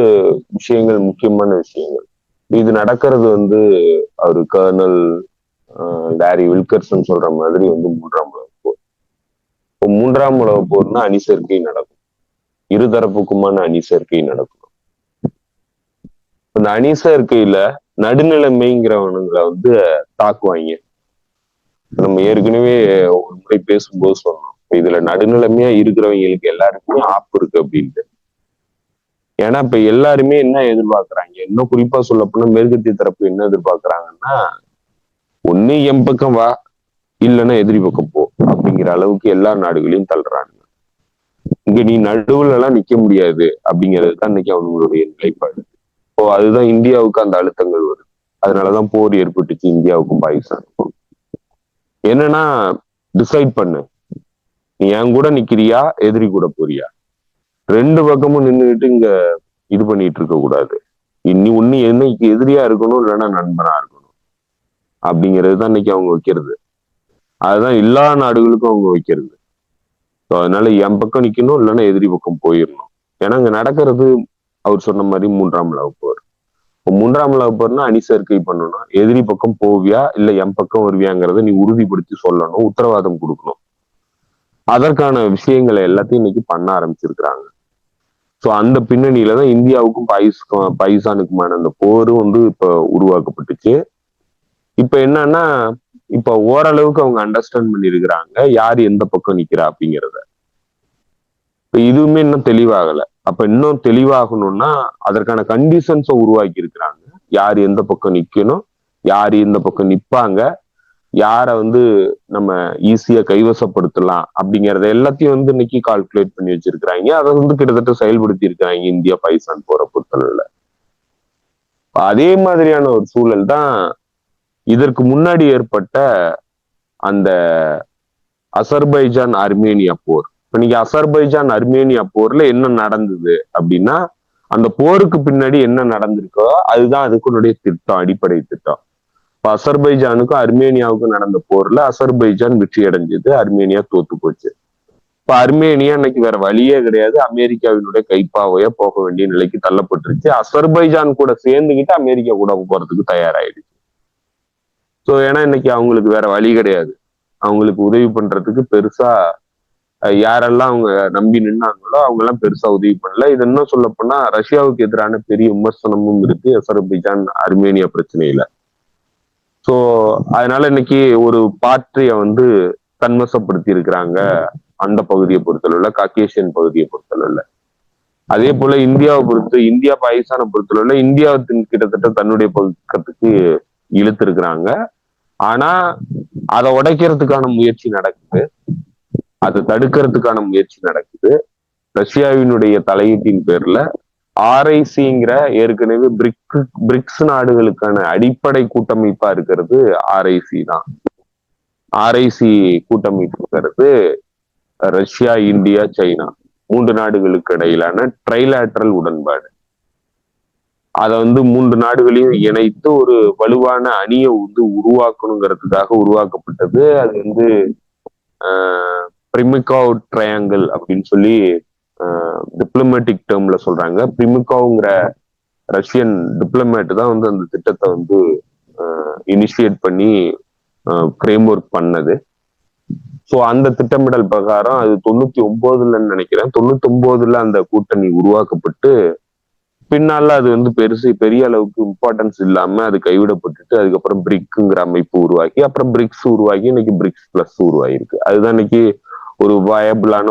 விஷயங்கள், முக்கியமான விஷயங்கள். இது நடக்கிறது வந்து அவரு கர்னல் லாரி வில்கர்சன் சொல்ற மாதிரி வந்து 3ஆம் உலக போர். இப்போ 3ஆம் உலக போர்னா அணிசேர்க்கை நடக்கும், இருதரப்புக்குமான அணிசேர்க்கை நடக்கும். அந்த அணிசேர்க்கையில நடுநிலைமைங்கிறவனுங்களை வந்து தாக்குவாங்க. நம்ம ஏற்கனவே ஒரு முறை பேசும்போது சொன்னோம், இதுல நடுநிலைமையா இருக்கிறவங்களுக்கு எல்லாருக்குமே ஆப்பு இருக்கு அப்படின்ட்டு. ஏன்னா இப்ப எல்லாருமே என்ன எதிர்பார்க்கறாங்க, இன்னும் குறிப்பா சொல்ல போனா மேற்கத்திய தரப்பு என்ன எதிர்பார்க்கறாங்கன்னா, ஒண்ணு என் பக்கம் வா, இல்லைன்னா எதிரி பக்கம் போ அப்படிங்கிற அளவுக்கு எல்லா நாடுகளையும் தள்ளுறாங்க. இங்க நீ நடுவுல எல்லாம் நிக்க முடியாது அப்படிங்கிறது தான் இன்னைக்கு அவங்களுடைய நிலைப்பாடு. இப்போ அதுதான் இந்தியாவுக்கு அந்த அழுத்தங்கள் வருது. அதனாலதான் போர் ஏற்பட்டுச்சு இந்தியாவுக்கும் பாகிஸ்தானுக்கும். என்னன்னா, டிசைட் பண்ணு, நீ என் கூட நிக்கிறியா, எதிரி கூட போறியா? 2 பக்கமும் நின்றுட்டு இங்க இது பண்ணிட்டு இருக்க கூடாது. நீ ஒண்ணு என்னைக்கு எதிரியா இருக்கணும், இல்லைன்னா நண்பனா இருக்கணும் அப்படிங்கிறது தான் இன்னைக்கு அவங்க வைக்கிறது. அதுதான் எல்லா நாடுகளுக்கும் அவங்க வைக்கிறது. அதனால என் பக்கம் நிக்கணும், இல்லைன்னா எதிரி பக்கம் போயிடணும். ஏன்னா அங்க நடக்கிறது அவர் சொன்ன மாதிரி 3ஆம் உலக போர். இப்போ 3ஆம் உலக போர்னா அணிசேர்க்கை பண்ணணும். எதிரி பக்கம் போவியா, இல்ல என் பக்கம் வருவியாங்கிறத நீ உறுதிப்படுத்தி சொல்லணும், உத்தரவாதம் கொடுக்கணும். அதற்கான விஷயங்களை எல்லாத்தையும் இன்னைக்கு பண்ண ஆரம்பிச்சிருக்கிறாங்க. ஸோ அந்த பின்னணியில தான் இந்தியாவுக்கும் பாகிஸ்தானுக்குமான அந்த போரும் வந்து இப்ப உருவாக்கப்பட்டுச்சு. இப்ப என்னன்னா, இப்ப ஓரளவுக்கு அவங்க அண்டர்ஸ்டாண்ட் பண்ணிருக்கிறாங்க யார் எந்த பக்கம் நிக்கிறா அப்படிங்கிறத. இப்ப இதுவுமே இன்னும் தெளிவாகல. அப்ப இன்னும் தெளிவாகணும்னா அதற்கான கண்டிஷன்ஸை உருவாக்கி இருக்கிறாங்க. யார் எந்த பக்கம் நிக்கணும், யார் எந்த பக்கம் நிப்பாங்க, யாரை வந்து நம்ம ஈஸியா கைவசப்படுத்தலாம் அப்படிங்கறத எல்லாத்தையும் வந்து இன்னைக்கு கால்குலேட் பண்ணி வச்சிருக்கிறாங்க. அதை வந்து கிட்டத்தட்ட செயல்படுத்தி இருக்கிறாங்க இந்தியா பாகிஸ்தான் போற பொறுத்தளவுல. அதே மாதிரியான ஒரு சூழல் தான் இதற்கு முன்னாடி ஏற்பட்ட அந்த அசர்பைஜான் அர்மேனியா போர். இப்ப நீங்க அசர்பைஜான் அர்மேனியா போர்ல என்ன நடந்தது அப்படின்னா, அந்த போருக்கு பின்னாடி என்ன நடந்திருக்கோ அதுதான் அதுக்குடைய திட்டம், அடிப்படை திட்டம். இப்ப அசர்பைஜானுக்கும் அர்மேனியாவுக்கும் நடந்த போர்ல அசர்பைஜான் வெற்றி அடைஞ்சது, அர்மேனியா தோத்து போச்சு. இப்ப அர்மேனியா இன்னைக்கு வேற வழியே கிடையாது, அமெரிக்காவினுடைய கைப்பாவையா போக வேண்டிய நிலைக்கு தள்ளப்பட்டுருச்சு. அசர்பைஜான் கூட சேர்ந்துகிட்டு அமெரிக்கா கூட போறதுக்கு தயாராயிடுச்சு. சோ ஏன்னா இன்னைக்கு அவங்களுக்கு வேற வழி கிடையாது. அவங்களுக்கு உதவி பண்றதுக்கு பெருசா யாரெல்லாம் அவங்க நம்பி நின்னாங்களோ அவங்க எல்லாம் பெருசா உதவி பண்ணல. இது என்ன சொல்ல போனா ரஷ்யாவுக்கு எதிரான பெரிய விமர்சனமும் இருக்கு அசர்பைஜான் அர்மேனியா பிரச்சனையில. சோ அதனால இன்னைக்கு ஒரு பார்ட்டிய வந்து தன்வசப்படுத்தி இருக்கிறாங்க அந்த பகுதியை பொறுத்தளவுல, காக்கேஷியன் பகுதியை பொறுத்தளவுல. அதே போல இந்தியா பாகிஸ்தானை பொறுத்தளவுல இந்தியாவின் கிட்டத்தட்ட தன்னுடைய பக்கத்துக்கு இழுத்திருக்கிறாங்க. ஆனா அதை உடைக்கிறதுக்கான முயற்சி நடக்குது, அதை தடுக்கிறதுக்கான முயற்சி நடக்குது. ரஷ்யாவினுடைய தலையீட்டின் பேர்ல ஆர்ஐசிங்கிற ஏற்கனவே பிரிக்ஸ் நாடுகளுக்கான அடிப்படை கூட்டமைப்பா இருக்கிறது ஆர்ஐசி தான். ஆர்ஐசி கூட்டமைப்புங்கிறது ரஷ்யா, இந்தியா, சைனா 3 நாடுகளுக்கு இடையிலான ட்ரைலேட்ரல் உடன்பாடு. அதை வந்து 3 நாடுகளையும் இணைத்து ஒரு வலுவான அணியை வந்து உருவாக்கணுங்கிறதுக்காக உருவாக்கப்பட்டது. அது வந்து பிரிமிகாவ் ட்ரையாங்கிள் அப்படின்னு சொல்லி டிப்ளமேட்டிக் டேர்ம்ல சொல்றாங்க. பிரிமிகாவ்ங்கிற ரஷ்யன் டிப்ளமேட் தான் வந்து அந்த திட்டத்தை வந்து இனிஷியேட் பண்ணி ஃப்ரேம் ஒர்க் பண்ணது. ஸோ அந்த திட்டமிடல் பிரகாரம் அது 99ல நினைக்கிறேன், 99ல அந்த கூட்டணி உருவாக்கப்பட்டு பின்னால அது வந்து பெரிய அளவுக்கு இம்பார்ட்டன்ஸ் இல்லாம அது கைவிடப்பட்டுட்டு அதுக்கப்புறம் பிரிக்குங்கிற அமைப்பு உருவாக்கி அப்புறம் பிரிக்ஸ் உருவாக்கி இன்னைக்கு பிரிக்ஸ் பிளஸ் உருவாகிருக்கு. அதுதான் இன்னைக்கு ஒரு வயபிளான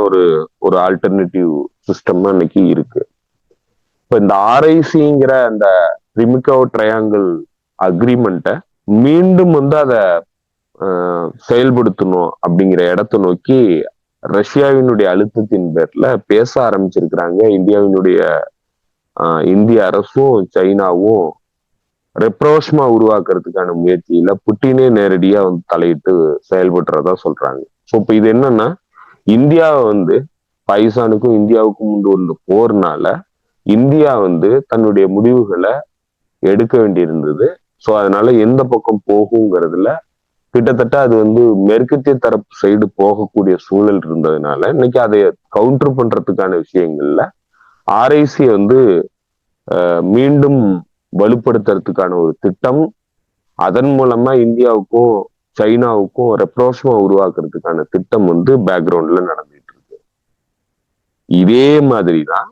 ஒரு ஆல்டர்னேட்டிவ் சிஸ்டம் இன்னைக்கு இருக்கு. இப்ப இந்த ஆர்ஐசிங்கிற அந்த பிரிமிகாவ் ட்ரையாங்கிள் அக்ரிமெண்ட்டை மீண்டும் வந்து அதை செயல்படுத்தணும் அப்படிங்கிற இடத்தை நோக்கி ரஷ்யாவினுடைய அழுத்தத்தின் பேர்ல பேச ஆரம்பிச்சிருக்கிறாங்க இந்திய அரசும் சைனாவும். ரெப்ரோஷ்மா உருவாக்குறதுக்கான முயற்சியில புட்டினே நேரடியா வந்து தலையிட்டு செயல்படுறதா சொல்றாங்க. ஸோ இப்ப இது என்னன்னா, இந்தியாவை வந்து பாகிஸ்தானுக்கும் இந்தியாவுக்கும் உள்ள போர்னால இந்தியா வந்து தன்னுடைய முடிவுகளை எடுக்க வேண்டியிருந்தது. ஸோ அதனால எந்த பக்கம் போகுங்கிறதுல கிட்டத்தட்ட அது வந்து மேற்கத்திய தரப்பு சைடு போகக்கூடிய சூழல் இருந்ததுனால இன்னைக்கு அதை கவுண்டர் பண்றதுக்கான விஷயங்கள்ல ஆர்ஐசி வந்து மீண்டும் வலுப்படுத்துறதுக்கான ஒரு திட்டம், அதன் மூலமா இந்தியாவுக்கும் சைனாவுக்கும் ரெப்ரோஷ்மா உருவாக்குறதுக்கான திட்டம் வந்து பேக்ரவுண்ட்ல நடந்துட்டு இருக்கு. இதே மாதிரிதான்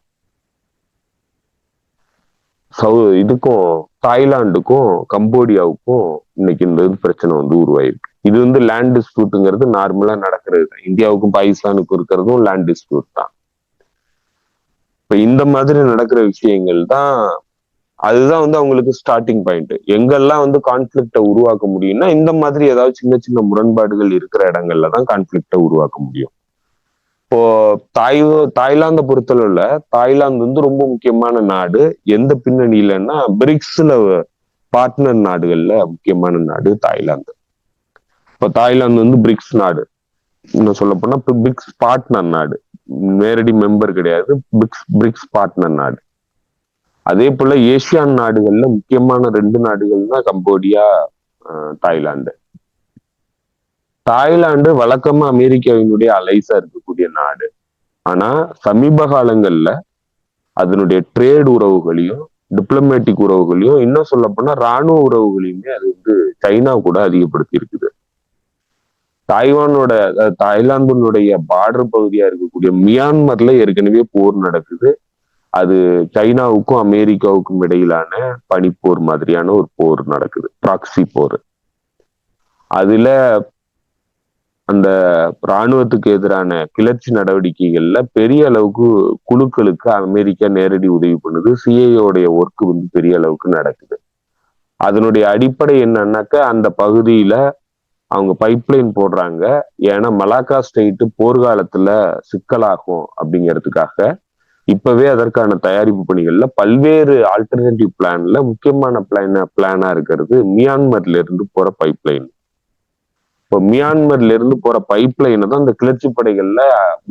இதுக்கும் தாய்லாந்துக்கும் கம்போடியாவுக்கும் இன்னைக்கு இந்த பிரச்சனை வந்து உருவாயிருக்கு. இது வந்து லேண்ட் டிஸ்பியூட்டுங்கிறது நார்மலா நடக்கிறது. இந்தியாவுக்கும் பாகிஸ்தானுக்கும் இருக்கிறதும் லேண்ட் டிஸ்பியூட் தான். இப்ப இந்த மாதிரி நடக்கிற விஷயங்கள் தான், அதுதான் வந்து அவங்களுக்கு ஸ்டார்டிங் பாயிண்ட். எங்கெல்லாம் வந்து கான்ஃபிளிக்ட உருவாக்க முடியும்னா இந்த மாதிரி ஏதாவது சின்ன சின்ன முரண்பாடுகள் இருக்கிற இடங்கள்ல தான் கான்ஃபிளிக்ட உருவாக்க முடியும். இப்போ தாய்லாந்தை பொறுத்தளவுல தாய்லாந்து வந்து ரொம்ப முக்கியமான நாடு. எந்த பின்னணியிலன்னா பிரிக்ஸ்ல பார்ட்னர் நாடுகள்ல முக்கியமான நாடு தாய்லாந்து. இப்ப தாய்லாந்து வந்து பிரிக்ஸ் நாடு, இன்னும் சொல்ல போனா பிரிக்ஸ் பார்ட்னர் நாடு, நேரடி மெம்பர் கிடையாது, பிரிக்ஸ் பார்ட்னர் நாடு. அதே போல ஏசியான் நாடுகள்ல முக்கியமான 2 நாடுகள் தான் கம்போடியா, தாய்லாந்து. தாய்லாந்து வழக்கமா அமெரிக்காவினுடைய அலைஸா இருக்கக்கூடிய நாடு. ஆனா சமீப காலங்கள்ல அதனுடைய ட்ரேட் உறவுகளையும் டிப்ளமேட்டிக் உறவுகளையும் இன்னும் சொல்ல போனா ராணுவ உறவுகளையுமே அது வந்து சைனா கூட அதிகப்படுத்தி இருக்குது. தாய்லாந்தினுடைய பார்டர் பகுதியா இருக்கக்கூடிய மியான்மர்ல ஏற்கனவே போர் நடக்குது. அது சைனாவுக்கும் அமெரிக்காவுக்கும் இடையிலான பனிப்போர் மாதிரியான ஒரு போர் நடக்குது, ப்ராக்சி போர். அதுல அந்த இராணுவத்துக்கு எதிரான கிளர்ச்சி நடவடிக்கைகள்ல பெரிய அளவுக்கு குழுக்களுக்கு அமெரிக்கா நேரடி உதவி பண்ணுது. சிஐஏடைய ஒர்க் வந்து பெரிய அளவுக்கு நடக்குது. அதனுடைய அடிப்படை என்னன்னாக்க அந்த பகுதியில அவங்க பைப்லைன் போடுறாங்க. ஏன்னா மலாக்கா ஸ்ட்ரெயிட் போர்க்காலத்துல சிக்கலாகும் அப்படிங்கிறதுக்காக இப்பவே அதற்கான தயாரிப்பு பணிகள்ல பல்வேறு ஆல்டர்னேட்டிவ் பிளான்ல முக்கியமான பிளானா இருக்கிறது மியான்மர்ல இருந்து போற பைப்லைன். இப்போ மியான்மர்ல இருந்து போற பைப்லைனை தான் இந்த கிளர்ச்சி படைகள்ல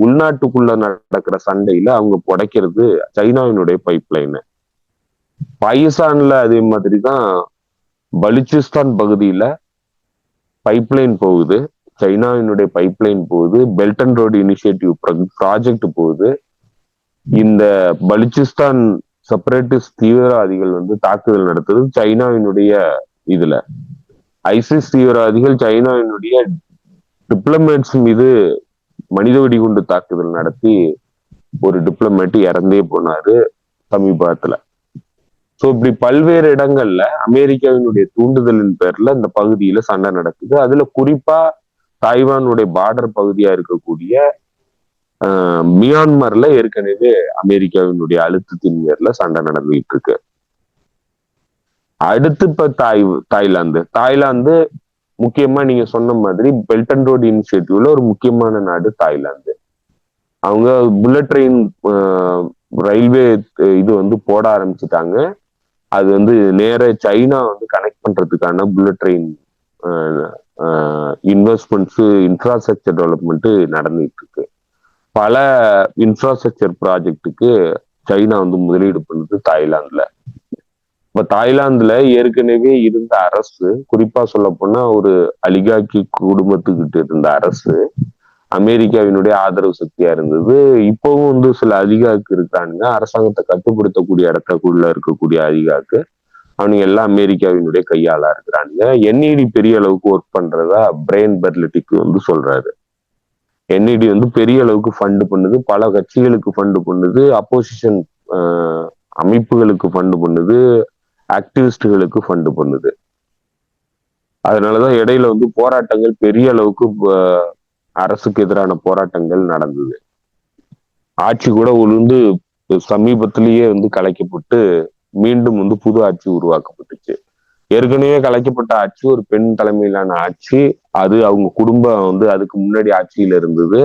உள்நாட்டுக்குள்ள நடக்கிற சண்டையில அவங்க புடைக்கிறது சைனாவினுடைய பைப்லைன். பாகிஸ்தான்ல அதே மாதிரிதான் பலுச்சிஸ்தான் பகுதியில பைப்லைன் போகுது, சைனாவினுடைய பைப்லைன் போகுது, belt and road initiative project போகுது. இந்த பலுச்சிஸ்தான் செப்பரேட்டிஸ்ட் தீவிரவாதிகள் வந்து தாக்குதல் நடத்துறது சைனாவினுடைய இதுல. ஐசிஸ் தீவிரவாதிகள் சைனாவினுடைய டிப்ளமேட்ஸ் மீது மனித வெடிகுண்டு தாக்குதல் நடத்தி ஒரு டிப்ளமேட் இறந்தே போனாரு சமீபத்துல. சோ இப்படி பல்வேறு இடங்கள்ல அமெரிக்காவினுடைய தூண்டுதலின் பேர்ல இந்த பகுதியில சண்டை நடக்குது. அதுல குறிப்பா தாய்வானுடைய பார்டர் பகுதியா இருக்கக்கூடிய மியான்மர்ல ஏற்கனவே அமெரிக்காவினுடைய அழுத்தத்தின் பேர்ல சண்டை நடந்துகிட்டு இருக்கு. அடுத்து இப்ப தாய்லாந்து முக்கியமா நீங்க சொன்ன மாதிரி பெல்ட் அண்ட் ரோடு இனிஷியேட்டிவ்ல ஒரு முக்கியமான நாடு தாய்லாந்து. அவங்க புல்லட் ட்ரெயின் ரயில்வே இது வந்து போட ஆரம்பிச்சுட்டாங்க. அது வந்து நேர சைனா வந்து கனெக்ட் பண்றதுக்கான bullet train investments infrastructure development நடந்துட்டு இருக்கு. பல இன்ஃப்ராஸ்ட்ரக்சர் ப்ராஜெக்டுக்கு சைனா வந்து முதலீடு பண்ணுது தாய்லாந்துல. இப்ப தாய்லாந்துல ஏற்கனவே இருந்த அரசு, குறிப்பா சொல்ல போனா ஒரு அலிகாக்கி குடும்பத்துக்கிட்ட இருந்த அரசு அமெரிக்காவினுடைய ஆதரவு சக்தியா இருந்தது. இப்பவும் வந்து சில அதிகாக்கு இருக்காங்க, அரசாங்கத்தை கட்டுப்படுத்தக்கூடிய இடத்துக்குள்ள இருக்கக்கூடிய அதிகாக்கு. அவனுங்க எல்லாம் அமெரிக்காவினுடைய கையாளா இருக்கிறாங்க. என்இடி பெரிய அளவுக்கு ஒர்க் பண்றதா பிரெயின் பெர்லிட்டிக் வந்து சொல்றாரு. என்இடி வந்து பெரிய அளவுக்கு ஃபண்ட் பண்ணுது, பல கட்சிகளுக்கு ஃபண்ட் பண்ணுது, அப்போசிஷன் அமைப்புகளுக்கு ஃபண்ட் பண்ணுது, ஆக்டிவிஸ்டுகளுக்கு ஃபண்ட் பண்ணுது. அதனாலதான் இடையில வந்து போராட்டங்கள் பெரிய அளவுக்கு அரசுக்கு எதிரான போராட்டங்கள் நடந்தது. ஆட்சி கூட உளுந்து சமீபத்திலேயே வந்து கலைக்கப்பட்டு மீண்டும் வந்து புது ஆட்சி உருவாக்கப்பட்டுச்சு. ஏற்கனவே கலைக்கப்பட்ட ஆட்சி ஒரு பெண் தலைமையிலான ஆட்சி. அது அவங்க குடும்பம் வந்து அதுக்கு முன்னாடி ஆட்சியில இருந்தது.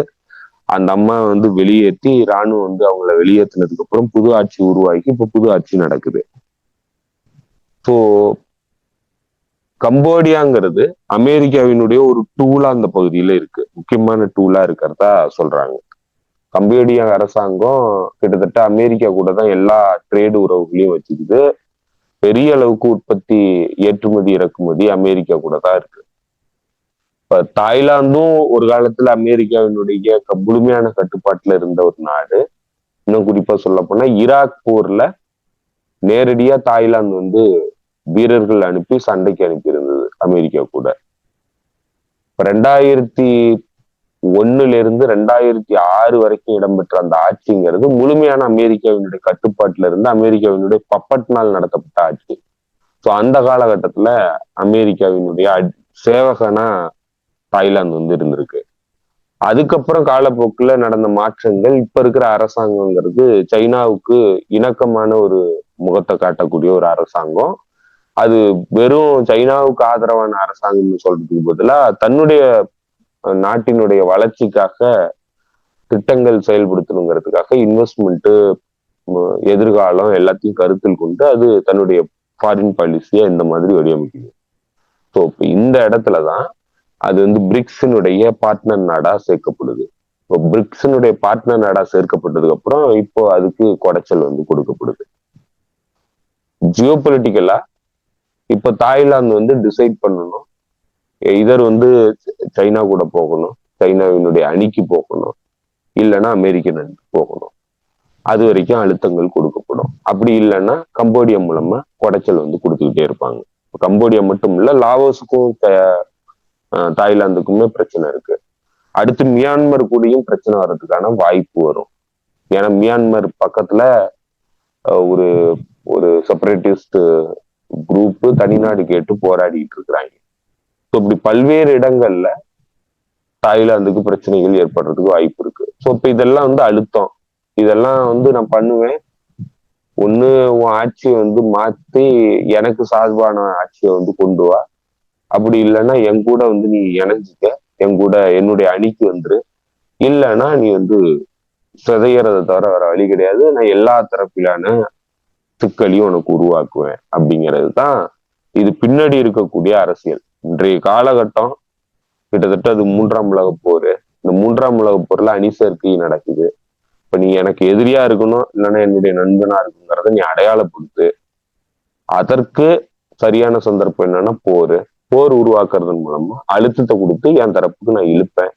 அந்த அம்மா வந்து வெளியேற்றி ராணுவம் வந்து அவங்கள வெளியேற்றினதுக்கு அப்புறம் புது ஆட்சி உருவாக்கி இப்ப புது ஆட்சி நடக்குது. ஸோ கம்போடியாங்கிறது அமெரிக்காவினுடைய ஒரு டூலா அந்த பகுதியில இருக்கு, முக்கியமான டூலா இருக்கிறதா சொல்றாங்க. கம்போடியா அரசாங்கம் கிட்டத்தட்ட அமெரிக்கா கூட தான் எல்லா ட்ரேடு உறவுகளையும் வச்சுக்குது. பெரிய அளவுக்கு உற்பத்தி ஏற்றுமதி இறக்குமதி அமெரிக்கா கூட தான் இருக்கு. இப்ப தாய்லாந்தும் ஒரு காலத்துல அமெரிக்காவினுடைய முழுமையான கட்டுப்பாட்டுல இருந்த ஒரு நாடு. இன்னும் குறிப்பா சொல்ல போனா ஈராக் போர்ல நேரடியா தாய்லாந்து வந்து வீரர்கள் அனுப்பி சண்டைக்கு அனுப்பி இருந்தது அமெரிக்கா கூட. 2001 2006 வரைக்கும் இடம்பெற்ற அந்த ஆட்சிங்கிறது முழுமையான அமெரிக்காவினுடைய கட்டுப்பாட்டுல இருந்து அமெரிக்காவினுடைய பப்பட்னால் நடத்தப்பட்ட ஆட்சி. ஸோ அந்த காலகட்டத்துல அமெரிக்காவினுடைய சேவகனா தாய்லாந்து வந்து இருந்திருக்கு. அதுக்கப்புறம் காலப்போக்குல நடந்த மாற்றங்கள், இப்ப இருக்கிற அரசாங்கங்கிறது சைனாவுக்கு இணக்கமான ஒரு முகத்தை காட்டக்கூடிய ஒரு அரசாங்கம். அது வெறும் சைனாவுக்கு ஆதரவான அரசாங்கம்னு சொல்றதுக்கு பதிலா தன்னுடைய நாட்டினுடைய வளர்ச்சிக்காக திட்டங்கள் செயல்படுத்தணுங்கிறதுக்காக இன்வெஸ்ட்மெண்ட், எதிர்காலம் எல்லாத்தையும் கருத்தில் கொண்டு அது தன்னுடைய ஃபாரின் பாலிசியா இந்த மாதிரி வடிவமைக்குது. ஸோ இப்போ இந்த இடத்துலதான் அது வந்து பிரிக்ஸினுடைய பார்ட்னர் நாடா சேர்க்கப்படுது. இப்போ பிரிக்ஸினுடைய பார்ட்னர் நாடா சேர்க்கப்பட்டதுக்கு அப்புறம் இப்போ அதுக்கு குடைச்சல் வந்து கொடுக்கப்படுது. ஜியோ பொலிட்டிக்கலா இப்ப தாய்லாந்து வந்து டிசைட் பண்ணணும், இதர் வந்து சைனா கூட போகணும், சைனாவினுடைய அணிக்கு போகணும், இல்லைன்னா அமெரிக்கன் அணிக்கு போகணும். அது வரைக்கும் அழுத்தங்கள் கொடுக்கப்படும். அப்படி இல்லைன்னா கம்போடியா மூலமா குடைச்சல் வந்து கொடுத்துக்கிட்டே இருப்பாங்க. கம்போடியா மட்டும் இல்ல, லாவோஸுக்கும் தாய்லாந்துக்குமே பிரச்சனை இருக்கு. அடுத்து மியான்மர் கூடயும் பிரச்சனை வர்றதுக்கான வாய்ப்பு வரும். ஏன்னா மியான்மர் பக்கத்துல ஒரு ஒரு செப்பரேட்டிஸ்ட் குரூப் தனிநாடு கேட்டு போராடிட்டு இருக்கிறாங்க. ஸோ இப்படி பல்வேறு இடங்கள்ல தாய்லாந்துக்கு பிரச்சனைகள் ஏற்படுறதுக்கு வாய்ப்பு இருக்கு. ஸோ இப்ப இதெல்லாம் வந்து அழுத்தம். இதெல்லாம் வந்து நான் பண்ணுவேன், ஒண்ணு உன் ஆட்சியை வந்து மாத்தி எனக்கு சார்பான ஆட்சியை வந்து கொண்டு வா, அப்படி இல்லைன்னா என் கூட வந்து நீ இணைஞ்சிக்க, என் கூட என்னுடைய அணிக்கு வந்துரு, இல்லைன்னா நீ வந்து சிதையறதை தவிர வேற வழி கிடையாது, நான் எல்லா தரப்பிலான சிக்கலையும் உனக்கு உருவாக்குவேன் அப்படிங்கிறது தான் இது பின்னாடி இருக்கக்கூடிய அரசியல். இன்றைய காலகட்டம் கிட்டத்தட்ட அது 3ஆம் உலகப் போர். இந்த 3ஆம் உலகப் போர்ல அணி சேர்க்கை நடக்குது. இப்ப நீ எனக்கு எதிரியா இருக்கணும், இல்லைன்னா என்னுடைய நண்பனா இருக்குங்கிறத நீ அடையாளப்படுத்து. அதற்கு சரியான சந்தர்ப்பம் என்னன்னா போர் உருவாக்குறதன் மூலமா அழுத்தத்தை கொடுத்து என் தரப்புக்கு நான் இழுப்பேன்.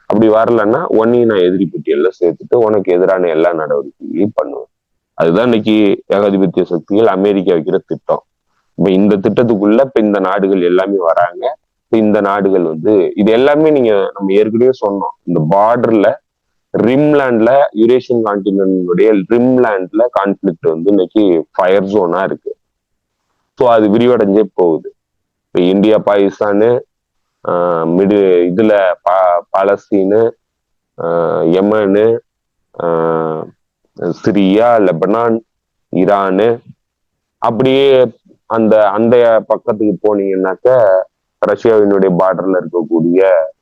அப்படி வரலன்னா உன்னையும் நான் எதிரி பட்டியல்ல சேர்த்துட்டு உனக்கு எதிரான எல்லா நடவடிக்கைகளையும் பண்ணுவேன். அதுதான் இன்னைக்கு ஏகாதிபத்திய சக்திகள் அமெரிக்கா வைக்கிற திட்டம். இப்ப இந்த திட்டத்துக்குள்ள இப்ப இந்த நாடுகள் எல்லாமே வராங்க. இப்ப இந்த நாடுகள் வந்து இது எல்லாமே நம்ம ஏற்கனவே சொன்னோம். இந்த பார்டர்ல ரிம்லேண்ட்ல யூரேஷியன் கான்டினென்டுடைய ரிம்லேண்ட்ல கான்ஃபிளிக்ட் வந்து இன்னைக்கு ஃபயர் ஜோனா இருக்கு. ஸோ அது விரிவடைஞ்சே போகுது. இப்ப இந்தியா பாகிஸ்தானு, இதுல பாலஸ்தீனு, யமனு, சிரியா, லெபனான், ஈரானு, அப்படியே அந்த அந்த பக்கத்துக்கு போனீங்கன்னாக்க ரஷ்யாவினுடைய பார்டர்ல இருக்கக்கூடிய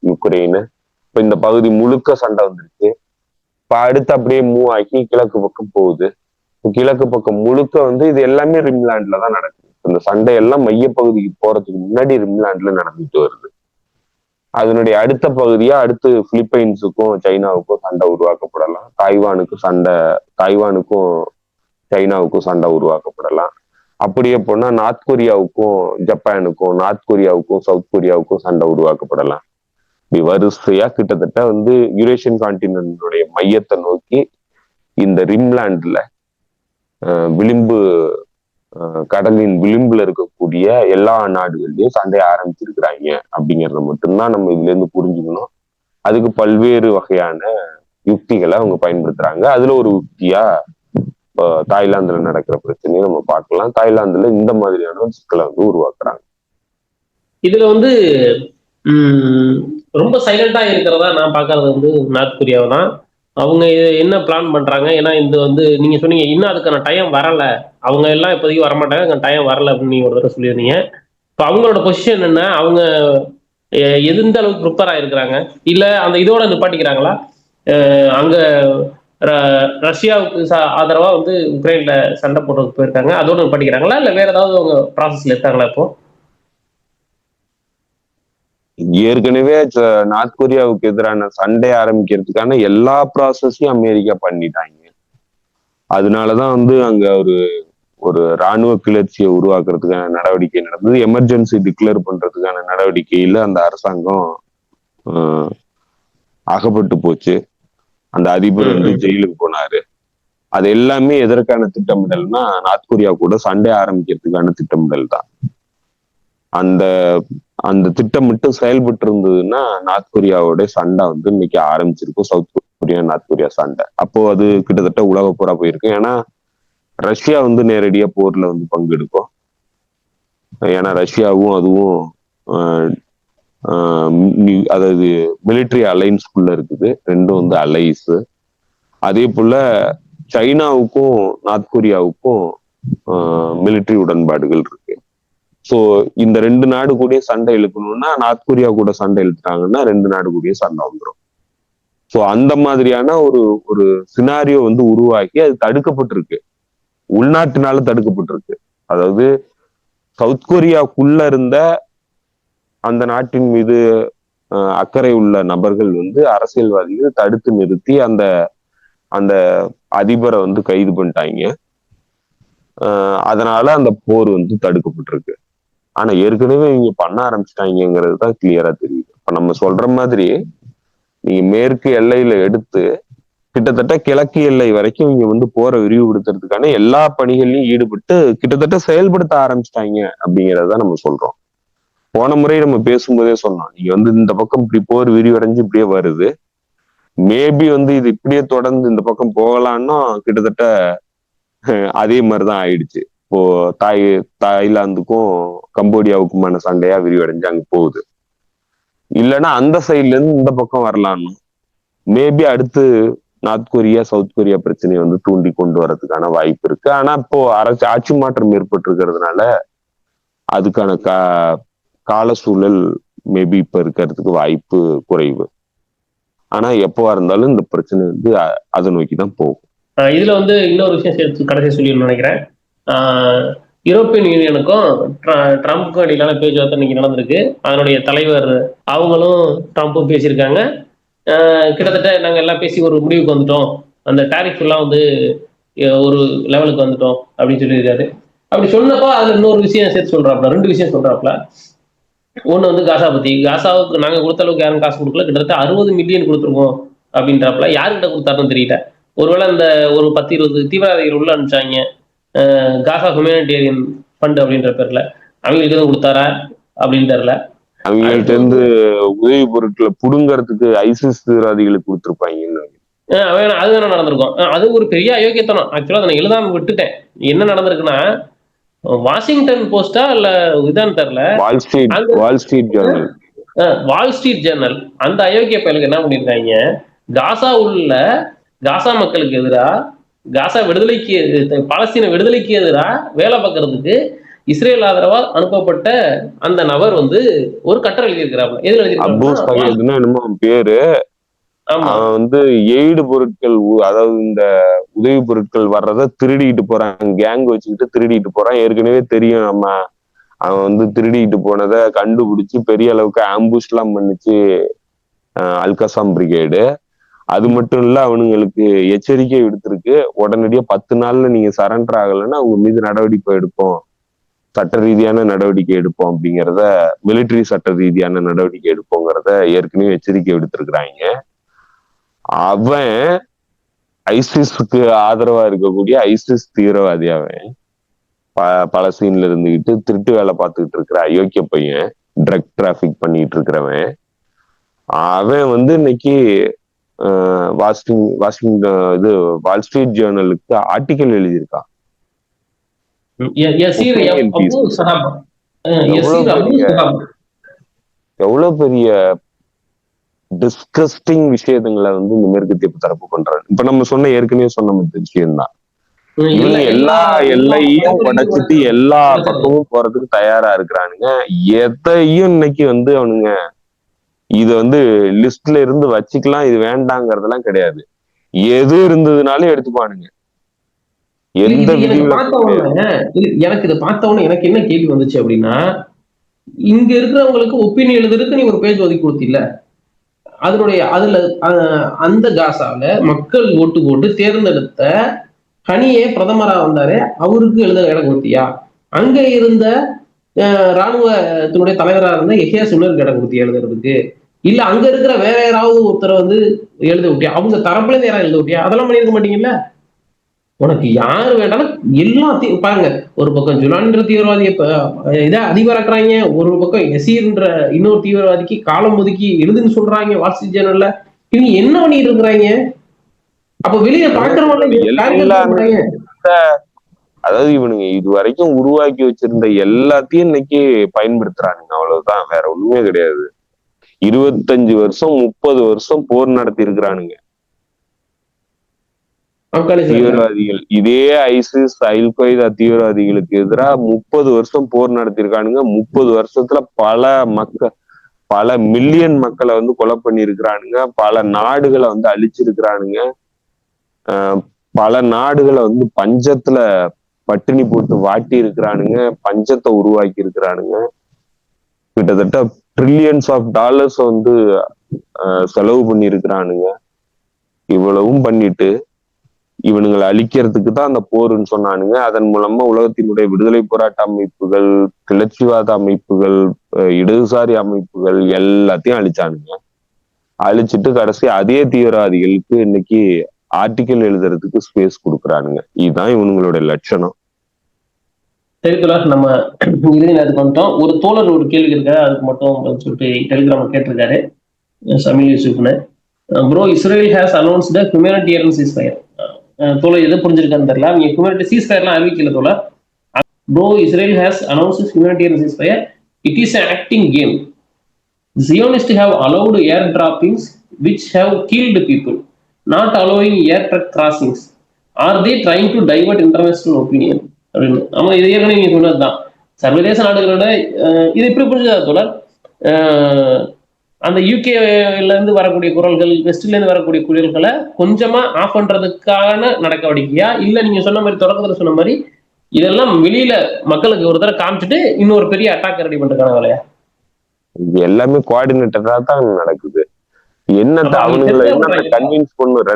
யுக்ரைனு, இப்ப இந்த பகுதி முழுக்க சண்டை வந்துருச்சு. இப்ப அடுத்து அப்படியே மூவ் ஆகி கிழக்கு பக்கம் போகுது. கிழக்கு பக்கம் முழுக்க வந்து இது எல்லாமே ரிம்லேண்ட்ல தான் நடக்குது. இந்த சண்டையெல்லாம் மையப்பகுதிக்கு போறதுக்கு முன்னாடி ரிம்லேண்ட்ல நடந்துட்டு வருது. அதனுடைய அடுத்த பகுதியா அடுத்து பிலிப்பைன்ஸுக்கும் சைனாவுக்கும் சண்டை உருவாக்கப்படலாம். தாய்வானுக்கும் சைனாவுக்கும் சண்டை உருவாக்கப்படலாம். அப்படியே போனா நார்த் கொரியாவுக்கும் ஜப்பானுக்கும், நார்த் கொரியாவுக்கும் சவுத் கொரியாவுக்கும் சண்டை உருவாக்கப்படலாம். இப்படி வரிசையா கிட்டத்தட்ட வந்து யூரேஷியன் கான்டினென்டுடைய மையத்தை நோக்கி இந்த ரிம்லேண்ட்ல விளிம்பு கடலின் விளிம்புல இருக்கக்கூடிய எல்லா நாடுகள்லயும் சண்டைய ஆரம்பிச்சிருக்கிறாங்க அப்படிங்கறத மட்டும்தான் நம்ம இதுல இருந்து புரிஞ்சுக்கணும். அதுக்கு பல்வேறு வகையான யுக்திகளை அவங்க பயன்படுத்துறாங்க. அதுல ஒரு யுக்தியா தாய்லாந்துல நடக்கிற பிரச்சனையை நம்ம பார்க்கலாம். தாய்லாந்துல இந்த மாதிரியான சிக்கலை வந்து உருவாக்குறாங்க. இதுல வந்து ரொம்ப சைலண்டா இருக்கிறதா நான் பாக்குறது வந்து நார்த் கொரியாவை தான். அவங்க என்ன பிளான் பண்றாங்க? ஏன்னா இந்த வந்து நீங்க சொன்னீங்க இன்னும் அதுக்கான டைம் வரல, அவங்க எல்லாம் இப்போதைக்கு வரமாட்டாங்க, அங்கே டைம் வரல அப்படின்னு நீங்க ஒரு தடவை சொல்லியிருந்தீங்க. இப்போ அவங்களோட பொசிஷன் என்ன? அவங்க எந்த அளவுக்கு ப்ரிப்பேர் ஆயிருக்கிறாங்க? இல்ல அந்த இதோட நிப்பாட்டிக்கிறாங்களா? அங்க ரஷ்யாவுக்கு ஆதரவா வந்து உக்ரைன்ல சண்டை போடுறதுக்கு போயிருக்காங்க, அதோட நிப்பாட்டிக்கிறாங்களா? இல்ல வேற ஏதாவது அவங்க ப்ராசஸ்ல இருக்காங்களா இப்போ? ஏற்கனவே நார்த் கொரியாவுக்கு எதிரான சண்டை ஆரம்பிக்கிறதுக்கான எல்லா ப்ராசஸையும் அமெரிக்கா பண்ணிட்டாங்க. அதனாலதான் வந்து அங்க ஒரு இராணுவ கிளர்ச்சியை உருவாக்குறதுக்கான நடவடிக்கை நடந்தது. எமர்ஜென்சி டிக்ளேர் பண்றதுக்கான நடவடிக்கையில அந்த அரசாங்கம் அகப்பட்டு போச்சு. அந்த அதிபர் வந்து ஜெயிலுக்கு போனாரு. அது எல்லாமே எதற்கான திட்டமிடல்னா நார்த் கொரியா கூட சண்டை ஆரம்பிக்கிறதுக்கான திட்டமிடல் தான். அந்த அந்த திட்டம் மட்டும் செயல்பட்டு இருந்ததுன்னா நார்த் கொரியாவோட சண்டை வந்து இன்னைக்கு ஆரம்பிச்சிருக்கும். சவுத் கொரியா நார்த் கொரியா சண்டை அப்போ அது கிட்டத்தட்ட உலக போரா போயிருக்கு. ஏன்னா ரஷ்யா வந்து நேரடியா போர்ல வந்து பங்கெடுக்கும். ஏன்னா ரஷ்யாவும் அதுவும் அதாவது மிலிட்ரி அலைன்ஸ்குள்ள இருக்குது. ரெண்டும் வந்து அலைஸ். அதே போல சைனாவுக்கும் நார்த் கொரியாவுக்கும் மிலிட்ரி உடன்பாடுகள் இருக்கு. ஸோ இந்த 2 நாடு கூட சண்டை இழுக்கணும்னா நார்த் கொரியா கூட சண்டை இழுத்துட்டாங்கன்னா 2 நாடு கூட சண்டை வந்துடும். ஸோ அந்த மாதிரியான ஒரு சினாரியோ வந்து உருவாக்கி அது தடுக்கப்பட்டிருக்கு. உள்நாட்டினால தடுக்கப்பட்டிருக்கு. அதாவது சவுத் கொரியாக்குள்ள இருந்த அந்த நாட்டின் மீது அக்கறை உள்ள நபர்கள் வந்து அரசியல்வாதிகள் தடுத்து நிறுத்தி அந்த அந்த அதிபரை வந்து கைது பண்ணிட்டாங்க. அதனால அந்த போர் வந்து தடுக்கப்பட்டிருக்கு. ஆனா ஏற்கனவே இவங்க பண்ண ஆரம்பிச்சிட்டாங்கிறது தான் கிளியரா தெரியுது. இப்ப நம்ம சொல்ற மாதிரி நீங்க மேற்கு எல்லையில எடுத்து கிட்டத்தட்ட கிழக்கு எல்லை வரைக்கும் இங்க வந்து போரை விரிவுபடுத்துறதுக்கான எல்லா பணிகளையும் ஈடுபட்டு கிட்டத்தட்ட செயல்படுத்த ஆரம்பிச்சிட்டாங்க அப்படிங்கிறத நம்ம சொல்றோம். போன முறை நம்ம பேசும்போதே சொன்னோம், நீங்க வந்து இந்த பக்கம் இப்படி போர் விரிவடைஞ்சு இப்படியே வருது, மேபி வந்து இது இப்படியே தொடர்ந்து இந்த பக்கம் போகலான்னா கிட்டத்தட்ட அதே மாதிரிதான் ஆயிடுச்சு. இப்போ தாய்லாந்துக்கும் கம்போடியாவுக்குமான சண்டையா விரிவடைஞ்சு அங்க போகுது. இல்லைன்னா அந்த சைட்ல இருந்து இந்த பக்கம் வரலான்னு மேபி அடுத்து நார்த் கொரியா சவுத் கொரியா பிரச்சனையை வந்து தூண்டி கொண்டு வர்றதுக்கான வாய்ப்பு இருக்கு. ஆனா இப்போ ஆட்சி மாற்றம் ஏற்பட்டு இருக்கிறதுனால அதுக்கான கால சூழல் மேபி இப்ப இருக்கிறதுக்கு வாய்ப்பு குறைவு. ஆனா எப்பவா இருந்தாலும் இந்த பிரச்சனை வந்து அதை நோக்கிதான் போகும். இதுல வந்து இன்னொரு விஷயம் சேர்த்து கடைசி சொல்லணும்னு நினைக்கிறேன். யூரோப்பியன் யூனியனுக்கும் ட்ரம்ப்புக்கும் இடையிலான பேச்சுவார்த்தை இன்னைக்கு நடந்திருக்கு. அதனுடைய தலைவர் அவங்களும் ட்ரம்ப்பும் பேசியிருக்காங்க. கிட்டத்தட்ட நாங்க எல்லாம் பேசி ஒரு முடிவுக்கு வந்துட்டோம், அந்த டாரிஃப் எல்லாம் வந்து ஒரு லெவலுக்கு வந்துட்டோம் அப்படின்னு சொல்லியிருக்காரு. அப்படி சொன்னப்போ அதுல இன்னொரு விஷயம் சேர்த்து சொல்றாப்ல, 2 விஷயம் சொல்றாப்ல. ஒண்ணு வந்து காசா பத்தி, காசாவுக்கு நாங்க கொடுத்த அளவுக்கு யாரும் காசு கொடுக்கல, கிட்டத்தட்ட 60 மில்லியன் கொடுத்துருக்கோம் அப்படின்றப்பல யாருக்கிட்ட கொடுத்தாருன்னு தெரியல. ஒருவேளை இந்த ஒரு 10-20 தீவிரவாதிகள் உள்ள அனுப்பிச்சாங்க காசா ஹியூமனிடேரியன் ஃபண்ட் அப்படின்ற பேர்ல, அவங்களுக்கு எதுவும் கொடுத்தாரா அப்படின்னு தெரியல. அவங்கள்ட்ட இருந்து உதவி பொருட்களை புடுங்கறதுக்கு ஐசிஸ் தீவிரவாதிகளுக்கு கொடுத்துருப்பாங்கன்னு அது வேணா நடந்திருக்கும். அது ஒரு பெரிய அயோக்கியத்தனம். ஆக்சுவலா அதை நான் எழுதாம விட்டுட்டேன். என்ன நடந்திருக்குன்னா, வாஷிங்டன் போஸ்டா இல்ல இதான் தெரியல, வால் ஸ்ட்ரீட் ஜேர்னல் அந்த அயோக்கிய பயலுக்கு என்ன பண்ணிருக்காங்க, காசா உள்ள காசா மக்களுக்கு எதிராக, காசா விடுதலைக்கு, பாலஸ்தீன விடுதலைக்கு எதிராக வேலை பார்க்கறதுக்கு இஸ்ரேல் ஆதரவா அனுப்பப்பட்ட அந்த நபர் வந்து ஒரு கட்டுரை எழுதியிருக்கிறாங்க. எதுல எழுதியிருக்காங்க பேரு, அவன் வந்து எய்டு பொருட்கள், அதாவது இந்த உதவி பொருட்கள் வர்றத திருடிட்டு போறான், கேங் வச்சுக்கிட்டு திருடிட்டு போறான். ஏற்கனவே தெரியும் நம்ம அவன் வந்து திருடிட்டு போனதை கண்டுபிடிச்சு பெரிய அளவுக்கு ஆம்புஷ் எல்லாம் பண்ணிச்சு அல்கசாம் பிரிகேடு. அது மட்டும் இல்ல, அவனுங்களுக்கு எச்சரிக்கை விடுத்திருக்கு, உடனடியா 10 நாள்ல நீங்க சரண்டர் ஆகலைன்னா அவங்க மீது நடவடிக்கை எடுப்போம், சட்ட ரீதியான நடவடிக்கை எடுப்போம் அப்படிங்கிறத, மிலிட்டரி சட்ட ரீதியான நடவடிக்கை எடுப்போங்கிறத ஏற்கனவே எச்சரிக்கை விடுத்திருக்கிறாங்க. அவன் ஐசிஸ்க்கு ஆதரவா இருக்கக்கூடிய ஐசிஸ் தீவிரவாதி. அவன் பலஸ்தீன்ல இருந்துகிட்டு திருட்டு வேலை பார்த்துக்கிட்டு இருக்கிற அயோக்கிய பையன், ட்ரக் டிராபிக் பண்ணிட்டு இருக்கிறவன். அவன் வந்து இன்னைக்கு வால் ஸ்ட்ரீட் ஜேர்னலுக்கு ஆர்டிக்கல் எழுதியிருக்கான். எவ்வளவு பெரிய டிஸ்கஸ்டிங் விஷயங்களை வந்து இந்த மேற்கத்திய தரப்பு பண்றாரு. இப்ப நம்ம சொன்ன ஏற்கனவே சொன்ன விஷயம்தான். இவங்க எல்லா எல்லையும் உடைச்சிட்டு எல்லா பக்கமும் போறதுக்கு தயாரா இருக்கிறானுங்க. எதையும் இன்னைக்கு வந்து அவனுங்க இத வந்து லிஸ்ட்ல இருந்து வச்சுக்கலாம், இது வேண்டாங்கிறதெல்லாம் கிடையாது. எது இருந்ததுனாலும் எடுத்துப்பானுங்க. எந்த எனக்கு இதை பார்த்தவொன்னு எனக்கு என்ன கேள்வி வந்துச்சு அப்படின்னா, இங்க இருக்கிறவங்களுக்கு ஒப்பீனியன் எழுதுறதுக்கு நீ ஒரு பேஜ் ஒதுக்கி கொடுத்தில்ல, அதனுடைய அதுல அந்த காசால மக்கள் ஓட்டு போட்டு தேர்ந்தெடுத்த ஹனியே பிரதமரா வந்தாரு, அவருக்கு எழுத இடம் கொடுத்தியா? அங்க இருந்த ராணுவத்தினுடைய தலைவரா இருந்த எஹியா சின்னருக்கு இடம் கொடுத்தியா எழுதுறதுக்கு? இல்ல அங்க இருக்கிற வேற யாராவது ஒருத்தரை வந்து எழுத விட்டியா? அவங்க தரப்புல இருந்து யாராவது எழுத விட்டியா? அதெல்லாம் பண்ணிருக்க மாட்டீங்கல்ல. உனக்கு யாரு வேண்டாலும் எல்லாத்தையும் பாருங்க. ஒரு பக்கம் ஜுலான்ற தீவிரவாதியை இதை அதிபராக்குறாங்க, ஒரு பக்கம் எசீர்ன்ற இன்னொரு தீவிரவாதிக்கு காலம் ஒதுக்கி எழுதுன்னு சொல்றாங்க வால் ஸ்ட்ரீட் ஜேர்னல்ல. இவங்க என்ன பண்ணிட்டு இருக்கிறாங்க? அப்ப வெளியில பாக்குறவங்க, அதாவது இவனுங்க இது வரைக்கும் உருவாக்கி வச்சிருந்த எல்லாத்தையும் இன்னைக்கு பயன்படுத்துறானுங்க, அவ்வளவுதான், வேற ஒண்ணுமே கிடையாது. 25 வருஷம் 30 வருஷம் போர் நடத்தி இருக்கிறானுங்க தீவிரவாதிகள். இதே ஐசிஸ் அல் கொய்தா தீவிரவாதிகளுக்கு எதிராக 30 வருஷம் போர் நடத்திருக்கானுங்க. 30 வருஷத்துல பல மில்லியன் மக்களை வந்து கொலை பண்ணி இருக்கிறானுங்க. பல நாடுகளை வந்து அழிச்சிருக்கிறானுங்க. பல நாடுகளை வந்து பஞ்சத்துல பட்டினி போட்டு வாட்டி இருக்கிறானுங்க, பஞ்சத்தை உருவாக்கி இருக்கிறானுங்க. கிட்டத்தட்ட ட்ரில்லியன்ஸ் ஆஃப் டாலர்ஸ் வந்து செலவு பண்ணி இருக்கிறானுங்க. இவ்வளவும் பண்ணிட்டு இவனுங்களை அழிக்கிறதுக்கு தான் அந்த போருன்னு சொன்னானுங்க. அதன் மூலமா உலகத்தினுடைய விடுதலை போராட்ட அமைப்புகள், கிளர்ச்சிவாத அமைப்புகள், இடதுசாரி அமைப்புகள் எல்லாத்தையும் அழிச்சானுங்க. அழிச்சிட்டு கடைசி அதே தீவிரவாதிகளுக்கு இன்னைக்கு ஆர்டிக்கல் எழுதுறதுக்கு ஸ்பேஸ் கொடுக்குறானுங்க. இதுதான் இவனுங்களோட லட்சணம். சரி தோழர், நம்ம இறுதி நேரத்துக்கு வந்துட்டோம். ஒரு தோழர் ஒரு கேள்வி இருக்காரு, அதுக்கு மட்டும் சொல்லிட்டு டெலிகிராம் கேட்டிருக்காரு சமீல் யூசுப்னு. Bro, Israel has announced humanitarian ceasefire. தோழர் எது புரிஞ்சிருக்கான்னு தெரியல. நீங்க ஹியூமனிட்டி சீஸ்ஃபயர்லாம் அறிவிக்கல தோழர். Bro, Israel has announced humanitarian ceasefire. It is an acting game. Zionists have allowed air droppings which have killed people, not allowing air truck crossings. Are they trying to divert international opinion? அப்படின்னு. ஆமா, இது ஏற்கனவே நீங்க சொன்னதுதான். சர்வதேச நாடுகளோட இது இப்படி புரிஞ்சுதா தோழர்? அந்த யூகேல இருந்து வரக்கூடிய குரல்கள், வெஸ்ட்ல இருந்து வரக்கூடிய குரல்களை கொஞ்சமா ஆஃப் பண்றதுக்கான நடவடிக்கையா, இல்ல நீங்க சொன்ன மாதிரி தொடக்கத்துல சொன்ன மாதிரி இதெல்லாம் வெளியில மக்களுக்கு ஒரு தடவை காமிச்சிட்டு இன்னொரு பெரிய அட்டாக் ரெடி பண்றதுக்கான வேலையா? இது எல்லாமே கோஆர்டினேட்டரா தான் நடக்குது. என்னத்த அப்ப அவங்க அவனுங்களை தெரிஞ்சா என்ன பண்றாங்க. கன்வின்ஸ் பண்ணும்?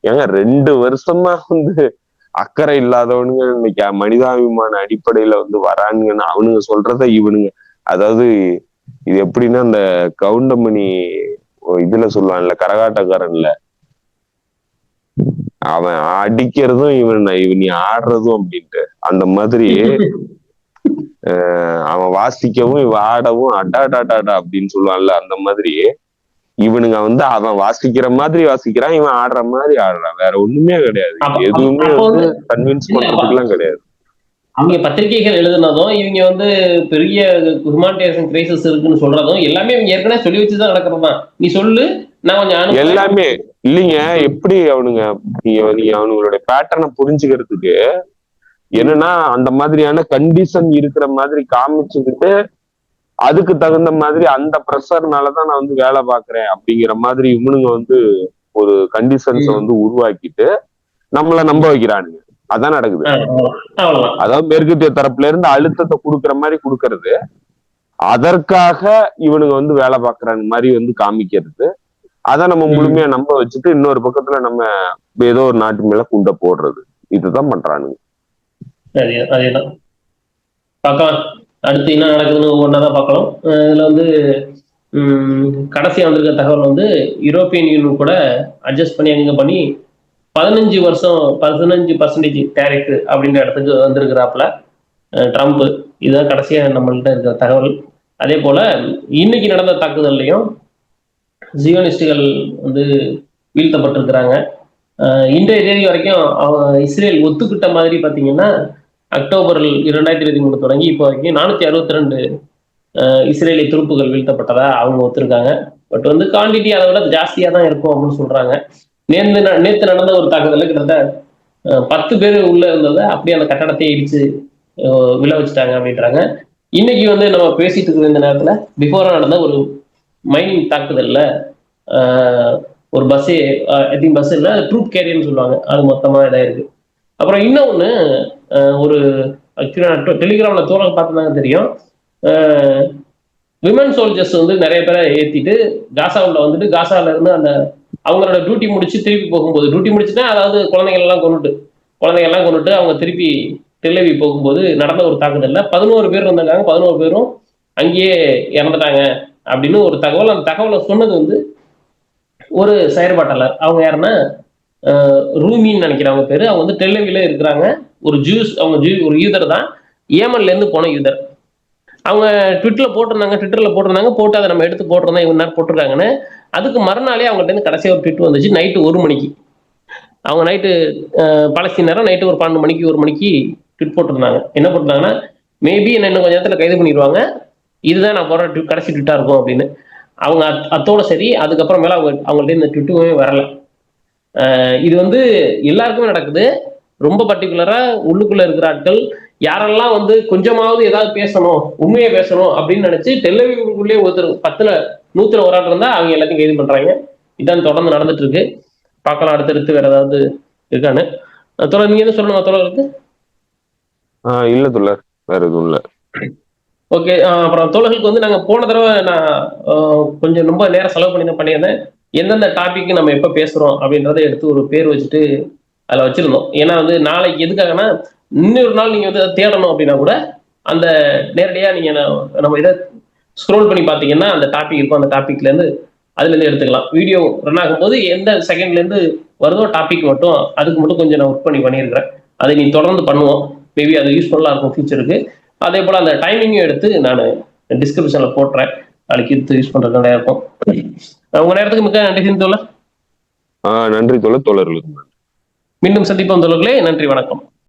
ஏங்க 2 வருஷமா அக்கறை இல்லாதவனுங்க இன்னைக்கு மனிதாபிமான அடிப்படையில வரானுங்கன்னு அவனுங்க சொல்றத இவனுங்க, அதாவது இது எப்படின்னா அந்த கவுண்டமணி இதுல சொல்லுவான்ல, கரகாட்டக்காரன்ல, அவன் அடிக்கிறதும் இவன் நீ ஆடுறதும் அப்படின்ட்டு அந்த மாதிரி அவன் வாசிக்கவும் இவன் ஆடவும் அடாடாடாடா அப்படின்னு சொல்லுவான்ல, அந்த மாதிரி இவனுங்க அவன் வாசிக்கிற மாதிரி வாசிக்கிறான், இவன் ஆடுற மாதிரி ஆடுறான். வேற ஒண்ணுமே கிடையாது. எதுவுமே கன்வின்ஸ் பண்றதுக்கு எல்லாம் கிடையாது. அவங்க பத்திரிகைகள் எழுதுனதும் இவங்க பெரிய ஹியூமானிட்டேரியன் கிரைசிஸ் இருக்குன்னு சொல்றதும் எல்லாமே இவங்க ஏற்கனவே சொல்லி வச்சுதான் நடக்கிறதுதான். நீ சொல்லு, நான் கொஞ்சம் எல்லாமே இல்லைங்க. எப்படி அவனுங்க அவனுங்களுடைய பேட்டர்னை புரிஞ்சுக்கிறதுக்கு என்னன்னா அந்த மாதிரியான கண்டிஷன் இருக்கிற மாதிரி காமிச்சுக்கிட்டு அதுக்கு தகுந்த மாதிரி அந்த ப்ரெஷர்னாலதான் நான் வேலை பாக்குறேன் அப்படிங்கிற மாதிரி இவனுங்க ஒரு கண்டிஷன்ஸ உருவாக்கிட்டு நம்மள நம்ப வைக்கிறானுங்க. அதான் நடக்குது. அதாவது மேற்கத்திய தரப்புல இருந்து அழுத்தத்தை கொடுக்குற மாதிரி கொடுக்கறது, அதற்காக இவனுங்க வேலை பாக்குறாங்க மாதிரி காமிக்கிறது, அதை நம்ம முழுமையா நம்ப வச்சுட்டு இன்னொரு பக்கத்துல நம்ம ஏதோ ஒரு நாட்டு மேல குண்டை போடுறது, இதுதான் பண்றானுங்க. அதேதான் பார்க்கலாம். அடுத்து என்ன நடக்குதுன்னு ஒவ்வொன்றாதான் பார்க்கலாம். இதுல கடைசியா வந்திருக்க தகவல் யூரோப்பியன் யூனியன் கூட அட்ஜஸ்ட் பண்ணி அங்க பண்ணி 15% டேரிஃப் அப்படின்ற இடத்துக்கு வந்திருக்கிறாப்புல ட்ரம்ப். இதுதான் கடைசியா நம்மள்கிட்ட இருக்கிற தகவல். அதே போல இன்னைக்கு நடந்த தாக்குதல்லையும் ஜியோனிஸ்டுகள் வீழ்த்தப்பட்டிருக்கிறாங்க. இன்றைய தேதி வரைக்கும் இஸ்ரேல் ஒத்துக்கிட்ட மாதிரி பார்த்தீங்கன்னா அக்டோபர் 2023 தொடங்கி இப்போ வரைக்கும் 462 இஸ்ரேலிய துருப்புகள் வீழ்த்தப்பட்டதா அவங்க ஒத்துருக்காங்க. பட் குவான்டிட்டி அதை விட ஜாஸ்தியா தான் இருக்கும் அப்படின்னு சொல்றாங்க. நேற்று நடந்த ஒரு தாக்குதல் கிட்டத்தட்ட 10 பேர் உள்ள இருந்ததை அப்படியே அந்த கட்டடத்தை இடிச்சு விழ வச்சுட்டாங்க அப்படின்றாங்க. இன்னைக்கு நம்ம பேசிட்டு இருக்கிற இந்த நேரத்துல பிஃபோரா நடந்த ஒரு மைனிங் தாக்குதல்ல ஒரு பஸ்ஸே பஸ் இல்லை, ட்ரூப் கேரியர்னு சொல்லுவாங்க, அது மொத்தமா இதாயிருக்கு. அப்புறம் இன்னொன்னு ஒரு ஆக்சுவலா டெலிகிராம்ல தோழர் பார்த்துதாங்க தெரியும். விமன் சோல்ஜர்ஸ் நிறைய பேரை ஏத்திட்டு காசாவில் காசால இருந்து அந்த அவங்களோட டியூட்டி முடிச்சு திருப்பி போகும்போது, டியூட்டி முடிச்சுன்னா அதாவது குழந்தைகள் எல்லாம் கொண்டுட்டு அவங்க திருப்பி டெல்லவி போகும்போது நடந்த ஒரு தாக்குதல்ல 11 பேர் வந்திருக்காங்க. 11 பேரும் அங்கேயே இறந்துட்டாங்க அப்படின்னு ஒரு தகவல். அந்த தகவலை சொன்னது ஒரு செயற்பாட்டாளர். அவங்க யாருன்னா ரூமின்னு நினைக்கிறவங்க பேரு. அவங்க டெல்லவில இருக்கிறாங்க. ஒரு ஜூஸ், அவங்க ஒரு யூதர் தான், ஏமன்ல இருந்து போன யூதர். அவங்க ட்விட்டர்ல போட்டிருந்தாங்க, போட்டு அதை நம்ம எடுத்து போட்டிருந்தோம், இவங்க நேரம் போட்டிருக்காங்கன்னு. அதுக்கு மறுநாளே அவங்கள்ட்ட இருந்து கடைசியாக ஒரு ட்விட் வந்துச்சு. நைட்டு 1 மணிக்கு, அவங்க நைட்டு பாலஸ்தீன் நேரம் நைட்டு ஒரு 12 மணிக்கு 1 மணிக்கு ட்விட் போட்டிருந்தாங்க. என்ன போட்டிருந்தாங்கன்னா, மேபி என்ன இன்னும் கொஞ்சம் நேரத்தில் கைது பண்ணிடுவாங்க, இதுதான் நான் போடுற கடைசி ட்விட்டா இருக்கும் அப்படின்னு. அவங்க அத்தோட சரி. அதுக்கப்புறமேல அவங்கள்ட்ட இந்த ட்விட்டுமே வரல. இது எல்லாருக்குமே நடக்குது. ரொம்ப பர்டிகுலரா உள்ளுக்குள்ள இருக்கிற ஆட்கள் யாரெல்லாம் கொஞ்சமாவது ஏதாவது பேசணும், உண்மையை பேசணும் அப்படின்னு நினைச்சு டெல்லவிக்குள்ளே ஒருத்தர் 10ல 100ல ஒரு ஆள் இருந்தா அவங்க எல்லாத்தையும் கைது பண்றாங்க. இதான் தொடர்ந்து நடந்துட்டு இருக்கு. பார்க்கலாம் அடுத்தடுத்து வேற ஏதாவது இருக்கான்னு. தோழர் நீங்க என்ன சொல்லணுமா தோழருக்கு? இல்ல தோழர், வேற எதுவும் இல்ல. ஓகே. அப்புறம் தோழர்களுக்கு நாங்க போன தடவை நான் கொஞ்சம் ரொம்ப நேரம் செலவு பண்ணி தான் பண்ணியிருந்தேன். எந்தெந்த டாபிக் நம்ம எப்ப பேசுறோம் அப்படின்றத எடுத்து ஒரு பேர் வச்சுட்டு அதில் வச்சிருந்தோம். ஏன்னா நாளைக்கு எதுக்காகனா இன்னொரு நாள் நீங்க தேடணும் அப்படின்னா கூட அந்த நேரடியா நீங்க நம்ம இதை ஸ்க்ரோல் பண்ணி பார்த்தீங்கன்னா அந்த டாபிக் இருக்கும். அந்த டாபிக்ல இருந்து அதுல இருந்து எடுத்துக்கலாம். வீடியோ ரன் ஆகும்போது எந்த செகண்ட்ல இருந்து வருதோ டாபிக் மட்டும் அதுக்கு மட்டும் கொஞ்சம் நான் ஒர்க் பண்ணியிருக்கிறேன். அதை நீ தொடர்ந்து பண்ணுவோம். மேபி அது யூஸ்ஃபுல்லா இருக்கும் ஃபியூச்சருக்கு. அதே போல அந்த டைமிங்கும் எடுத்து நான் டிஸ்கிரிப்ஷன்ல போட்டுறேன். நாளைக்கு எடுத்து யூஸ் பண்றது நல்லா இருக்கும். உங்க நேரத்துக்கு மிக்க நன்றி தோழர். நன்றி தோழர்களுக்கு. மீண்டும் சந்திப்போம் தோழர்களே. நன்றி, வணக்கம்.